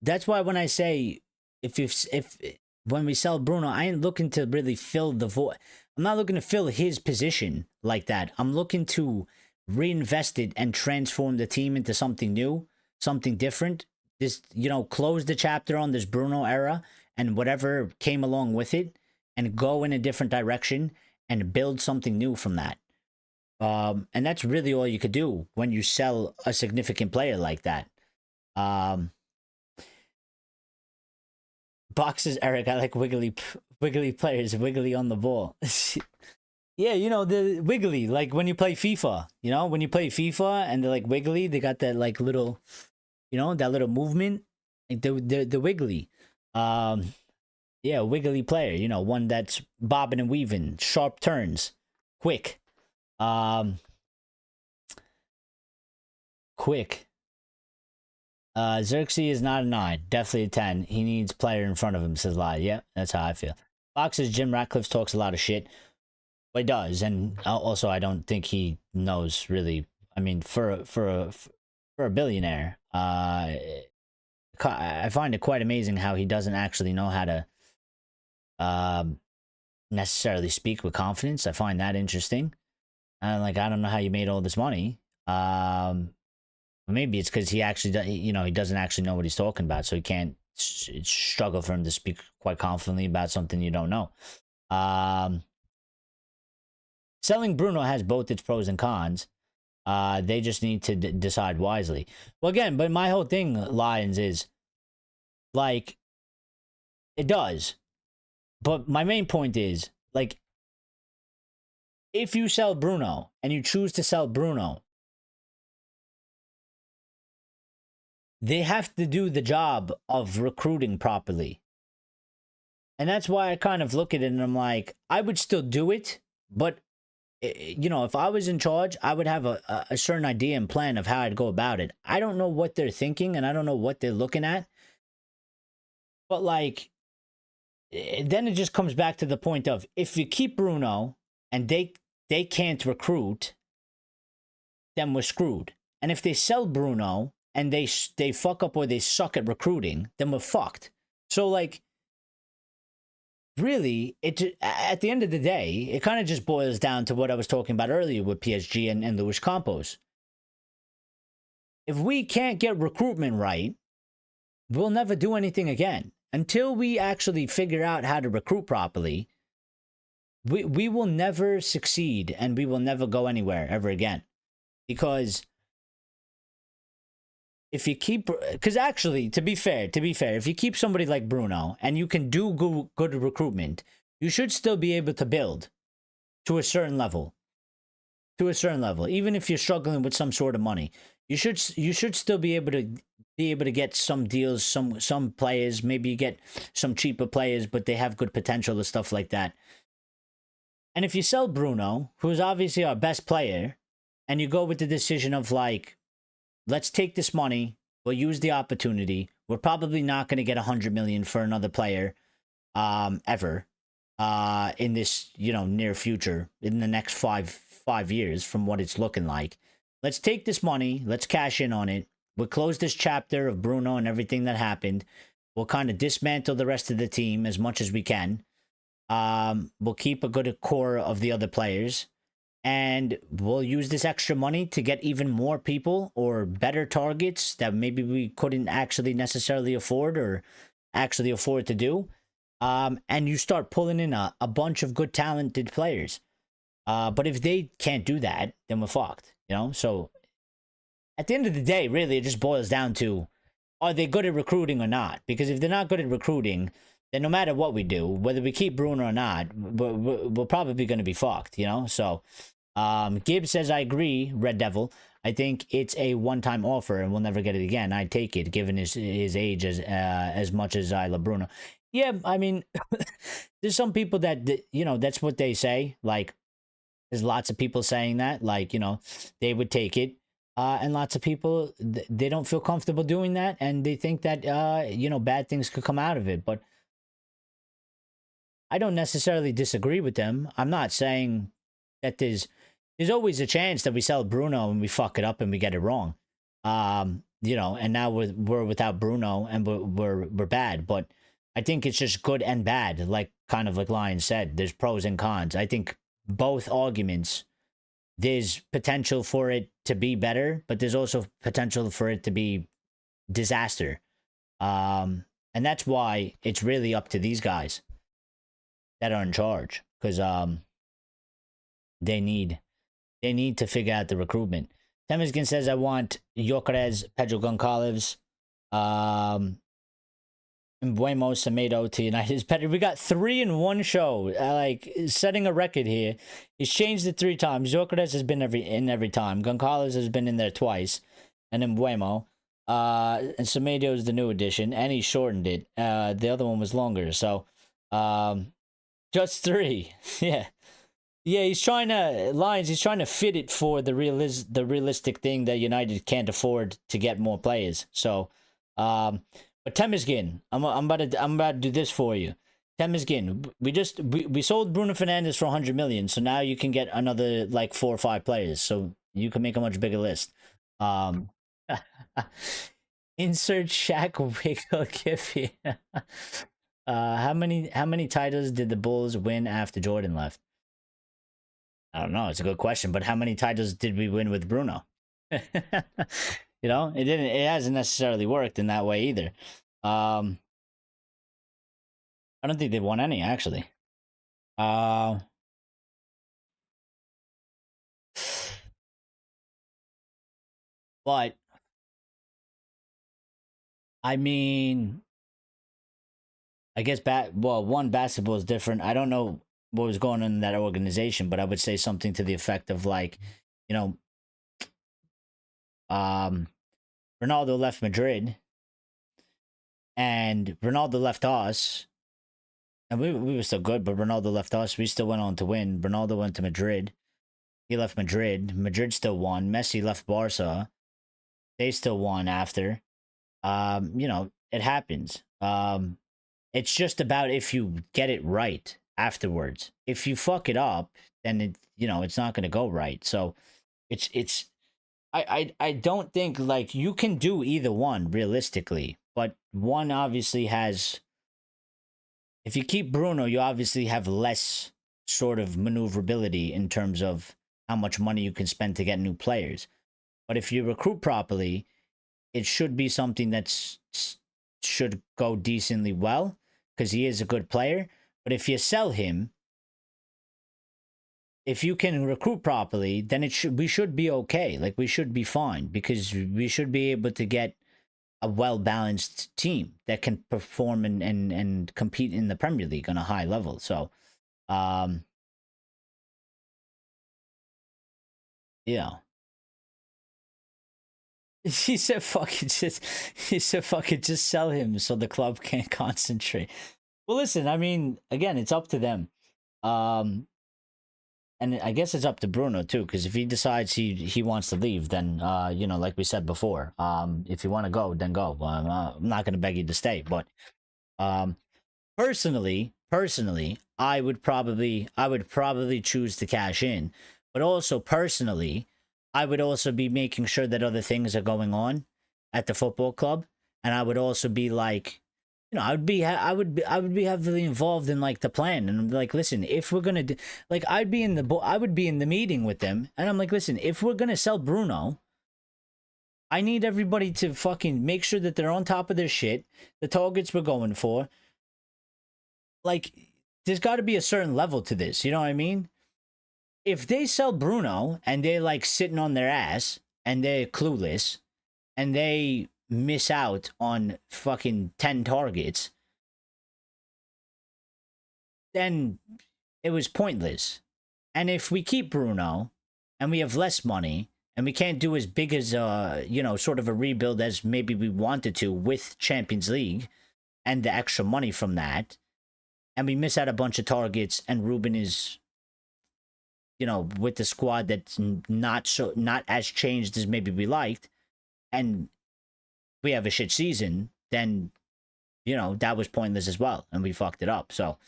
S1: that's why when I say if when we sell Bruno, I ain't looking to really fill the void. I'm not looking to fill his position like that. I'm looking to reinvest it and transform the team into something new, something different. This, close the chapter on this Bruno era and whatever came along with it, and go in a different direction and build something new from that. And that's really all you could do when you sell a significant player like that. Boxes, Eric, I like wiggly players, wiggly on the ball. Yeah, the wiggly, like when you play FIFA, when you play FIFA and they're like wiggly, they got that like little, that little movement, like the wiggly. Yeah, wiggly player, one that's bobbing and weaving, sharp turns, quick. Xerxes is not a 9, definitely a 10. He needs player in front of him, says Lie. Yeah, that's how I feel. Boxes, Jim Ratcliffe talks a lot of shit. But he does, and also I don't think he knows really. I mean, for a billionaire, I find it quite amazing how he doesn't actually know how to necessarily speak with confidence. I find that interesting. I don't know how you made all this money. Maybe it's because he actually, he doesn't actually know what he's talking about, so he can't. It's struggle for him to speak quite confidently about something you don't know. Selling Bruno has both its pros and cons. They just need to decide wisely. Well, again, but my whole thing, Lions, is like, it does. But my main point is, like, if you sell Bruno and you choose to sell Bruno, they have to do the job of recruiting properly. And that's why I kind of look at it and I'm like, I would still do it, but if I was in charge, I would have a certain idea and plan of how I'd go about it. I don't know what they're thinking and I don't know what they're looking at. But like, then it just comes back to the point of, if you keep Bruno and they can't recruit, then we're screwed. And if they sell Bruno and they fuck up or they suck at recruiting, then we're fucked. So like, really, at the end of the day, it kind of just boils down to what I was talking about earlier with PSG and Luis Campos. If we can't get recruitment right, we'll never do anything again. Until we actually figure out how to recruit properly, we will never succeed and we will never go anywhere ever again. Because if you keep, because actually, to be fair, if you keep somebody like Bruno and you can do good recruitment, you should still be able to build to a certain level. Even if you're struggling with some sort of money, you should still be able to get some deals, some players. Maybe you get some cheaper players, but they have good potential or stuff like that. And if you sell Bruno, who is obviously our best player, and you go with the decision of like, let's take this money, we'll use the opportunity. We're probably not going to get 100 million for another player ever in this, near future, in the next five years from what it's looking like. Let's take this money, let's cash in on it. We'll close this chapter of Bruno and everything that happened. We'll kind of dismantle the rest of the team as much as we can. We'll keep a good core of the other players. And we'll use this extra money to get even more people or better targets that maybe we couldn't actually necessarily afford or actually afford to do. And you start pulling in a bunch of good, talented players. But if they can't do that, then we're fucked, So at the end of the day, really, it just boils down to, are they good at recruiting or not? Because if they're not good at recruiting, then no matter what we do, whether we keep Bruno or not, we're probably going to be fucked, you know? So, Gibbs says, I agree, Red Devil. I think it's a one-time offer and we'll never get it again. I'd take it, given his age as much as I love Bruno. Yeah, I mean, there's some people that, you know, that's what they say. Like, there's lots of people saying that, like, you know, they would take it. And lots of people, they don't feel comfortable doing that. And they think that, you know, bad things could come out of it. But I don't necessarily disagree with them. I'm not saying that there's always a chance that we sell Bruno and we fuck it up and we get it wrong. You know, and now we're without Bruno and we're bad. But I think it's just good and bad, like kind of like Lion said. There's pros and cons. I think both arguments, there's potential for it to be better, but there's also potential for it to be disaster. And that's why it's really up to these guys that are in charge, because they need to figure out the recruitment. Temeskin says, I want Gyökeres, Pedro Goncalves, Mbeumo, Semedo to unite his better. We got 3 in one show, like setting a record here. He's changed it 3 times. Gyökeres has been every time. Goncalves has been in there twice, and then Mbeumo. And Semedo is the new addition, and he shortened it. The other one was longer, so just 3. Yeah, he's trying to fit it for the realistic thing that United can't afford to get more players. So, but Temeskin, I'm about to do this for you. Temeskin, we sold Bruno Fernandes for 100 million, so now you can get another like 4 or 5 players, so you can make a much bigger list. Insert Shaq Wiggle Kiffy. How many titles did the Bulls win after Jordan left? I don't know. It's a good question, but how many titles did we win with Bruno? You know, it hasn't necessarily worked in that way either. I don't think they've won any, actually. But I mean, I guess one, basketball is different. I don't know what was going on in that organization, but I would say something to the effect of like, you know, Ronaldo left Madrid and Ronaldo left us, and we were still good, but Ronaldo left us. We still went on to win. Ronaldo went to Madrid. He left Madrid. Madrid still won. Messi left Barca. They still won after. You know, it happens. It's just about if you get it right afterwards. If you fuck it up, then it's not going to go right. So I don't think like you can do either one realistically, but one obviously has, if you keep Bruno, you obviously have less sort of maneuverability in terms of how much money you can spend to get new players. But if you recruit properly, it should be something that should go decently well, because he is a good player. But if you sell him, if you can recruit properly, then we should be okay. Like, we should be fine, because we should be able to get a well-balanced team that can perform and compete in the Premier League on a high level. So, yeah. He said, just sell him so the club can't concentrate. Well, listen, I mean, again, it's up to them. And I guess it's up to Bruno too, because if he decides he wants to leave, then like we said before, if you want to go, then go. I'm not going to beg you to stay, but personally, I would probably choose to cash in, but also personally, I would also be making sure that other things are going on at the football club, and I would also be like, I would be heavily involved in like the plan, and I'm like, listen, if we're gonna I would be in the meeting with them, and I'm like, listen, if we're gonna sell Bruno, I need everybody to fucking make sure that they're on top of their shit, the targets we're going for. Like, there's got to be a certain level to this, you know what I mean? If they sell Bruno and they're like sitting on their ass and they're clueless and they miss out on fucking 10 targets, then it was pointless. And if we keep Bruno and we have less money and we can't do as big as sort of a rebuild as maybe we wanted to with Champions League and the extra money from that, and we miss out a bunch of targets, and Ruben is, with the squad that's not as changed as maybe we liked, and we have a shit season, then that was pointless as well, and we fucked it up. So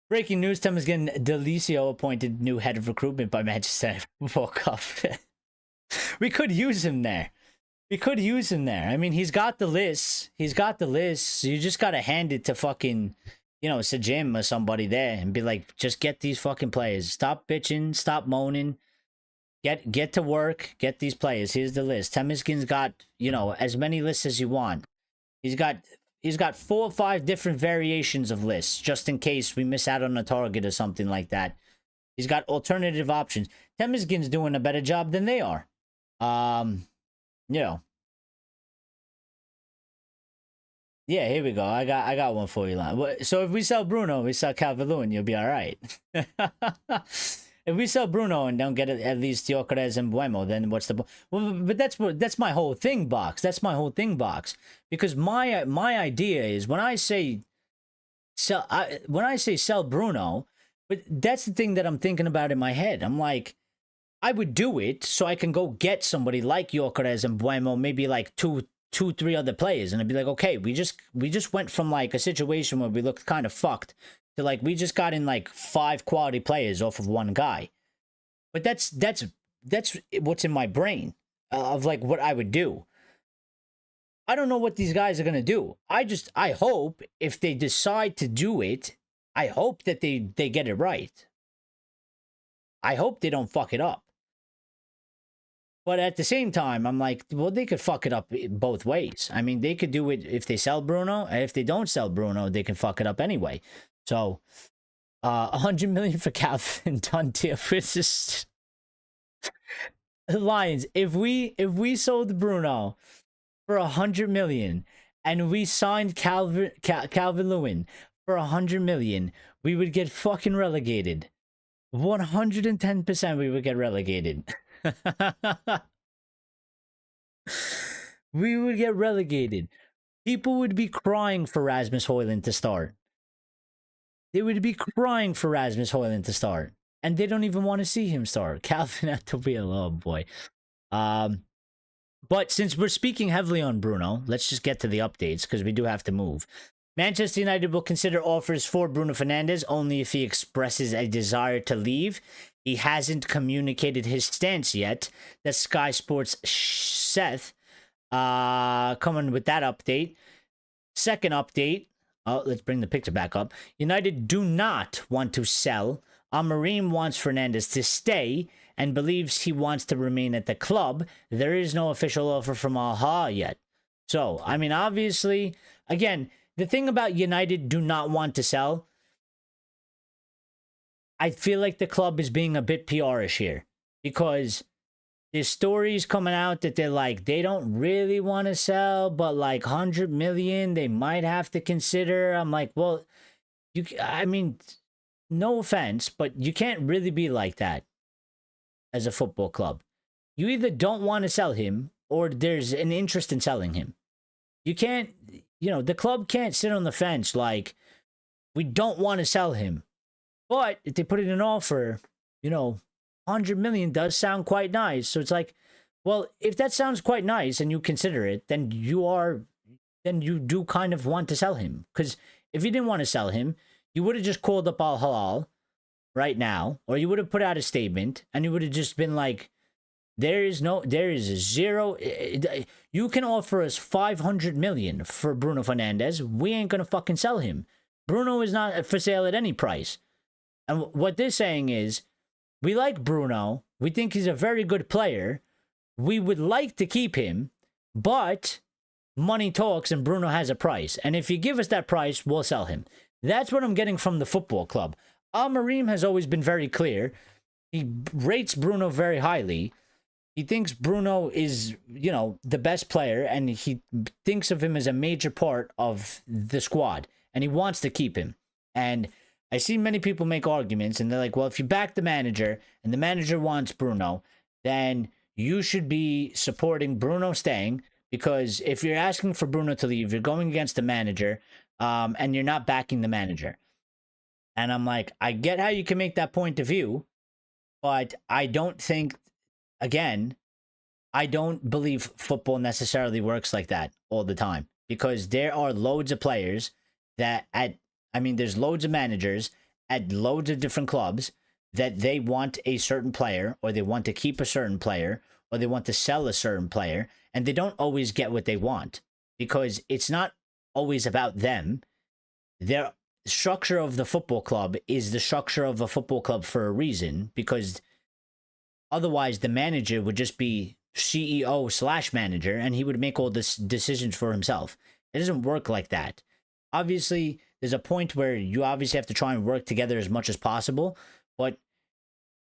S1: breaking news: Thomas Delicio appointed new head of recruitment by Manchester Football Club. We could use him there. I mean, he's got the list. You just gotta hand it to fucking, Sajim or somebody there and be like, just get these fucking players. Stop bitching. Stop moaning. Get to work. Get these players. Here's the list. Temeskin's got, as many lists as you want. He's got 4 or 5 different variations of lists, just in case we miss out on a target or something like that. He's got alternative options. Temeskin's doing a better job than they are. Yeah, here we go. I got one for you. So if we sell Bruno, we sell Calvert-Lewin, you'll be all right. If we sell Bruno and don't get at least Gyökeres and Mbeumo, then what's the... Well, but that's my whole thing box. Because my idea is when I say sell Bruno, but that's the thing that I'm thinking about in my head. I'm like, I would do it so I can go get somebody like Gyökeres and Mbeumo, maybe like two, 3 other players, and I'd be like, okay, we just went from like a situation where we looked kind of fucked to like we just got in like 5 quality players off of one guy. But that's what's in my brain of like what I would do. I don't know what these guys are gonna do. I hope if they decide to do it, I hope that they get it right. I hope they don't fuck it up. But at the same time, I'm like, well, they could fuck it up both ways. I mean, they could do it if they sell Bruno, and if they don't sell Bruno, they can fuck it up anyway. So, 100 million for Calvin done deal. Lions. If we sold Bruno for 100 million and we signed Calvert-Lewin for 100 million, we would get fucking relegated. 110% we would get relegated. We would get relegated. People would be crying for Rasmus Højlund to start. They would be crying for Rasmus Højlund to start. And they don't even want to see him start. Calvin had to be a little boy. But since we're speaking heavily on Bruno, let's just get to the updates because we do have to move. Manchester United will consider offers for Bruno Fernandes only if he expresses a desire to leave. He hasn't communicated his stance yet. That's Sky Sports' Seth coming with that update. Second update. Oh, let's bring the picture back up. United do not want to sell. Amorim wants Fernandes to stay and believes he wants to remain at the club. There is no official offer from Al-Hilal yet. So, I mean, obviously, again, the thing about United do not want to sell, I feel like the club is being a bit PR-ish here because there's stories coming out that they're like, they don't really want to sell, but like 100 million, they might have to consider. I'm like, well, I mean, no offense, but you can't really be like that as a football club. You either don't want to sell him or there's an interest in selling him. You can't, the club can't sit on the fence like, we don't want to sell him. But if they put in an offer, 100 million does sound quite nice. So it's like, well, if that sounds quite nice and you consider it, then you do kind of want to sell him. Because if you didn't want to sell him, you would have just called up Al-Hilal right now, or you would have put out a statement and you would have just been like, there is a zero. You can offer us 500 million for Bruno Fernandes. We ain't going to fucking sell him. Bruno is not for sale at any price. And what they're saying is, we like Bruno. We think he's a very good player. We would like to keep him, but money talks and Bruno has a price. And if you give us that price, we'll sell him. That's what I'm getting from the football club. Amorim has always been very clear. he rates Bruno very highly. He thinks Bruno is, you know, the best player, and he thinks of him as a major part of the squad, and he wants to keep him. And I see many people make arguments, and they're like, well, if you back the manager and the manager wants Bruno, then you should be supporting Bruno staying, because if you're asking for Bruno to leave, you're going against the manager, and you're not backing the manager. And I'm like, I get how you can make that point of view, but I don't think, again, I don't believe football necessarily works like that all the time, because there are loads of players that there's loads of managers at loads of different clubs that they want a certain player, or they want to keep a certain player, or they want to sell a certain player, and they don't always get what they want, because it's not always about them. Their structure of the football club is the structure of a football club for a reason, because otherwise the manager would just be CEO/manager, and he would make all the decisions for himself. It doesn't work like that. Obviously, there's a point where you obviously have to try and work together as much as possible, but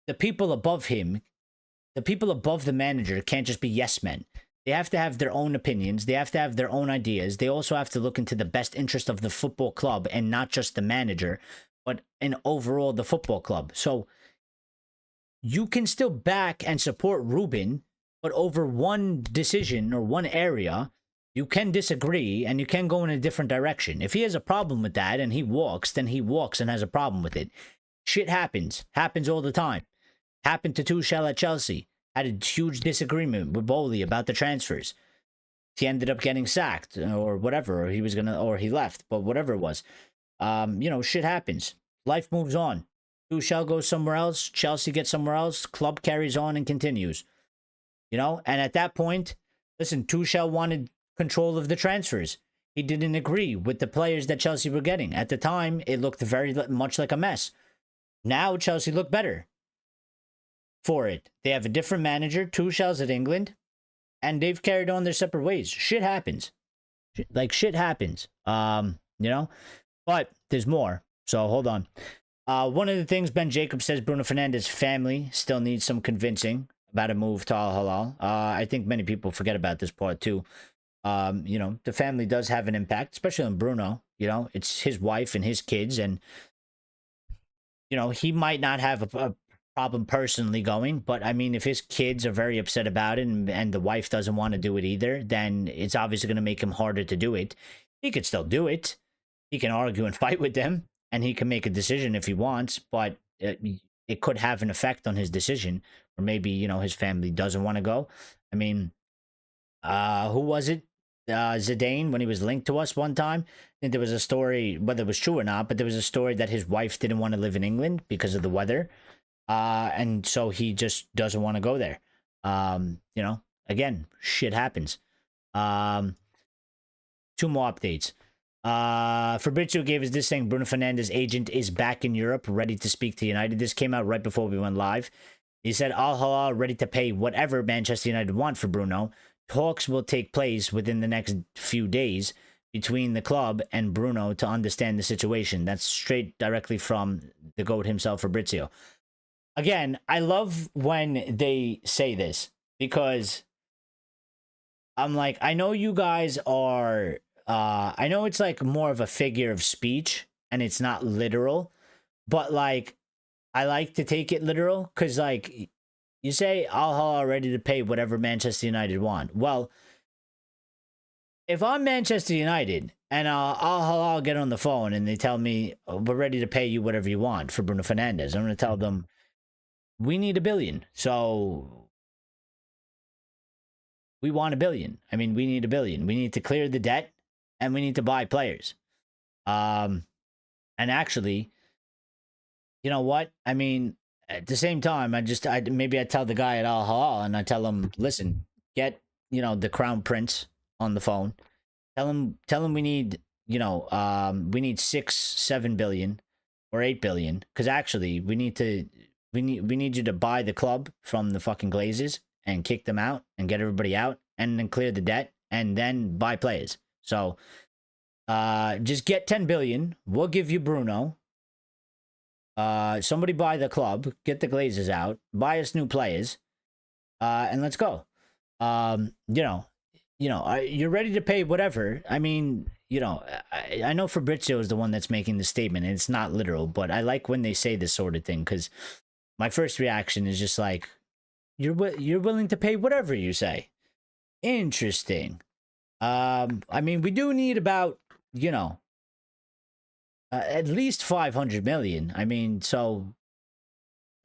S1: the people above him, the people above the manager, can't just be yes men. They have to have their own opinions. They have to have their own ideas. They also have to look into the best interest of the football club, and not just the manager, but in overall the football club. So you can still back and support Ruben, but over one decision or one area, you can disagree and you can go in a different direction. If he has a problem with that and he walks, then he walks and has a problem with it. Shit happens. Happens all the time. Happened to Tuchel at Chelsea. Had a huge disagreement with Bowley about the transfers. He ended up getting sacked or whatever, or he left, but whatever it was. Shit happens. Life moves on. Tuchel goes somewhere else. Chelsea gets somewhere else. Club carries on and continues. And at that point, listen, Tuchel wanted control of the transfers. He didn't agree with the players that Chelsea were getting. At the time, it looked very much like a mess. Now, Chelsea look better for it. They have a different manager. Tuchel's at England, and they've carried on their separate ways. Shit happens. Shit happens. But there's more. So hold on. One of the things Ben Jacobs says, Bruno Fernandes' family still needs some convincing about a move to Al-Hilal. I think many people forget about this part too. The family does have an impact, especially on Bruno. It's his wife and his kids, and he might not have a problem personally going, but I mean, if his kids are very upset about it and the wife doesn't want to do it either, then it's obviously going to make him harder to do it. He could still do it. He can argue and fight with them, and he can make a decision if he wants, but it could have an effect on his decision, or maybe, his family doesn't want to go. I mean, who was it? Zidane, when he was linked to us one time, I think there was a story, whether it was true or not, but there was a story that his wife didn't want to live in England because of the weather. And so he just doesn't want to go there. Again, shit happens. 2 more updates. Fabrizio gave us this saying Bruno Fernandes' agent is back in Europe, ready to speak to United. This came out right before we went live. He said Al-Hilal ready to pay whatever Manchester United want for Bruno. Talks will take place within the next few days between the club and Bruno to understand the situation. That's straight directly from the GOAT himself, Fabrizio. Again, I love when they say this, because I'm like, I know you guys are, I know it's like more of a figure of speech and it's not literal, but like, I like to take it literal, because like, you say Al-Hilal ready to pay whatever Manchester United want. Well, if I'm Manchester United and Al-Hilal get on the phone and they tell me, we're ready to pay you whatever you want for Bruno Fernandes, I'm going to tell them, we need $1 billion. So we want $1 billion. I mean, we need $1 billion. We need to clear the debt, and we need to buy players. And actually, you know what? I mean, at the same time, maybe I tell the guy at Al-Hilal and I tell him, listen, get, the Crown Prince on the phone. Tell him we need, we need 6-7 billion or 8 billion. Because actually, we need you to buy the club from the fucking Glazers and kick them out and get everybody out and then clear the debt and then buy players. So just get 10 billion. We'll give you Bruno. Somebody buy the club, get the Glazers out, buy us new players, and let's go. You're ready to pay whatever. I mean, I know Fabrizio is the one that's making the statement, and it's not literal, but I like when they say this sort of thing, because my first reaction is just like, you're willing to pay whatever you say. Interesting. I mean, we do need about, at least 500 million. I mean, so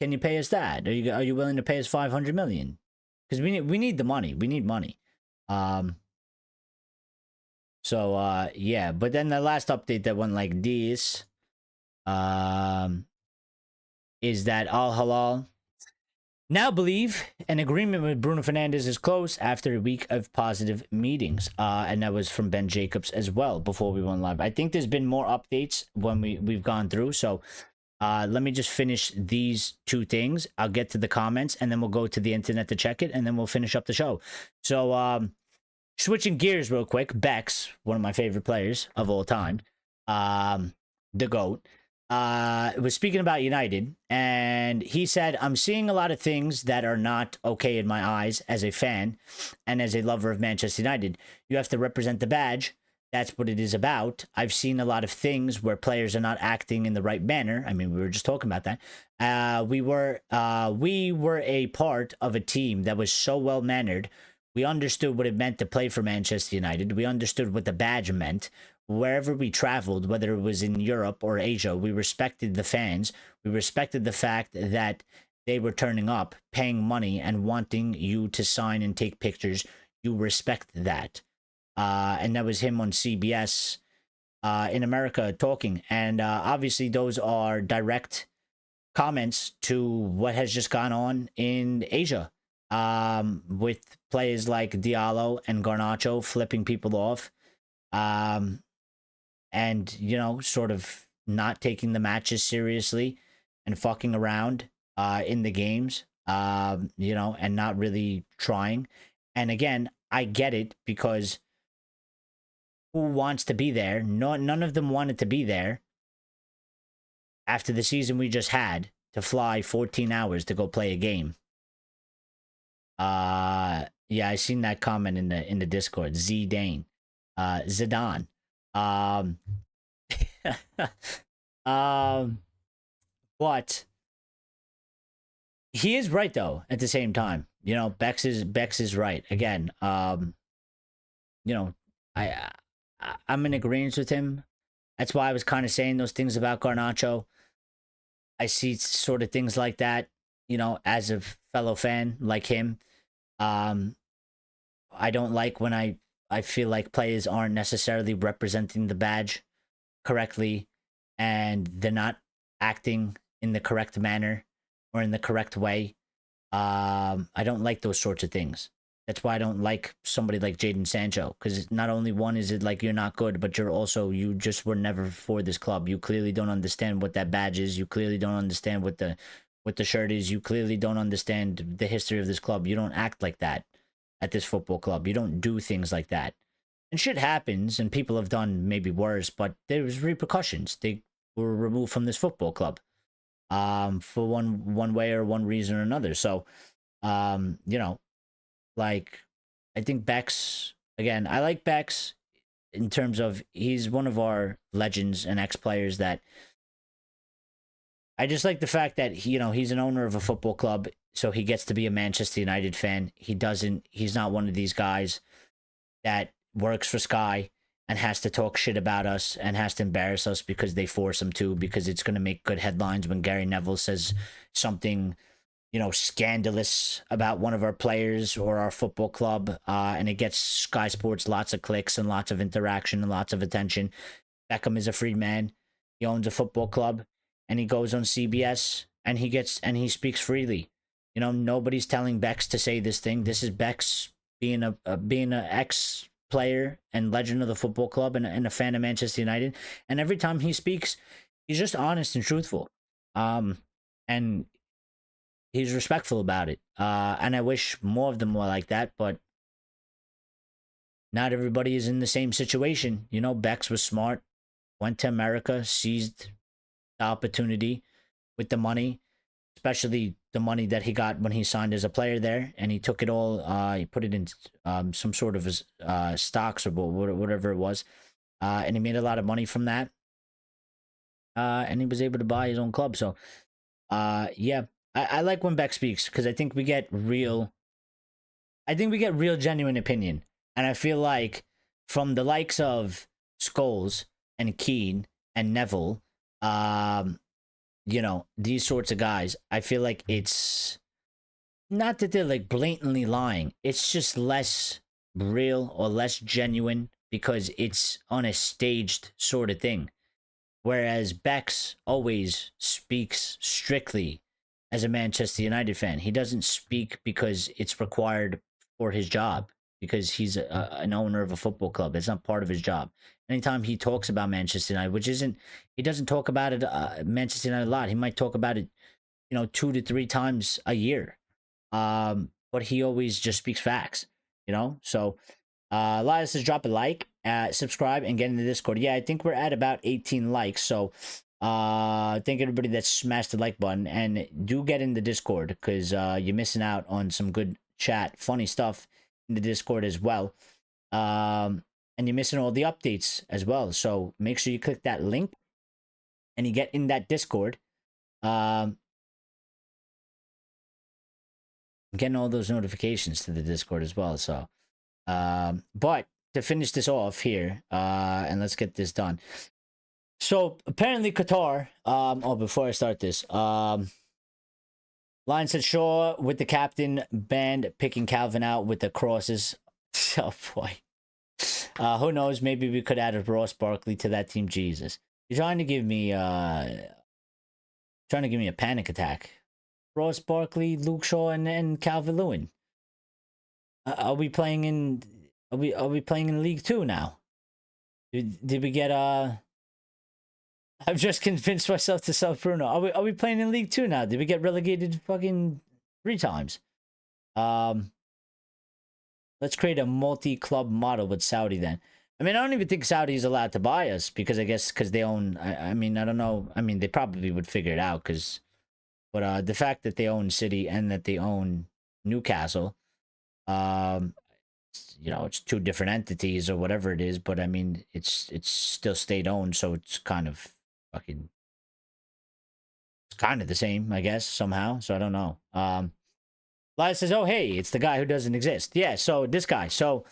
S1: can you pay us that? Are you willing to pay us 500 million? Because we need the money. We need money. Yeah, but then the last update that went like this is that Al-Hilal now believe an agreement with Bruno Fernandes is close after a week of positive meetings. And that was from Ben Jacobs as well before we went live. I think there's been more updates when we've gone through. So let me just finish these two things. I'll get to the comments and then we'll go to the internet to check it and then we'll finish up the show. So switching gears real quick, Bex, one of my favorite players of all time, the GOAT, was speaking about United, and he said, I'm seeing a lot of things that are not okay in my eyes as a fan and as a lover of Manchester United. You have to represent the badge. That's what it is about. I've seen a lot of things where players are not acting in the right manner. I mean, we were just talking about that. We were a part of a team that was so well-mannered. We understood what it meant to play for Manchester United. We understood what the badge meant. Wherever we traveled, whether it was in Europe or Asia, we respected the fans. We respected the fact that they were turning up, paying money, and wanting you to sign and take pictures. You respect that. And that was him on CBS in America talking. And obviously those are direct comments to what has just gone on in Asia. With players like Diallo and Garnacho flipping people off, and, sort of not taking the matches seriously and fucking around in the games, and not really trying. And again, I get it, because who wants to be there? None of them wanted to be there after the season we just had, to fly 14 hours to go play a game. Yeah, I seen that comment in the Discord. Zidane. But he is right though. At the same time, Bex is right. Again, I'm in agreement with him. That's why I was kind of saying those things about Garnacho. I see sort of things like that, as a fellow fan like him. I don't like when I feel like players aren't necessarily representing the badge correctly and they're not acting in the correct manner or in the correct way. I don't like those sorts of things. That's why I don't like somebody like Jadon Sancho, because not only one is it like you're not good, but you just were never for this club. You clearly don't understand what that badge is. You clearly don't understand what the shirt is. You clearly don't understand the history of this club. You don't act like that at this football club. You don't do things like that. And shit happens, and people have done maybe worse, but there was repercussions. They were removed from this football club for one way or one reason or another. So, like, I think Bex, again, I like Bex in terms of he's one of our legends and ex-players that I just like the fact that he's an owner of a football club, so he gets to be a Manchester United fan. He's not one of these guys that works for Sky and has to talk shit about us and has to embarrass us because they force him to, because it's going to make good headlines when Gary Neville says something, scandalous about one of our players or our football club, and it gets Sky Sports lots of clicks and lots of interaction and lots of attention. Beckham is a free man. He owns a football club. And he goes on CBS and he speaks freely. Nobody's telling Bex to say this thing. This is Bex being an ex-player and legend of the football club and a fan of Manchester United. And every time he speaks, he's just honest and truthful. And he's respectful about it. And I wish more of them were like that, but not everybody is in the same situation. Bex was smart, went to America, seized opportunity, with the money, especially the money that he got when he signed as a player there, and he took it all. He put it in some sort of stocks or whatever it was, and he made a lot of money from that. And he was able to buy his own club. So, yeah, I like when Beck speaks because I think we get real. I think we get real, genuine opinion, and I feel like from the likes of Scholes and Keane and Neville, you know, these sorts of guys, I feel like it's not that they're like blatantly lying. It's just less real or less genuine because it's on a staged sort of thing. Whereas Bex always speaks strictly as a Manchester United fan. He doesn't speak because it's required for his job, because he's an owner of a football club. It's not part of his job. Anytime he talks about Manchester United, which isn't, he doesn't talk about it, Manchester United a lot. He might talk about it, you know, 2 to 3 times a year. But he always just speaks facts, you know? So, Elias says, drop a like, subscribe, and get in the Discord. Yeah, I think we're at about 18 likes. So, thank everybody that smashed the like button, and do get in the Discord because you're missing out on some good chat, funny stuff in the Discord as well. And you're missing all the updates as well. So make sure you click that link and you get in that Discord. Getting all those notifications to the Discord as well. So, but to finish this off here, and let's get this done. So apparently Qatar, before I start this, Lion said Shaw with the captain banned picking Calvin out with the crosses. Oh boy. Who knows? Maybe we could add a Ross Barkley to that team. Jesus, you're trying to give me a panic attack. Ross Barkley, Luke Shaw, and Calvin Lewin. Are we playing in? Are we playing in League 2 now? Did we get I've just convinced myself to sell Bruno. Are we playing in League 2 now? Did we get relegated fucking 3 times? Let's create a multi-club model with Saudi then. I mean, I don't even think Saudi is allowed to buy us because I guess because they own... I mean, I don't know. I mean, they probably would figure it out because... But the fact that they own City and that they own Newcastle, you know, it's 2 different entities or whatever it is. But I mean, it's still state-owned, so it's kind of fucking... It's kind of the same, I guess, somehow. So I don't know. Liza says, oh, hey, it's the guy who doesn't exist. Yeah, so this guy. So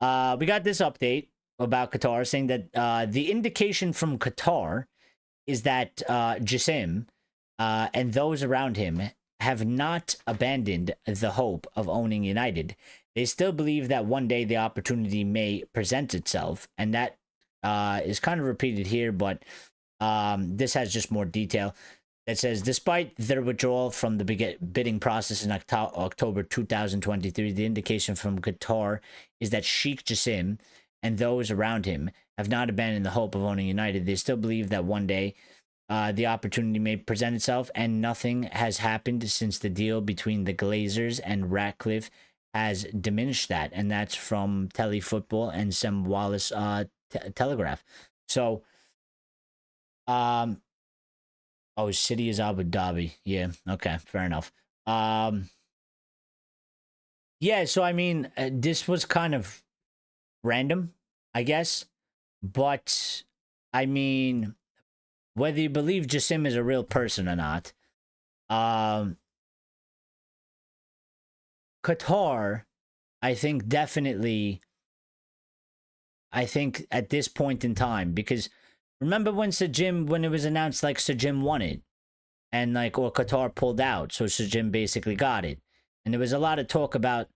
S1: we got this update about Qatar saying that the indication from Qatar is that Jassim and those around him have not abandoned the hope of owning United. They still believe that one day the opportunity may present itself. And that is kind of repeated here, but this has just more detail. It says, despite their withdrawal from the bidding process in October 2023, the indication from Qatar is that Sheikh Jassim and those around him have not abandoned the hope of owning United. They still believe that one day the opportunity may present itself, and nothing has happened since the deal between the Glazers and Ratcliffe has diminished that. And that's from Telefootball and Sam Wallace Telegraph. So, oh, City is Abu Dhabi. Yeah, okay, fair enough. Yeah, so I mean, this was kind of random, I guess. But, I mean, whether you believe Jassim is a real person or not, Qatar, I think definitely, I think at this point in time, because... Remember when it was announced like Sajim won it and like, or Qatar pulled out. So Sajim basically got it. And there was a lot of talk about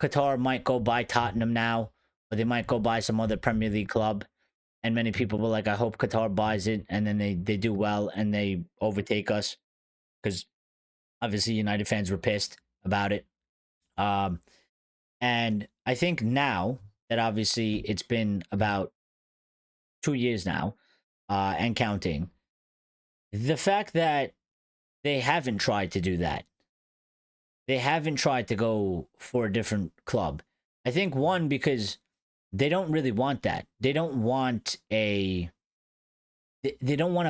S1: Qatar might go buy Tottenham now, or they might go buy some other Premier League club. And many people were like, I hope Qatar buys it. And then they do well and they overtake us. Because obviously United fans were pissed about it. And I think now that obviously it's been about 2 years now, and counting, the fact that they haven't tried to do that, they haven't tried to go for a different club. I think one, because they don't really want that. They don't want to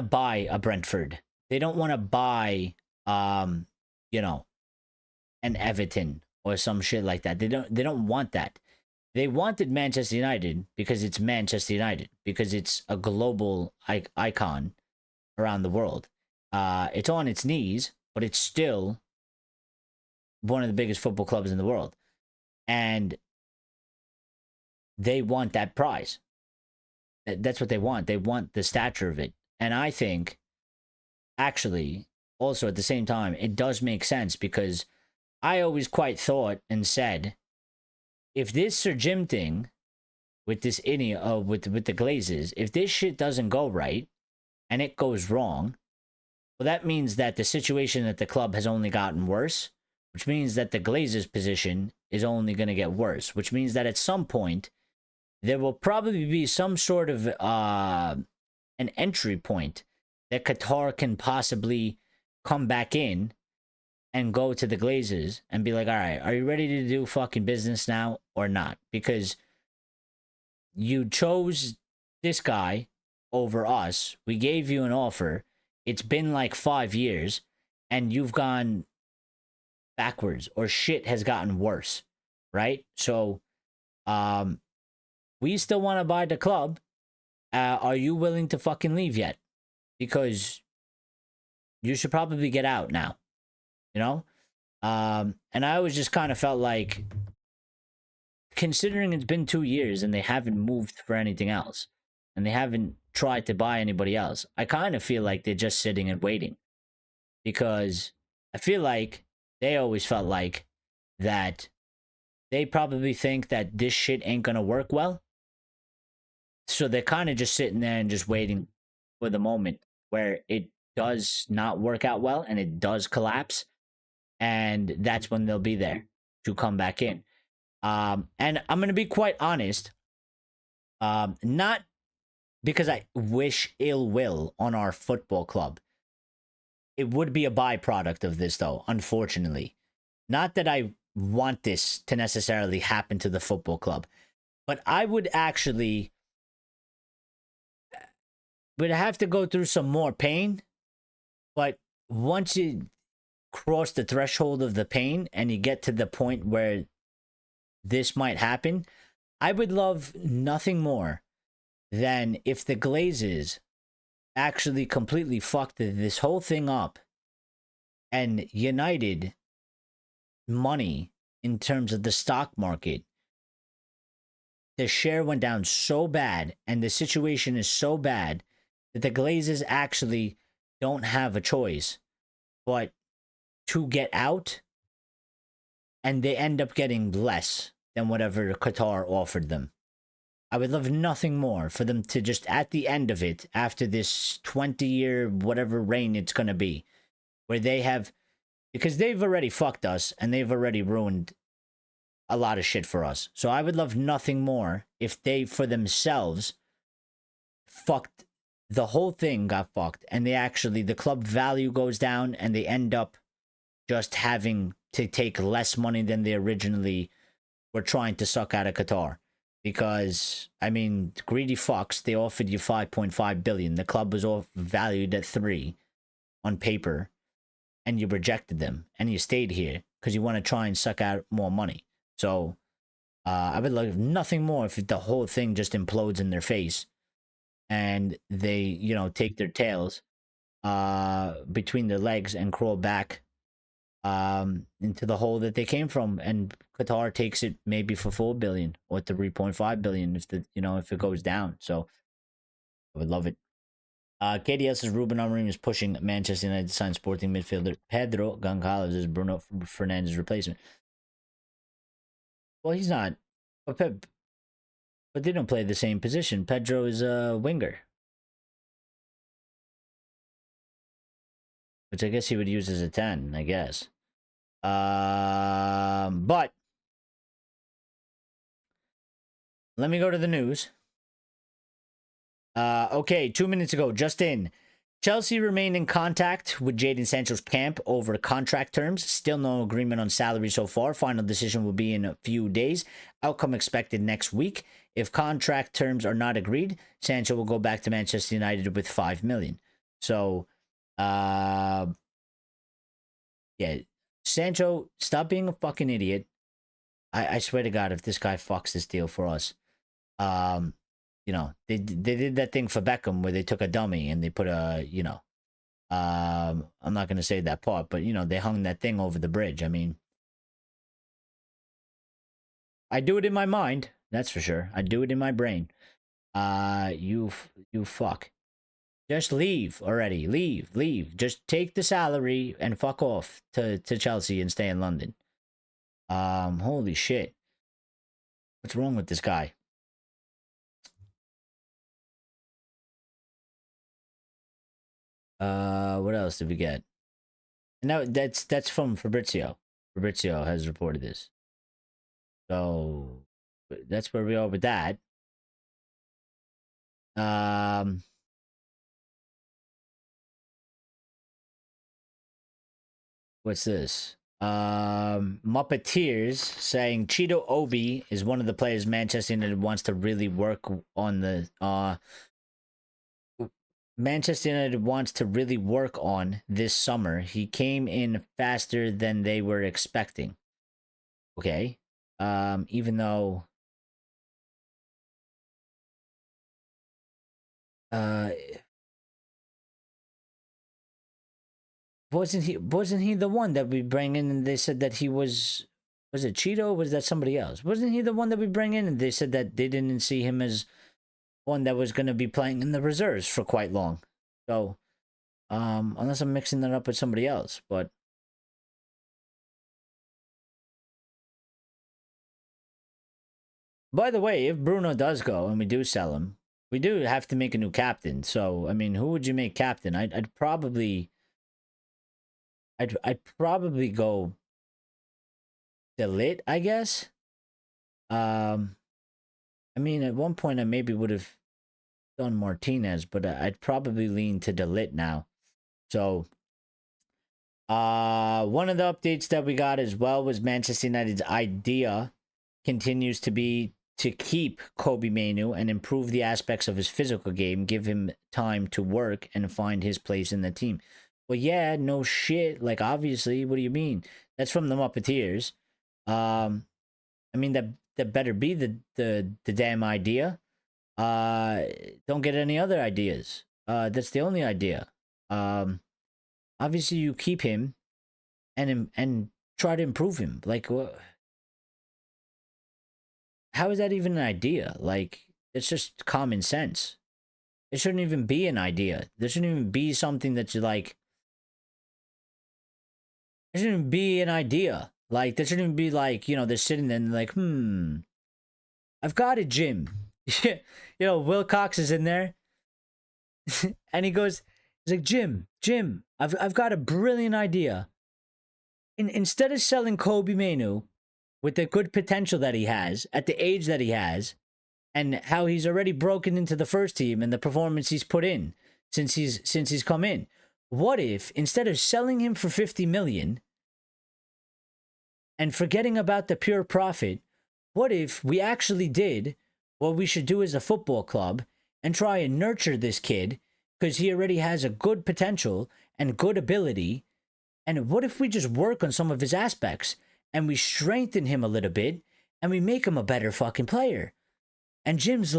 S1: buy a Brentford. they don't want to buy, you know, an Everton or some shit like that. They don't want that. They wanted Manchester United because it's Manchester United, because it's a global icon around the world. It's on its knees, but it's still one of the biggest football clubs in the world. And they want that prize. That's what they want. They want the stature of it. And I think, actually, also at the same time, it does make sense, because I always quite thought and said, if this Sir Jim thing with this idiot, with the Glazers, if this shit doesn't go right and it goes wrong, well, that means that the situation at the club has only gotten worse, which means that the Glazers' position is only going to get worse, which means that at some point there will probably be some sort of an entry point that Qatar can possibly come back in and go to the Glazers and be like, all right, are you ready to do fucking business now or not? Because you chose this guy over us. We gave you an offer. It's been like 5 years and you've gone backwards, or shit has gotten worse, right? So, we still want to buy the club. Are you willing to fucking leave yet? Because you should probably get out now, you know? And I always just kind of felt like, considering it's been 2 years and they haven't moved for anything else, and they haven't tried to buy anybody else, I kind of feel like they're just sitting and waiting. Because I feel like they always felt like that they probably think that this shit ain't gonna work well. So they're kind of just sitting there and just waiting for the moment where it does not work out well and it does collapse. And that's when they'll be there to come back in. And I'm going to be quite honest. Not because I wish ill will on our football club. It would be a byproduct of this, though, unfortunately. Not that I want this to necessarily happen to the football club, but I would actually have to go through some more pain. But once you cross the threshold of the pain and you get to the point where this might happen, I would love nothing more than if the Glazers actually completely fucked this whole thing up, and United money in terms of the stock market, the share went down so bad and the situation is so bad that the Glazers actually don't have a choice but to get out, and they end up getting less than whatever Qatar offered them. I would love nothing more for them to just, at the end of it, after this 20-year whatever reign it's going to be, where they have, because they've already fucked us and they've already ruined a lot of shit for us. So I would love nothing more if they, for themselves, fucked, the whole thing got fucked, and they actually, the club value goes down and they end up just having to take less money than they originally were trying to suck out of Qatar. Because, I mean, greedy fucks, they offered you 5.5 billion. The club was valued at 3 on paper, and you rejected them, and you stayed here because you want to try and suck out more money. So, I would love nothing more if the whole thing just implodes in their face, and they, you know, take their tails between their legs and crawl back into the hole that they came from, and Qatar takes it maybe for 4 billion or 3.5 billion if the, you know, if it goes down. So I would love it. KDL says Ruben Amorim is pushing Manchester United to sign Sporting midfielder Pedro Gonçalves as Bruno Fernandes' replacement. Well, he's not, but they don't play the same position. Pedro is a winger, which I guess he would use as a 10, I guess. But let me go to the news. Okay, 2 minutes ago, just in. Chelsea remained in contact with Jadon Sancho's camp over contract terms. Still no agreement on salary so far. Final decision will be in a few days. Outcome expected next week. If contract terms are not agreed, Sancho will go back to Manchester United with 5 million. So, Yeah, Sancho, stop being a fucking idiot. I swear to God, if this guy fucks this deal for us, you know, they did that thing for Beckham where they took a dummy and they put a, you know, I'm not gonna say that part, but you know, they hung that thing over the bridge. I mean, I do it in my mind, that's for sure. I do it in my brain. You fuck. Just leave already. Leave. Just take the salary and fuck off to Chelsea and stay in London. Holy shit. What's wrong with this guy? What else did we get? No, that's from Fabrizio. Fabrizio has reported this. So that's where we are with that. What's this? Muppeteers saying Cheeto Obi is one of the players Manchester United wants to really work on the Manchester United wants to really work on this summer. He came in faster than they were expecting. Okay. Even though wasn't he the one that we bring in and they said that he was it Cheeto or was that somebody else? Wasn't he the one that we bring in and they said that they didn't see him as one that was going to be playing in the reserves for quite long? So unless I'm mixing that up with somebody else, but by the way, if Bruno does go and we do sell him, we do have to make a new captain. So I mean, who would you make captain? I'd probably go De Ligt, I guess. I mean, at one point I maybe would have done Martinez, but I'd probably lean to De Ligt now. So, one of the updates that we got as well was Manchester United's idea continues to be to keep Kobbie Mainoo and improve the aspects of his physical game, give him time to work and find his place in the team. Well, yeah, no shit. Like, obviously, what do you mean? That's from the Muppeteers. I mean, that better be the damn idea. Don't get any other ideas. That's the only idea. Obviously, you keep him and try to improve him. Like, how is that even an idea? Like, it's just common sense. It shouldn't even be an idea. There shouldn't even be something that you like. It shouldn't even be an idea. Like, there shouldn't even be like, you know, they're sitting there and like, I've got it, Jim. You know, Will Cox is in there. And he's like, Jim, I've got a brilliant idea. Instead of selling Kobbie Mainoo with the good potential that he has, at the age that he has, and how he's already broken into the first team and the performance he's put in since he's come in. What if instead of selling him for 50 million and forgetting about the pure profit, what if we actually did what we should do as a football club and try and nurture this kid because he already has a good potential and good ability? And what if we just work on some of his aspects and we strengthen him a little bit and we make him a better fucking player? And Jim's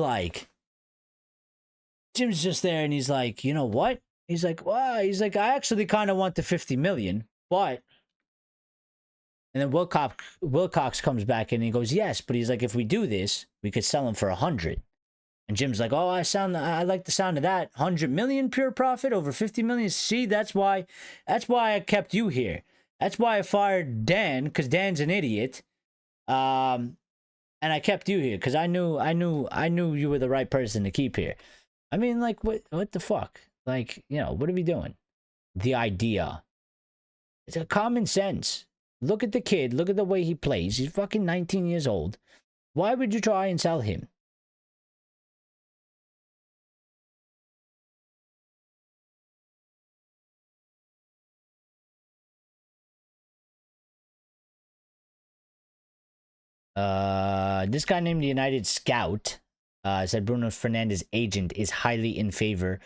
S1: just there and he's like, you know what? He's like, well, he's like, I actually kind of want the 50 million, but. And then Wilcox comes back and he goes, yes, but he's like, if we do this, we could sell him for 100. And Jim's like, oh, I like the sound of that. 100 million pure profit over 50 million. See, that's why I kept you here. That's why I fired Dan, because Dan's an idiot. And I kept you here because I knew you were the right person to keep here. I mean, like, what the fuck? Like, you know, what are we doing? The idea. It's a common sense. Look at the kid. Look at the way he plays. He's fucking 19 years old. Why would you try and sell him? This guy named United Scout said Bruno Fernandes' agent is highly in favor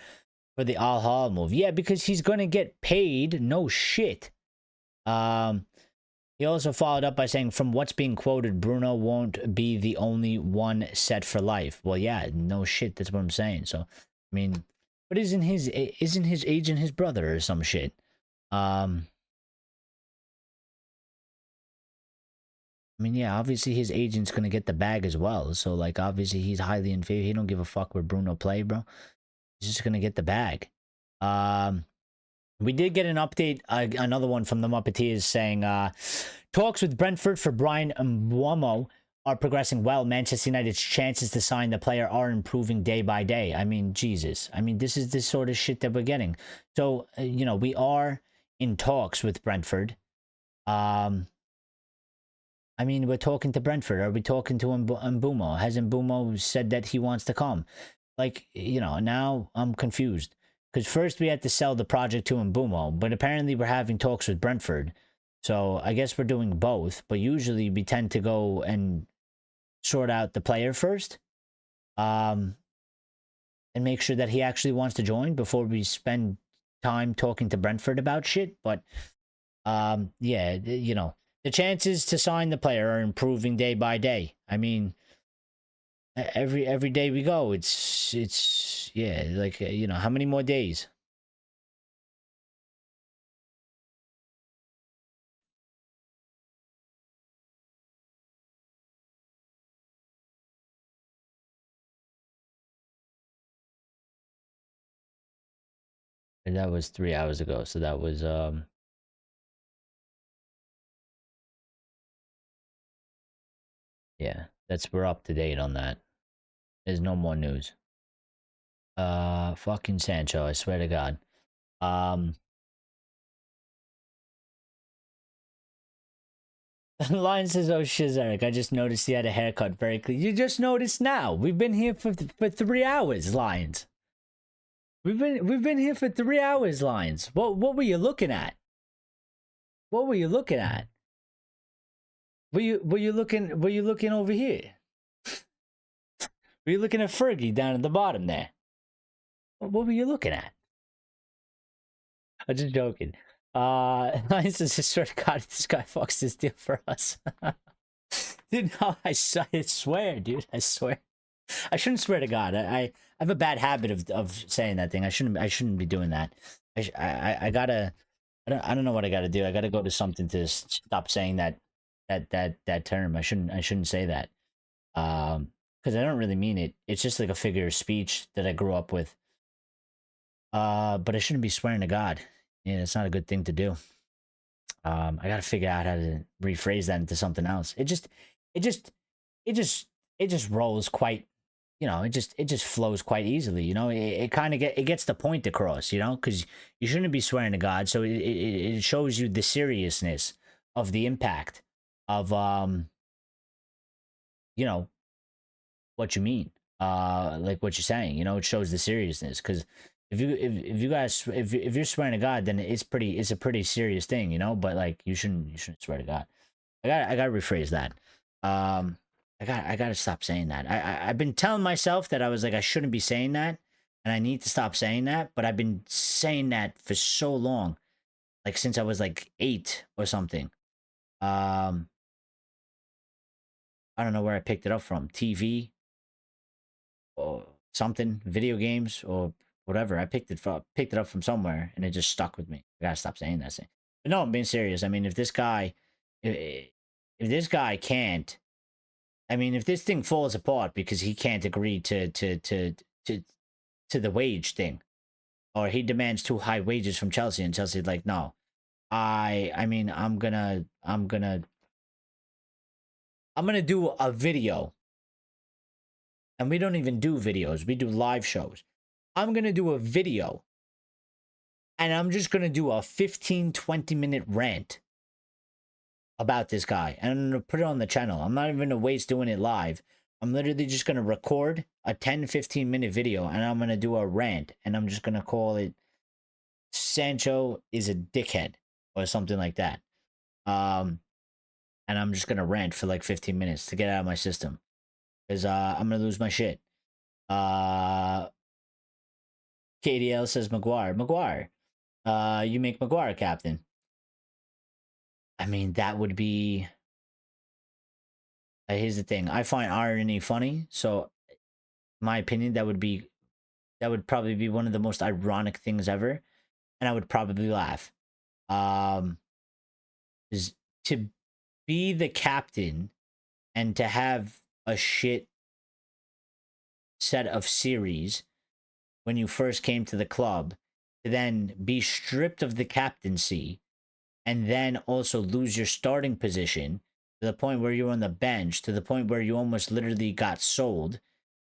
S1: for the Al-Hilal move. Yeah, because he's going to get paid. No shit. He also followed up by saying, from what's being quoted, Bruno won't be the only one set for life. Well, yeah, no shit. That's what I'm saying. So, I mean, but isn't his agent his brother or some shit? I mean, yeah, obviously his agent's gonna get the bag as well. So, like, obviously he's highly in favor. He don't give a fuck where Bruno play, bro. He's just gonna get the bag. We did get an update, another one from the Muppeteers saying, talks with Brentford for Bryan Mbuemo are progressing well. Manchester United's chances to sign the player are improving day by day. I mean, Jesus. I mean, this is the sort of shit that we're getting. So, you know, we are in talks with Brentford. I mean, we're talking to Brentford. Are we talking to Mbeumo? Has Mbeumo said that he wants to come? Like, you know, now I'm confused. Because first we had to sell the project to Mbeumo, but apparently we're having talks with Brentford. So I guess we're doing both, but usually we tend to go and sort out the player first. And make sure that he actually wants to join before we spend time talking to Brentford about shit. But, yeah, you know, the chances to sign the player are improving day by day. I mean, every day we go, it's yeah, like, you know, how many more days? And that was 3 hours ago, so that was yeah, we're up to date on that. There's no more news. Fucking Sancho, I swear to God. Lion says, "Oh shiz, Eric, I just noticed he had a haircut very clean." You just noticed now? We've been here for 3 hours, Lions. We've been here for 3 hours, Lions. What were you looking at? What were you looking at? Were you looking over here? Were you looking at Fergie down at the bottom there? What were you looking at? I'm just joking. Lion says, "I swear to God, this guy fucks this deal for us." Dude, no, I swear, dude. I swear. I shouldn't swear to God. I have a bad habit of saying that thing. I shouldn't be doing that. I gotta. I don't know what I gotta do. I gotta go to something to stop saying that term. I shouldn't say that. Because I don't really mean it. It's just like a figure of speech that I grew up with. But I shouldn't be swearing to God. Yeah, it's not a good thing to do. I gotta figure out how to rephrase that into something else. It just rolls quite, you know, it just flows quite easily, you know. It kind of gets the point across, you know, because you shouldn't be swearing to God. So it shows you the seriousness of the impact of you know, what you mean, like what you're saying, you know. It shows the seriousness, because if you're swearing to God, then it's a pretty serious thing, you know. But like, you shouldn't swear to God. I gotta rephrase that. I gotta stop saying that. I've been telling myself that I was like, I shouldn't be saying that, and I need to stop saying that. But I've been saying that for so long, like since I was like 8 or something. I don't know where I picked it up from. TV or something, video games or whatever. I picked it up from somewhere, and it just stuck with me. I gotta stop saying that thing. But no, I'm being serious. I mean, if this guy can't, I mean, if this thing falls apart because he can't agree to the wage thing, or he demands too high wages from Chelsea, and Chelsea's like, no, I mean, I'm gonna do a video. And we don't even do videos. We do live shows. I'm going to do a video. And I'm just going to do a 15, 20-minute rant about this guy. And I'm going to put it on the channel. I'm not even going to waste doing it live. I'm literally just going to record a 10, 15-minute video. And I'm going to do a rant. And I'm just going to call it Sancho is a dickhead. Or something like that. And I'm just going to rant for like 15 minutes to get out of my system. Because I'm going to lose my shit. KDL says Maguire. Maguire. You make Maguire captain. I mean, that would be. Here's the thing. I find irony funny, so my opinion, that would probably be one of the most ironic things ever, and I would probably laugh. Is to be the captain and to have a shit set of series when you first came to the club, to then be stripped of the captaincy and then also lose your starting position to the point where you were on the bench, to the point where you almost literally got sold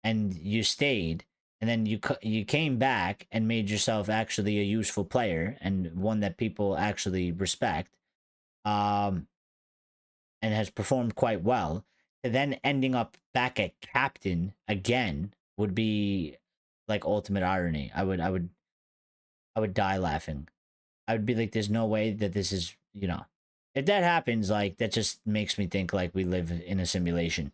S1: and you stayed, and then you came back and made yourself actually a useful player and one that people actually respect, and has performed quite well, to then ending up back at captain again would be like ultimate irony. I would die laughing. I would be like, there's no way that this is, if that happens, like, that just makes me think like we live in a simulation.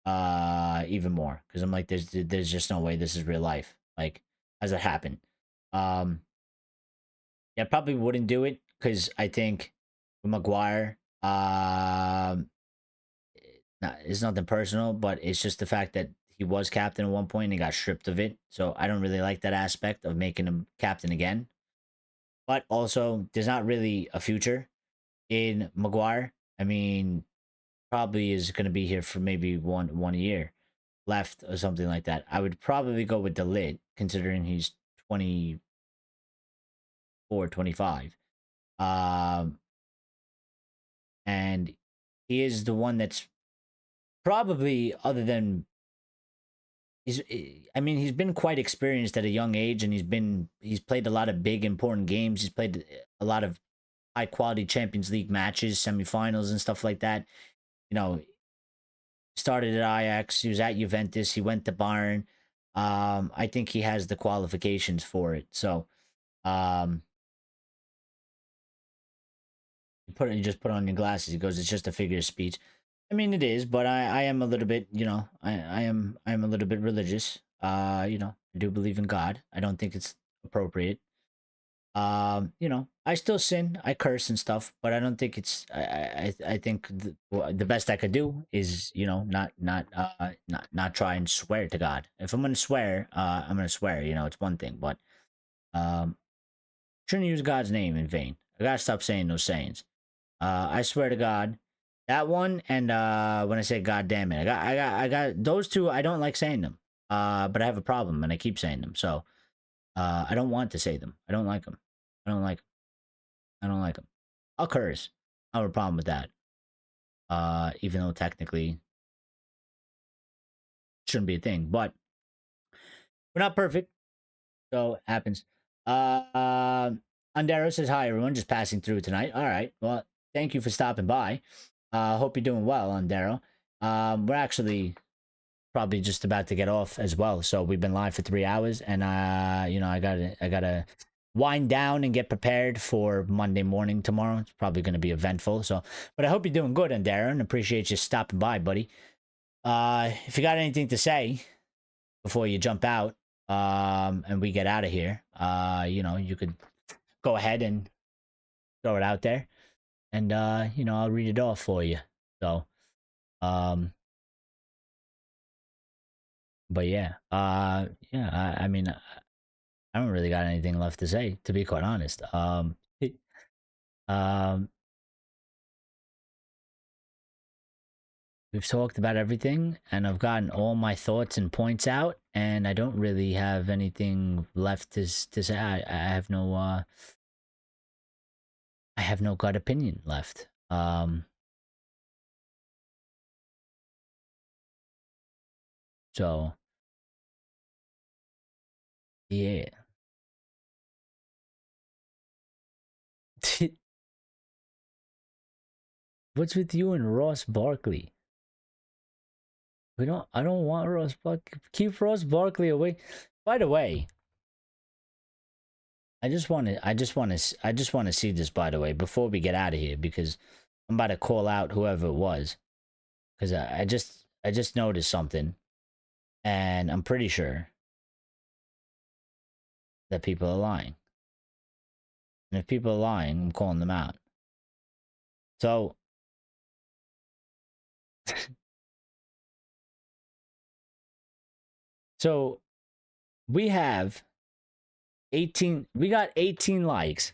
S1: Even more, because I'm like, there's just no way this is real life. Like, has it happened? Yeah, I probably wouldn't do it because I think with Maguire, it's nothing personal, but it's just the fact that he was captain at one point and he got stripped of it. So I don't really like that aspect of making him captain again. But also, there's not really a future in Maguire. I mean, probably is going to be here for maybe one year left or something like that. I would probably go with the lid, considering he's 24, 25. And he is the one that's probably, other than he's been quite experienced at a young age, and he's played a lot of big important games. He's played a lot of high quality Champions League matches, semifinals and stuff like that. Started at Ajax, he was at Juventus, he went to Bayern. I think he has the qualifications for it. So you just put on your glasses. He goes, it's just a figure of speech. I mean, it is, but I am a little bit, I am a little bit religious. I do believe in God. I don't think it's appropriate. I still sin, I curse and stuff, but I don't think it's. I think the best I could do is, not try and swear to God. If I'm gonna swear, I'm gonna swear. It's one thing, but shouldn't use God's name in vain. I gotta stop saying those sayings. I swear to God, that one, and when I say God damn it, I got those two. I don't like saying them. But I have a problem, and I keep saying them. So, I don't want to say them. I don't like them. I don't like them. I don't like them. I'll curse. I have a problem with that. Even though technically shouldn't be a thing, but we're not perfect, so it happens. Andero says hi everyone, just passing through tonight. All right, well, thank you for stopping by. Hope you're doing well, Andero. We're actually probably just about to get off as well, so we've been live for 3 hours, and I gotta wind down and get prepared for Monday morning tomorrow. It's probably going to be eventful. So, but I hope you're doing good, and Darren, appreciate you stopping by, buddy. If you got anything to say before you jump out, and we get out of here, you could go ahead and throw it out there, and I'll read it off for you. So, but yeah, I mean, I don't really got anything left to say, to be quite honest. We've talked about everything, and I've gotten all my thoughts and points out, and I don't really have anything left to say. I have no gut opinion left. So yeah. What's with you and Ross Barkley? I don't want Ross Barkley. Keep Ross Barkley away. By the way, I just want to see this, by the way, before we get out of here, because I'm about to call out whoever it was, because I just noticed something, and I'm pretty sure that people are lying. And if people are lying, I'm calling them out. So, so we have 18, we got 18 likes.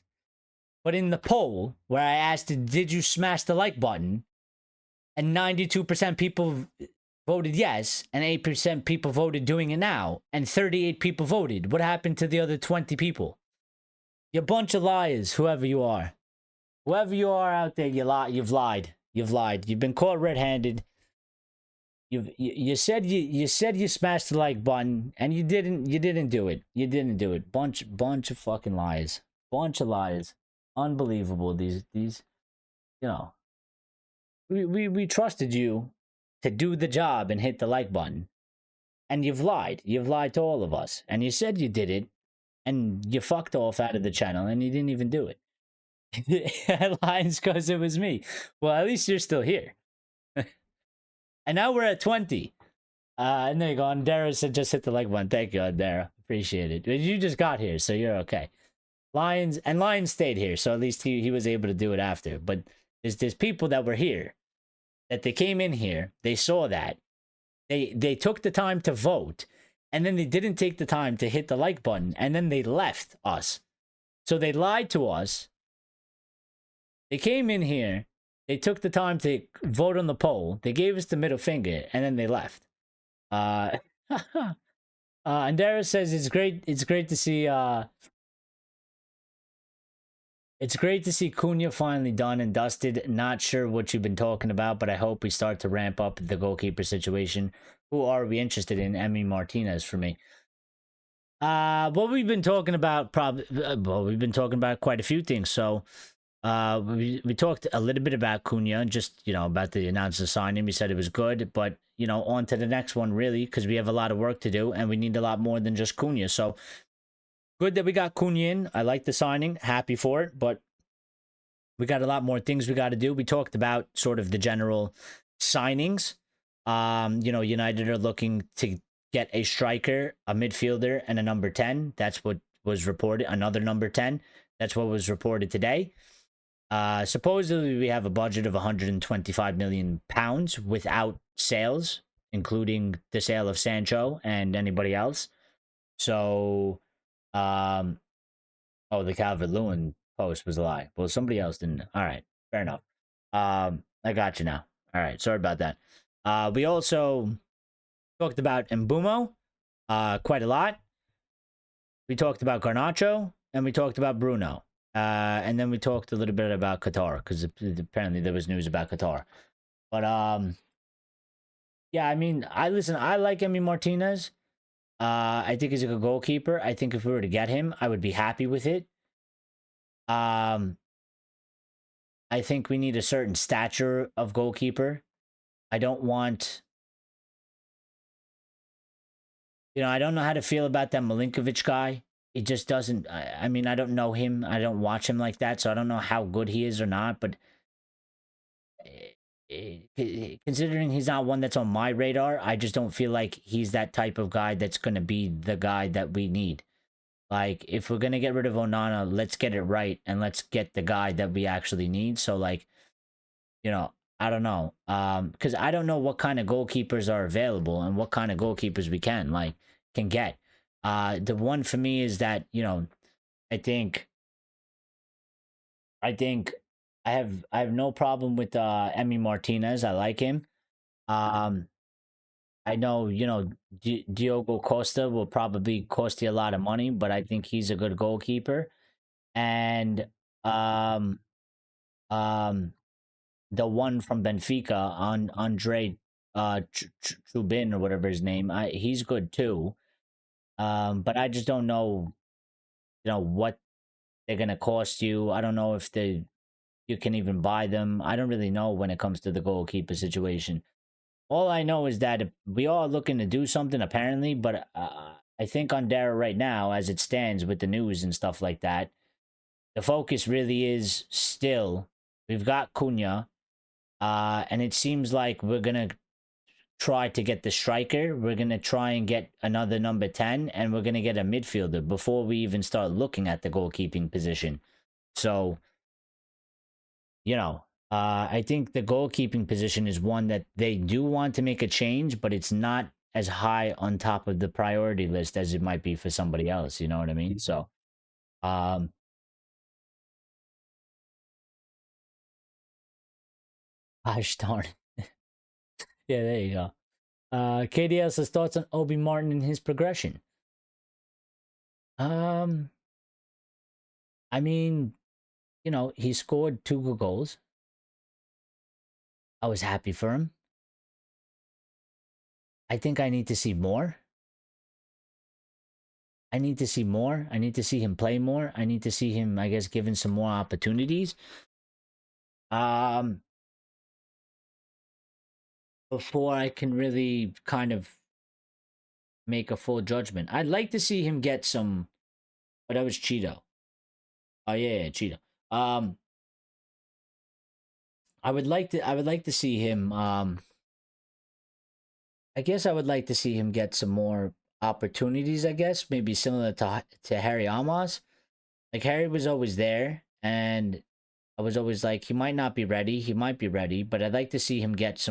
S1: But in the poll where I asked, did you smash the like button? And 92% people voted yes, and 8% people voted doing it now, and 38 people voted. What happened to the other 20 people? You bunch of liars, whoever you are. Whoever you are out there, you've lied. You've lied. You've been caught red-handed. You said you smashed the like button, and you didn't do it. You didn't do it. Bunch of fucking lies. Bunch of lies. Unbelievable. These you know. We trusted you to do the job and hit the like button. And you've lied. You've lied to all of us. And you said you did it, and you fucked off out of the channel, and you didn't even do it. Headlines because it was me. Well, at least you're still here. And now we're at 20. And there you go. Andera said just hit the like button. Thank you, Andera. Appreciate it. You just got here, so you're okay. Lions stayed here, so at least he was able to do it after. But there's people that were here, that they came in here, they saw that, they took the time to vote, and then they didn't take the time to hit the like button, and then they left us. So they lied to us. They came in here, they took the time to vote on the poll, they gave us the middle finger, and then they left. Andera says it's great to see it's great to see Cunha finally done and dusted. Not sure what you've been talking about, but I hope we start to ramp up the goalkeeper situation. Who are we interested in? Emi Martinez for me. Well, we've been talking about we've been talking about quite a few things. So, we talked a little bit about Cunha, just about the announced signing. We said it was good, but on to the next one really, because we have a lot of work to do and we need a lot more than just Cunha. So. Good that we got Cunha in. I like the signing. Happy for it. But we got a lot more things we got to do. We talked about sort of the general signings. United are looking to get a striker, a midfielder, and a number 10. That's what was reported. Another number 10. That's what was reported today. Supposedly, we have a budget of £125 million without sales, including the sale of Sancho and anybody else. So... the Calvert-Lewin post was a lie. Well, somebody else didn't. All right, fair enough. I got you now. All right, sorry about that. We also talked about Mbeumo, quite a lot. We talked about Garnacho, and we talked about Bruno. And then we talked a little bit about Qatar, because apparently there was news about Qatar. But, yeah, I mean, I like Emi Martinez. I think he's a good goalkeeper. I think if we were to get him, I would be happy with it. I think we need a certain stature of goalkeeper. I don't want... I don't know how to feel about that Milinkovic guy. It just doesn't... I mean, I don't know him. I don't watch him like that, so I don't know how good he is or not, but... considering he's not one that's on my radar, I just don't feel like he's that type of guy that's going to be the guy that we need. Like, if we're going to get rid of Onana, let's get it right, and let's get the guy that we actually need. So, like, I don't know. Because I don't know what kind of goalkeepers are available and what kind of goalkeepers we can get. The one for me is that, I think I have no problem with Emi Martinez. I like him. I know, Diogo Costa will probably cost you a lot of money, but I think he's a good goalkeeper. And the one from Benfica, Andre Trubin or whatever his name, he's good too. But I just don't know, what they're gonna cost you. I don't know if you can even buy them. I don't really know when it comes to the goalkeeper situation. All I know is that we are looking to do something apparently, but I think on Dara right now, as it stands with the news and stuff like that, the focus really is still, we've got Cunha, and it seems like we're going to try to get the striker. We're going to try and get another number 10, and we're going to get a midfielder before we even start looking at the goalkeeping position. So, you know, I think the goalkeeping position is one that they do want to make a change, but it's not as high on top of the priority list as it might be for somebody else. You know what I mean? So, gosh darn. Yeah, there you go. KDS has thoughts on Obi Martin and his progression. I mean, you know, he scored 2 good goals. I was happy for him. I think I need to see more. I need to see more. I need to see him play more. I need to see him, I guess, given some more opportunities. Before I can really kind of make a full judgment. I'd like to see him get some. Oh, that was Cheeto. Oh yeah, Cheeto. I would like to see him. I guess I would like to see him get some more opportunities. I guess maybe similar to Harry Amos. Like Harry was always there, and I was always like, he might not be ready. He might be ready, but I'd like to see him get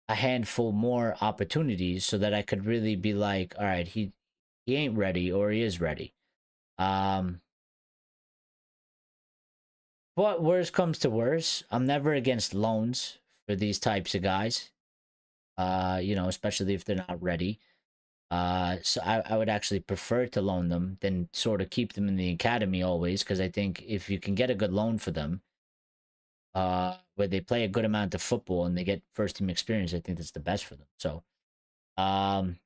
S1: a handful more opportunities so that I could really be like, all right, he ain't ready or he is ready. But worst comes to worst, I'm never against loans for these types of guys. You know, especially if they're not ready. So I would actually prefer to loan them than sort of keep them in the academy always, because I think if you can get a good loan for them, where they play a good amount of football and they get first team experience, I think that's the best for them. So, and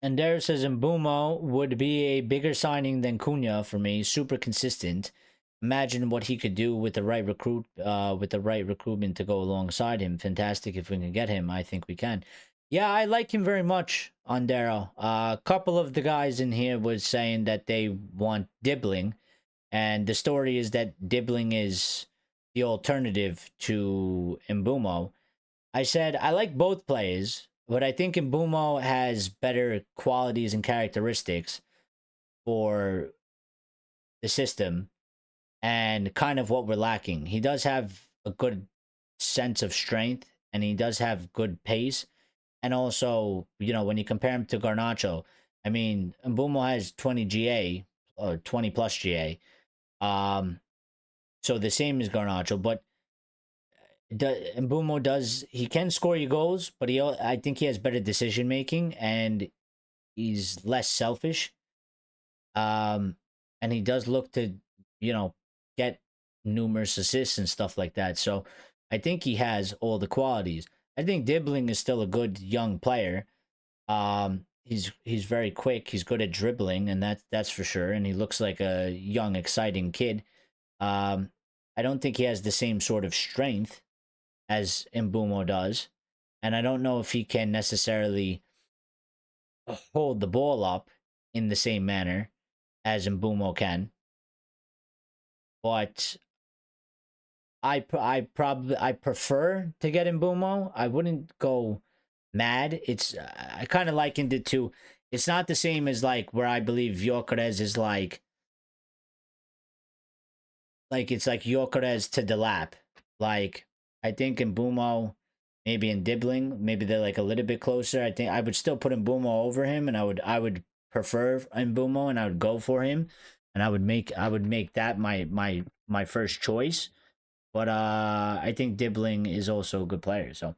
S1: there says Mbeumo would be a bigger signing than Cunha for me. Super consistent. Imagine what he could do with the right recruitment to go alongside him. Fantastic if we can get him. I think we can. Yeah, I like him very much on Darrow. A couple of the guys in here was saying that they want Dibling, and the story is that Dibling is the alternative to Mbeumo. I said I like both players, but I think Mbeumo has better qualities and characteristics for the system and kind of what we're lacking. He does have a good sense of strength, and he does have good pace. And also, you know, when you compare him to Garnacho, I mean, Mbeumo has 20 GA or 20 plus GA. So the same as Garnacho, but Mbeumo he can score you goals, but I think he has better decision making and he's less selfish. And he does look to, you know, get numerous assists and stuff like that. So I think he has all the qualities. I think Dibling is still a good young player. He's very quick. He's good at dribbling, and that's for sure. And he looks like a young, exciting kid. I don't think he has the same sort of strength as Mbeumo does, and I don't know if he can necessarily hold the ball up in the same manner as Mbeumo can. But I prefer to get Mbeumo. I wouldn't go mad. I kind of likened it to, it's not the same as like where I believe Gyökeres is like it's like Gyökeres to Delap. Like I think Mbeumo, maybe in Dibling, maybe they're like a little bit closer. I think I would still put Mbeumo over him, and I would prefer Mbeumo, and I would go for him, and I would make that my first choice. But I think Dibling is also a good player. So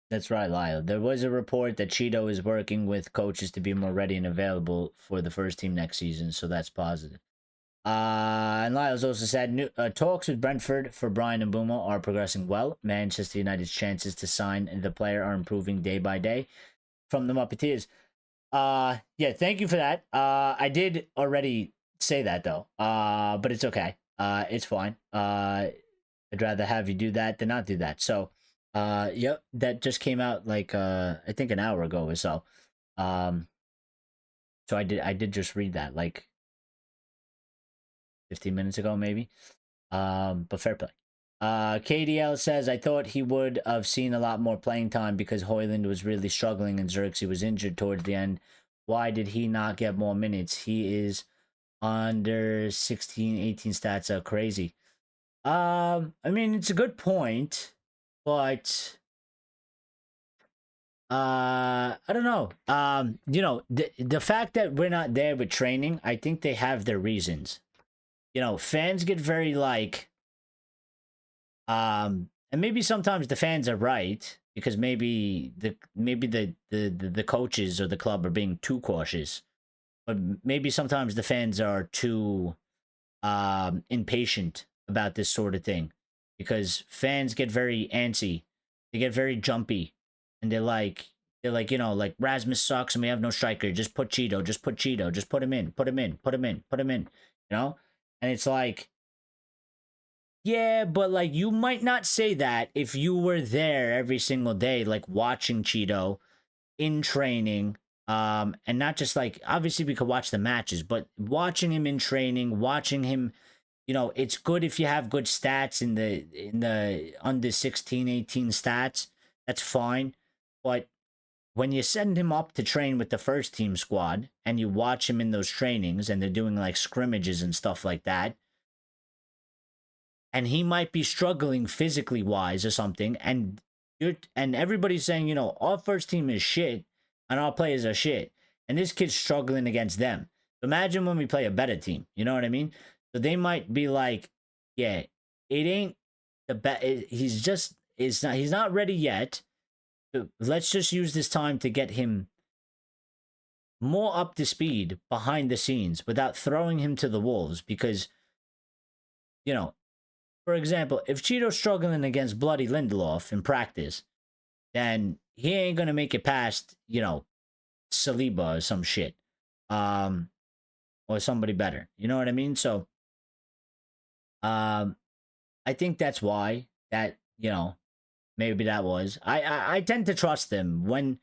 S1: that's right, Lyle. There was a report that Cheeto is working with coaches to be more ready and available for the first team next season, so that's positive. And Lyle's also said talks with Brentford for Bryan Mbuemo are progressing well. Manchester United's chances to sign the player are improving day by day. From the Muppeteers. Yeah, thank you for that. I did already say that though. But it's okay. It's fine. I'd rather have you do that than not do that. So, yep, that just came out like I think an hour ago or so. So I did just read that like 15 minutes ago, maybe. But fair play. KDL says, I thought he would have seen a lot more playing time because Højlund was really struggling and Xerxes was injured towards the end. Why did he not get more minutes? He is under 16, 18 stats are crazy. I mean, it's a good point, but I don't know. You know, the fact that we're not there with training, I think they have their reasons. You know, fans get very like and maybe sometimes the fans are right because maybe the coaches or the club are being too cautious. But maybe sometimes the fans are too impatient about this sort of thing because fans get very antsy, they get very jumpy, and they're like, you know, like Rasmus sucks and we have no striker. Just put Cheeto. Just put Cheeto. Just put him in. Put him in. Put him in. Put him in. You know, and it's like, yeah, but like you might not say that if you were there every single day, like watching Cheeto in training. And not just like, obviously we could watch the matches, but watching him in training, watching him, you know, it's good if you have good stats in the under 16, 18 stats, that's fine. But when you send him up to train with the first team squad and you watch him in those trainings and they're doing like scrimmages and stuff like that, and he might be struggling physically wise or something, and everybody's saying, you know, our first team is shit and our players are shit, and this kid's struggling against them. Imagine when we play a better team, you know what I mean? So they might be like, yeah, it ain't the best. He's not ready yet. So let's just use this time to get him more up to speed behind the scenes without throwing him to the wolves. Because, you know, for example, if Cheeto's struggling against bloody Lindelof in practice, then he ain't gonna make it past, you know, Saliba or some shit, or somebody better. You know what I mean? So, I think that's why that, you know, maybe that was. I tend to trust them when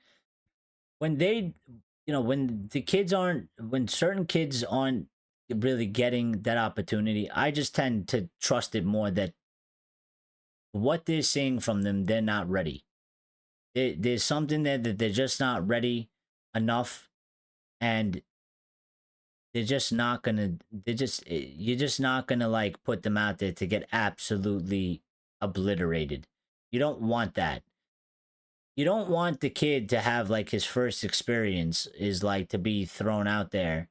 S1: they, you know, when certain kids aren't really getting that opportunity. I just tend to trust it more that what they're seeing from them, they're not ready. There's something there that they're just not ready enough, and you're just not gonna like put them out there to get absolutely obliterated. You don't want that. You don't want the kid to have like his first experience is like to be thrown out there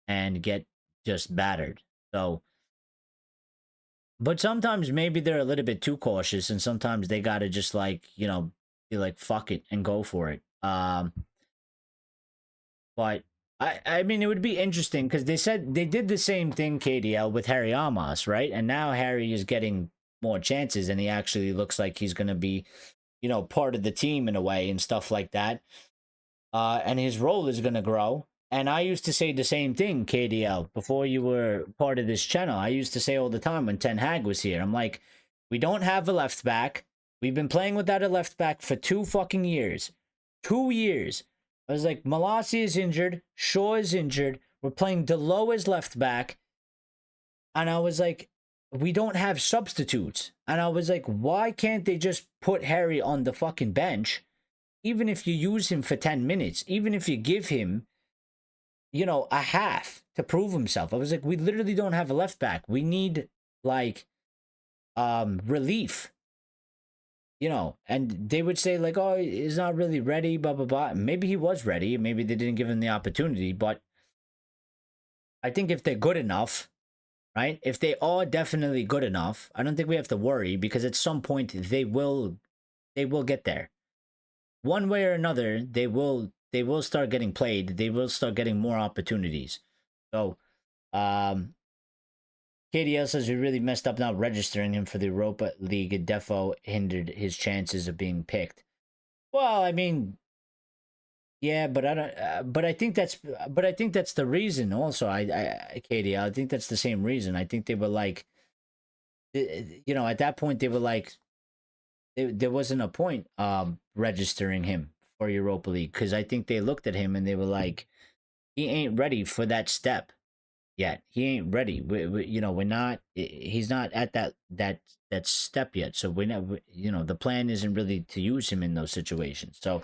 S1: and get just battered. So, but sometimes maybe they're a little bit too cautious, and sometimes they gotta just like, you know, be like, fuck it and go for it. But I mean, it would be interesting because they said they did the same thing, KDL, with Harry Amos, right? And now Harry is getting more chances, and he actually looks like he's going to be, you know, part of the team in a way and stuff like that. And his role is going to grow. And I used to say the same thing, KDL, before you were part of this channel. I used to say all the time when Ten Hag was here, I'm like, we don't have a left back. We've been playing without a left back for 2 fucking years. 2 years. I was like, Malassi is injured. Shaw is injured. We're playing Delo as left back. And I was like, we don't have substitutes. And I was like, why can't they just put Harry on the fucking bench? Even if you use him for 10 minutes. Even if you give him, you know, a half to prove himself. I was like, we literally don't have a left back. We need, like, relief. You know, and they would say like, oh, he's not really ready, blah, blah, blah. Maybe he was ready. Maybe they didn't give him the opportunity. But I think if they're good enough, right? If they are definitely good enough, I don't think we have to worry because at some point they will get there. One way or another, they will start getting played. They will start getting more opportunities. So, KDL says we really messed up not registering him for the Europa League. It defo hindered his chances of being picked. Well, I mean, yeah, but I don't. But I think that's the reason. Also, KDL, I think that's the same reason. I think they were like, you know, at that point they were like, there wasn't a point registering him for Europa League because I think they looked at him and they were like, he ain't ready for that step. yet. He ain't ready. You know, we're not. He's not at that step yet. So we're not. You know, the plan isn't really to use him in those situations. So,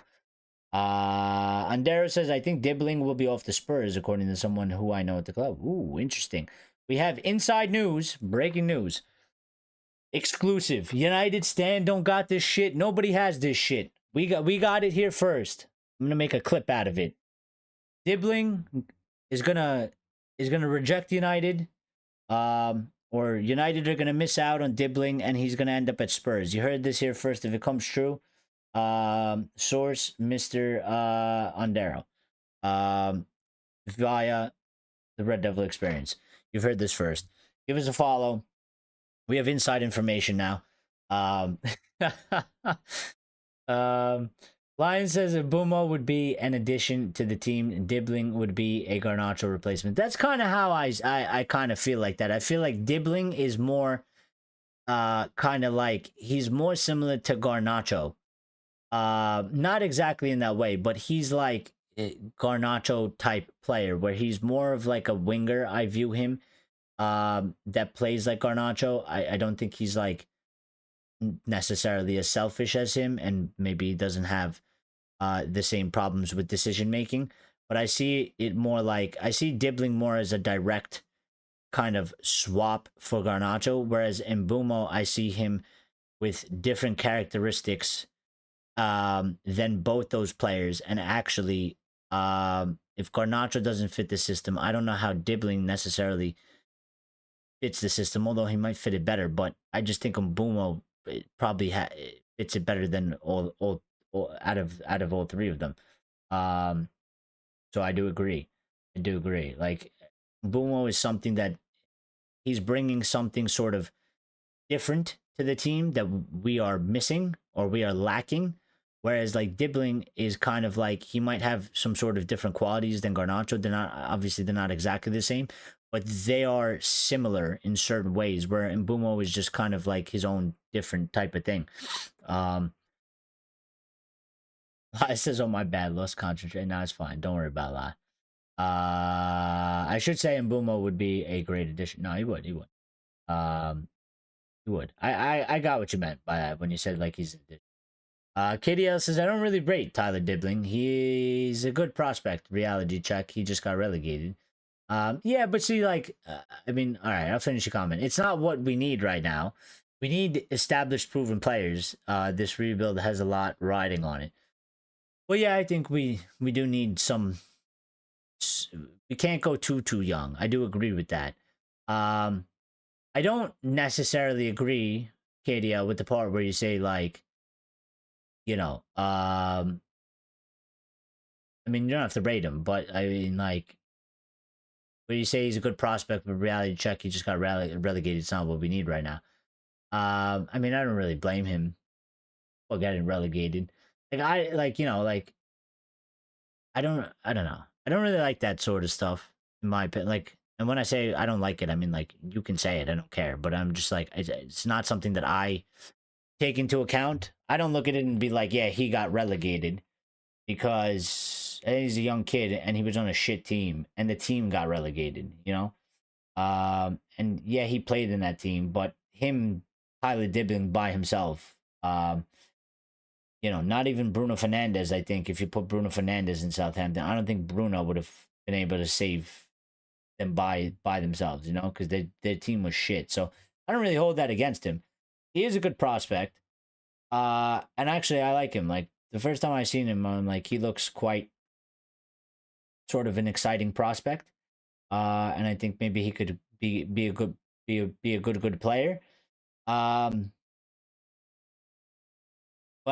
S1: Andera says, I think Dibling will be off the Spurs, according to someone who I know at the club. Ooh, interesting. We have inside news, breaking news, exclusive. United stand don't got this shit. Nobody has this shit. We got it here first. I'm gonna make a clip out of it. Dibling is gonna reject United, or United are gonna miss out on Dibling, and he's gonna end up at Spurs. You heard this here first. If it comes true, source Mr. Ondero, via the Red Devil Experience. You've heard this first. Give us a follow. We have inside information now. Lion says that Mbeumo would be an addition to the team. Dibling would be a Garnacho replacement. That's kind of how I kind of feel like that. I feel like Dibling is more kind of like, he's more similar to Garnacho. Not exactly in that way, but he's like a Garnacho type player where he's more of like a winger. I view him that plays like Garnacho. I don't think he's like necessarily as selfish as him, and maybe he doesn't have the same problems with decision making. But I see it more like, I see Dibling more as a direct kind of swap for Garnacho, whereas in Mbeumo I see him with different characteristics than both those players. And actually, if Garnacho doesn't fit the system, I don't know how Dibling necessarily fits the system, although he might fit it better. But I just think Mbeumo probably fits it better than all out of all three of them. So I do agree. Like, Mbeumo is something that he's bringing something sort of different to the team that we are missing or we are lacking. Whereas like Dibling is kind of like, he might have some sort of different qualities than Garnacho. They're not exactly the same, but they are similar in certain ways, where Mbeumo is just kind of like his own different type of thing. It says, oh my bad, lost concentration. No, it's fine. Don't worry about that. I should say Mbeumo would be a great addition. No, he would. He would. I got what you meant by that when you said like he's an addition. KDL says, I don't really rate Tyler Dibling. He's a good prospect. Reality check. He just got relegated. Yeah, but see, like, I mean, all right, I'll finish your comment. It's not what we need right now. We need established, proven players. This rebuild has a lot riding on it. Well, yeah, I think we do need some. We can't go too young. I do agree with that. I don't necessarily agree, KDL, with the part where you say like, you know, I mean, you don't have to rate him, but I mean, like, where you say he's a good prospect, but reality check, he just got relegated. It's not what we need right now. I mean, I don't really blame him for getting relegated. Like, I don't know. I don't really like that sort of stuff, in my opinion. Like, and when I say I don't like it, I mean, like, you can say it. I don't care. But I'm just like, it's not something that I take into account. I don't look at it and be like, yeah, he got relegated because he's a young kid and he was on a shit team and the team got relegated, you know? And yeah, he played in that team, but him, Tyler Dibling by himself, you know, not even Bruno Fernandes. I think if you put Bruno Fernandes in Southampton, I don't think Bruno would have been able to save them by themselves, you know, because their team was shit. So I don't really hold that against him. He is a good prospect. And actually, I like him. Like, the first time I seen him, I'm like, he looks quite sort of an exciting prospect. And I think maybe he could be a good player. But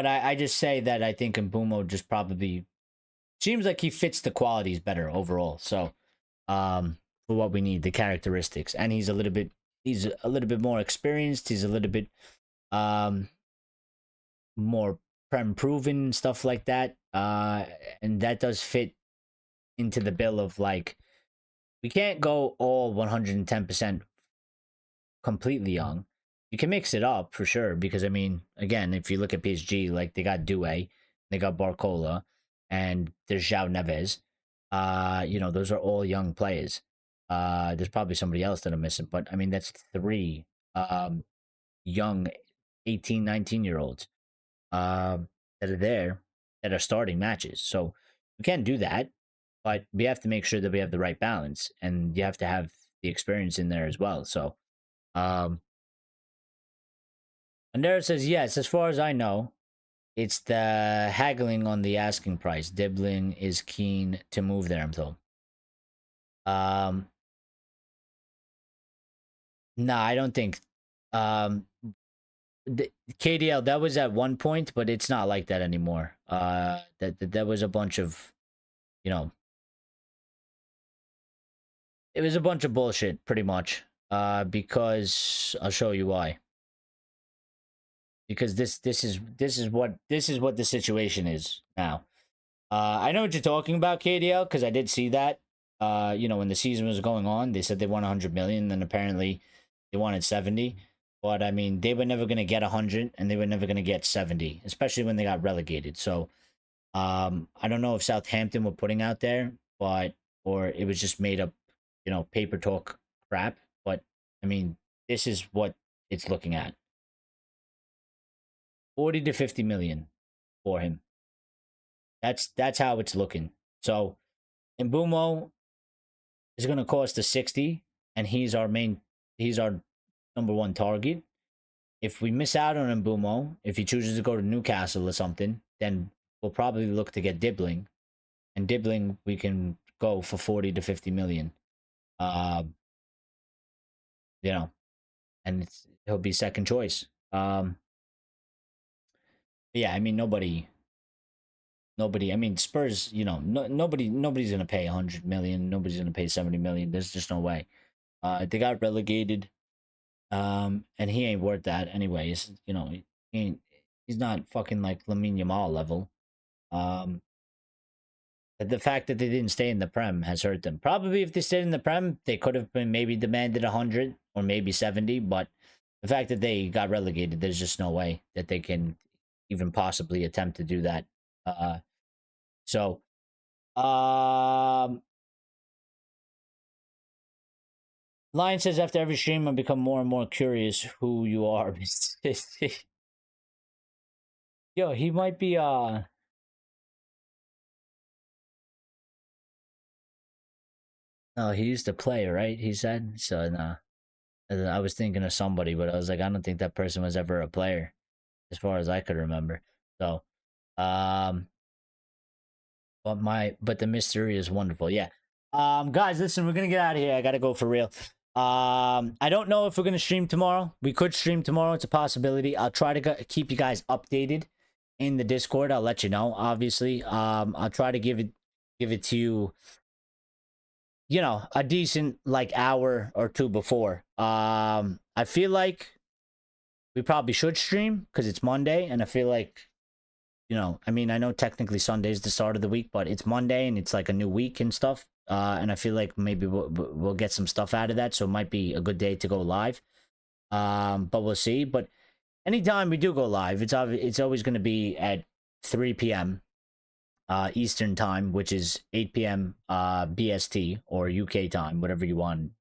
S1: I just say that I think Mbeumo just probably seems like he fits the qualities better overall. So, for what we need, the characteristics, and he's a little bit more experienced. He's a little bit more prem proven, stuff like that. And that does fit into the bill of like, we can't go all 110% completely young. You can mix it up for sure, because I mean, again, if you look at PSG, like, they got Doué, they got Barcola, and there's João Neves. You know, those are all young players. There's probably somebody else that I'm missing, but I mean that's three young 18, 19-year-olds that are there that are starting matches. So we can't do that, but we have to make sure that we have the right balance, and you have to have the experience in there as well. So, and there it says yes. As far as I know, it's the haggling on the asking price. Dibling is keen to move there, I'm told. No, I don't think. The KDL, that was at one point, but it's not like that anymore. That was a bunch of, you know, it was a bunch of bullshit, pretty much. Because I'll show you why. Because this is what the situation is now. I know what you're talking about, KDL, because I did see that. When the season was going on, they said they won 100 million, and apparently they wanted 70. But I mean, they were never going to get 100, and they were never going to get 70, especially when they got relegated. So, I don't know if Southampton were putting out there, or it was just made up, paper talk crap. But I mean, this is what it's looking at: 40 to 50 million for him. That's how it's looking. So, Mbeumo is going to cost us 60, and he's our number one target. If we miss out on Mbeumo, if he chooses to go to Newcastle or something, then we'll probably look to get Dibling. And Dibling, we can go for 40 to 50 million. And he'll be second choice. Yeah, I mean, nobody, I mean, Spurs, nobody's going to pay 100 million. Nobody's going to pay 70 million. There's just no way. They got relegated. And he ain't worth that anyways. He's not fucking like Lamine Yamal level. The fact that they didn't stay in the Prem has hurt them. Probably if they stayed in the Prem, they could have been maybe demanded 100 or maybe 70. But the fact that they got relegated, there's just no way that they can even possibly attempt to do that. So, Lion says, after every stream, I become more and more curious who you are. Yo, he might be, No, he used to play, right? He said. So, no. I was thinking of somebody, but I was like, I don't think that person was ever a player, as far as I could remember. So, but the mystery is wonderful. Yeah. Guys, listen, we're gonna get out of here. I gotta go for real. I don't know if we're gonna stream tomorrow. We could stream tomorrow. It's a possibility. I'll try to keep you guys updated in the Discord. I'll let you know. Obviously, I'll try to give it to you. A decent hour or two before. I feel like we probably should stream because it's Monday, and I feel like, I mean, I know technically Sunday's the start of the week, but it's Monday and it's like a new week and stuff. And I feel like maybe we'll get some stuff out of that, so it might be a good day to go live. But we'll see. But anytime we do go live, it's always going to be at 3 p.m. Eastern time, which is 8 p.m. BST or UK time, whatever you want.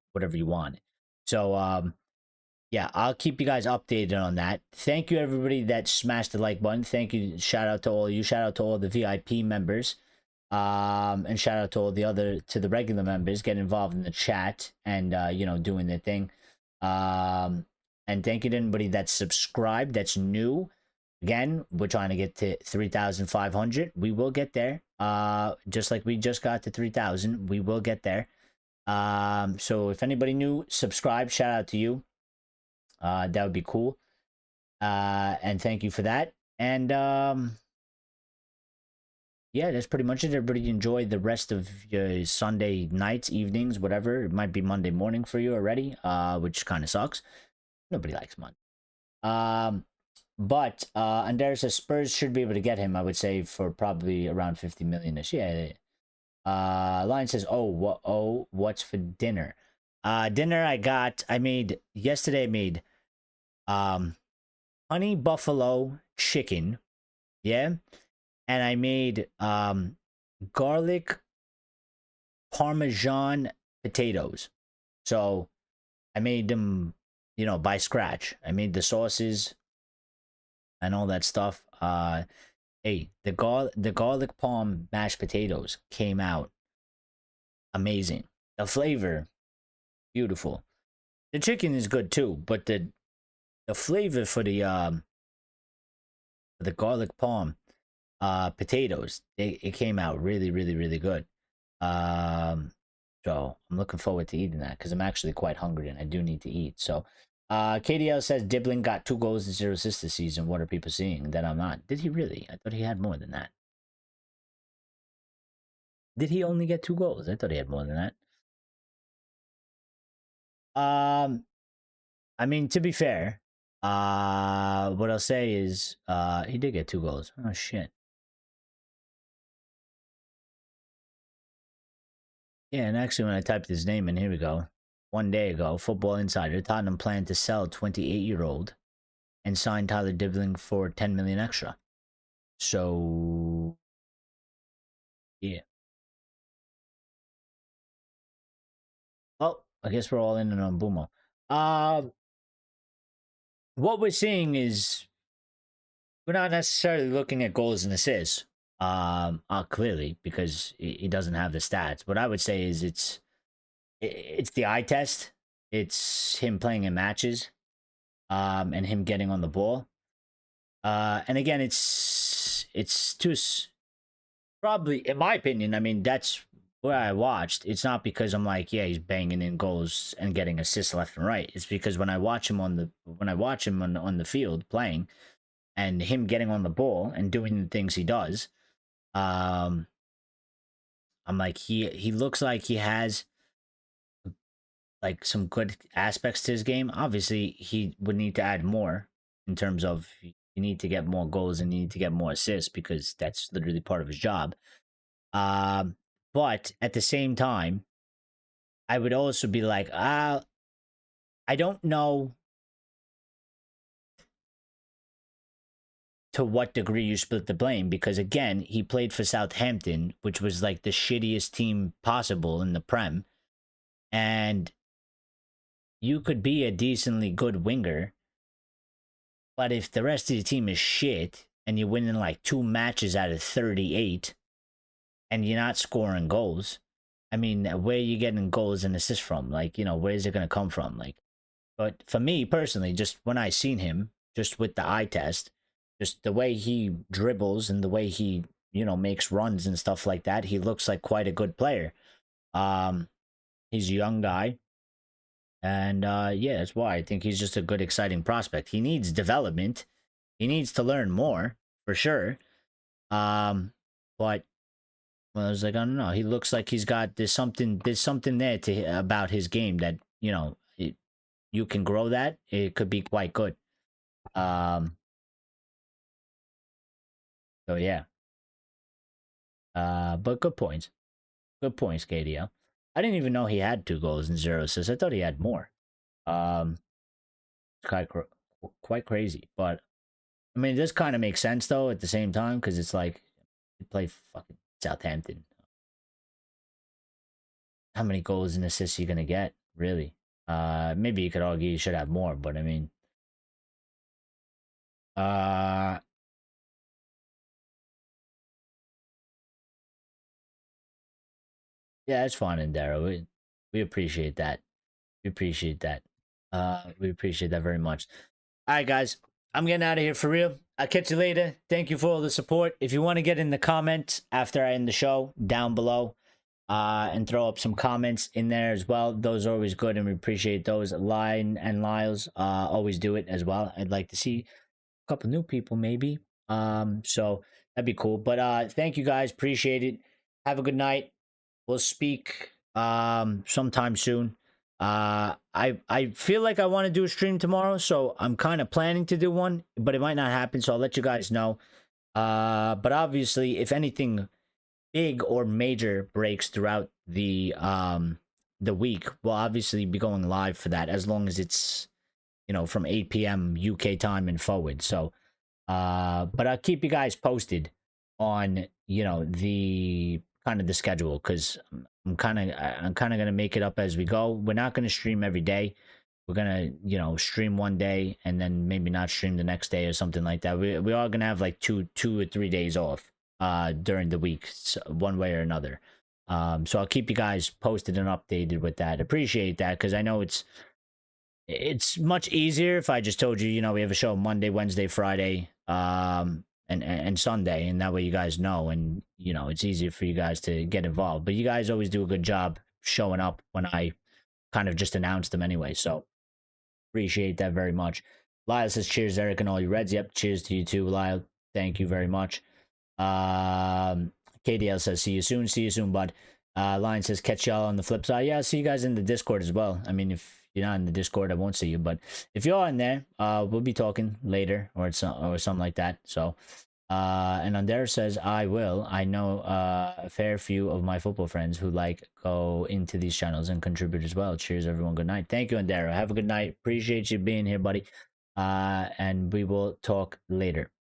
S1: So yeah, I'll keep you guys updated on that. Thank you everybody that smashed the like button. Thank you. Shout out to all of you. Shout out to all the VIP members. And shout out to the regular members getting involved in the chat and doing their thing. And thank you to anybody that's subscribed, that's new. Again, we're trying to get to 3,500. We will get there. Just like we just got to 3,000, we will get there. So if anybody new, subscribe. Shout out to you. That would be cool. And thank you for that. And yeah, that's pretty much it. Everybody enjoy the rest of your Sunday nights, evenings, whatever. It might be Monday morning for you already, which kind of sucks. Nobody likes Monday. But Andrea says Spurs should be able to get him, I would say, for probably around 50 million-ish. Yeah. Lion says, what's for dinner? Dinner I made yesterday, honey buffalo chicken. Yeah. And I made garlic parmesan potatoes. So I made them, by scratch. I made the sauces and all that stuff. Hey, the garlic palm mashed potatoes came out amazing. The flavor, beautiful. The chicken is good too, but the flavor for the garlic palm potatoes, it came out really, really, really good. So I'm looking forward to eating that because I'm actually quite hungry and I do need to eat. So KDL says Dibling got 2 goals and 0 assists this season. What are people seeing that I'm not? Did he really? I thought he had more than that. Did he only get 2 goals? I thought he had more than that. I mean, to be fair, what I'll say is he did get 2 goals. Oh shit. Yeah, and actually when I typed his name in, here we go. 1 day ago, Football Insider, Tottenham planned to sell 28-year-old and sign Tyler Dibling for 10 million extra. So yeah. Oh, I guess we're all in on Mbeumo. What we're seeing is we're not necessarily looking at goals and assists. Clearly, because he doesn't have the stats. What I would say is it's the eye test. It's him playing in matches, and him getting on the ball. And again, it's too probably, in my opinion. I mean, that's where I watched. It's not because I'm like, yeah, he's banging in goals and getting assists left and right. It's because when I watch him on the field playing, and him getting on the ball and doing the things he does, I'm like, he looks like he has like some good aspects to his game. Obviously, he would need to add more in terms of you need to get more goals and you need to get more assists because that's literally part of his job. But at the same time, I would also be like, I don't know to what degree you split the blame, because again, he played for Southampton, which was like the shittiest team possible in the Prem, and you could be a decently good winger, but if the rest of the team is shit and you're winning like 2 matches out of 38 and you're not scoring goals, I mean, where are you getting goals and assists from? Like, where is it going to come from? Like, but for me personally, just when I seen him, just with the eye test, just the way he dribbles and the way he, makes runs and stuff like that, he looks like quite a good player. He's a young guy. And yeah, that's why I think he's just a good, exciting prospect. He needs development. He needs to learn more, for sure. But I was like, I don't know. He looks like there's something there about his game that, you can grow that. It could be quite good. So yeah. But good points. Good points, KDL. I didn't even know he had 2 goals and 0 assists. I thought he had more. Quite crazy. But I mean, this kind of makes sense though at the same time, because it's like he played fucking Southampton. How many goals and assists are you gonna get, really? Maybe you could argue you should have more, but I mean, yeah, it's fine, and Daryl. We appreciate that. We appreciate that. We appreciate that very much. All right, guys. I'm getting out of here for real. I'll catch you later. Thank you for all the support. If you want to get in the comments after I end the show, down below, and throw up some comments in there as well. Those are always good, and we appreciate those. Line and Lyles always do it as well. I'd like to see a couple new people, maybe. So that'd be cool. But thank you guys. Appreciate it. Have a good night. We'll speak sometime soon. I feel like I want to do a stream tomorrow, so I'm kind of planning to do one, but it might not happen, so I'll let you guys know. But obviously, if anything big or major breaks throughout the week, we'll obviously be going live for that, as long as it's, from 8 p.m. UK time and forward. So but I'll keep you guys posted on, the kind of the schedule, because I'm kind of gonna make it up as we go. We're not gonna stream every day. We're gonna, you know, stream one day and then maybe not stream the next day or something like that. We are gonna have like two or 3 days off during the week, so one way or another. So I'll keep you guys posted and updated with that. Appreciate that, because I know it's much easier if I just told you, you know, we have a show Monday, Wednesday, Friday, and Sunday, and that way you guys know, and you know, it's easier for you guys to get involved. But you guys always do a good job showing up when I kind of just announce them anyway, so appreciate that very much. Lyle says, cheers, Eric, and all you Reds. Yep, cheers to you too, Lyle. Thank you very much. KDL says, see you soon, bud. Lion says, catch y'all on the flip side. Yeah, I'll see you guys in the Discord as well. I mean, if you're not in the Discord, I won't see you, but if you are in there, we'll be talking later or something like that. So and Andera says, I know a fair few of my football friends who go into these channels and contribute as well. Cheers, everyone. Good night. Thank you, Andera. Have a good night. Appreciate you being here, buddy. And we will talk later.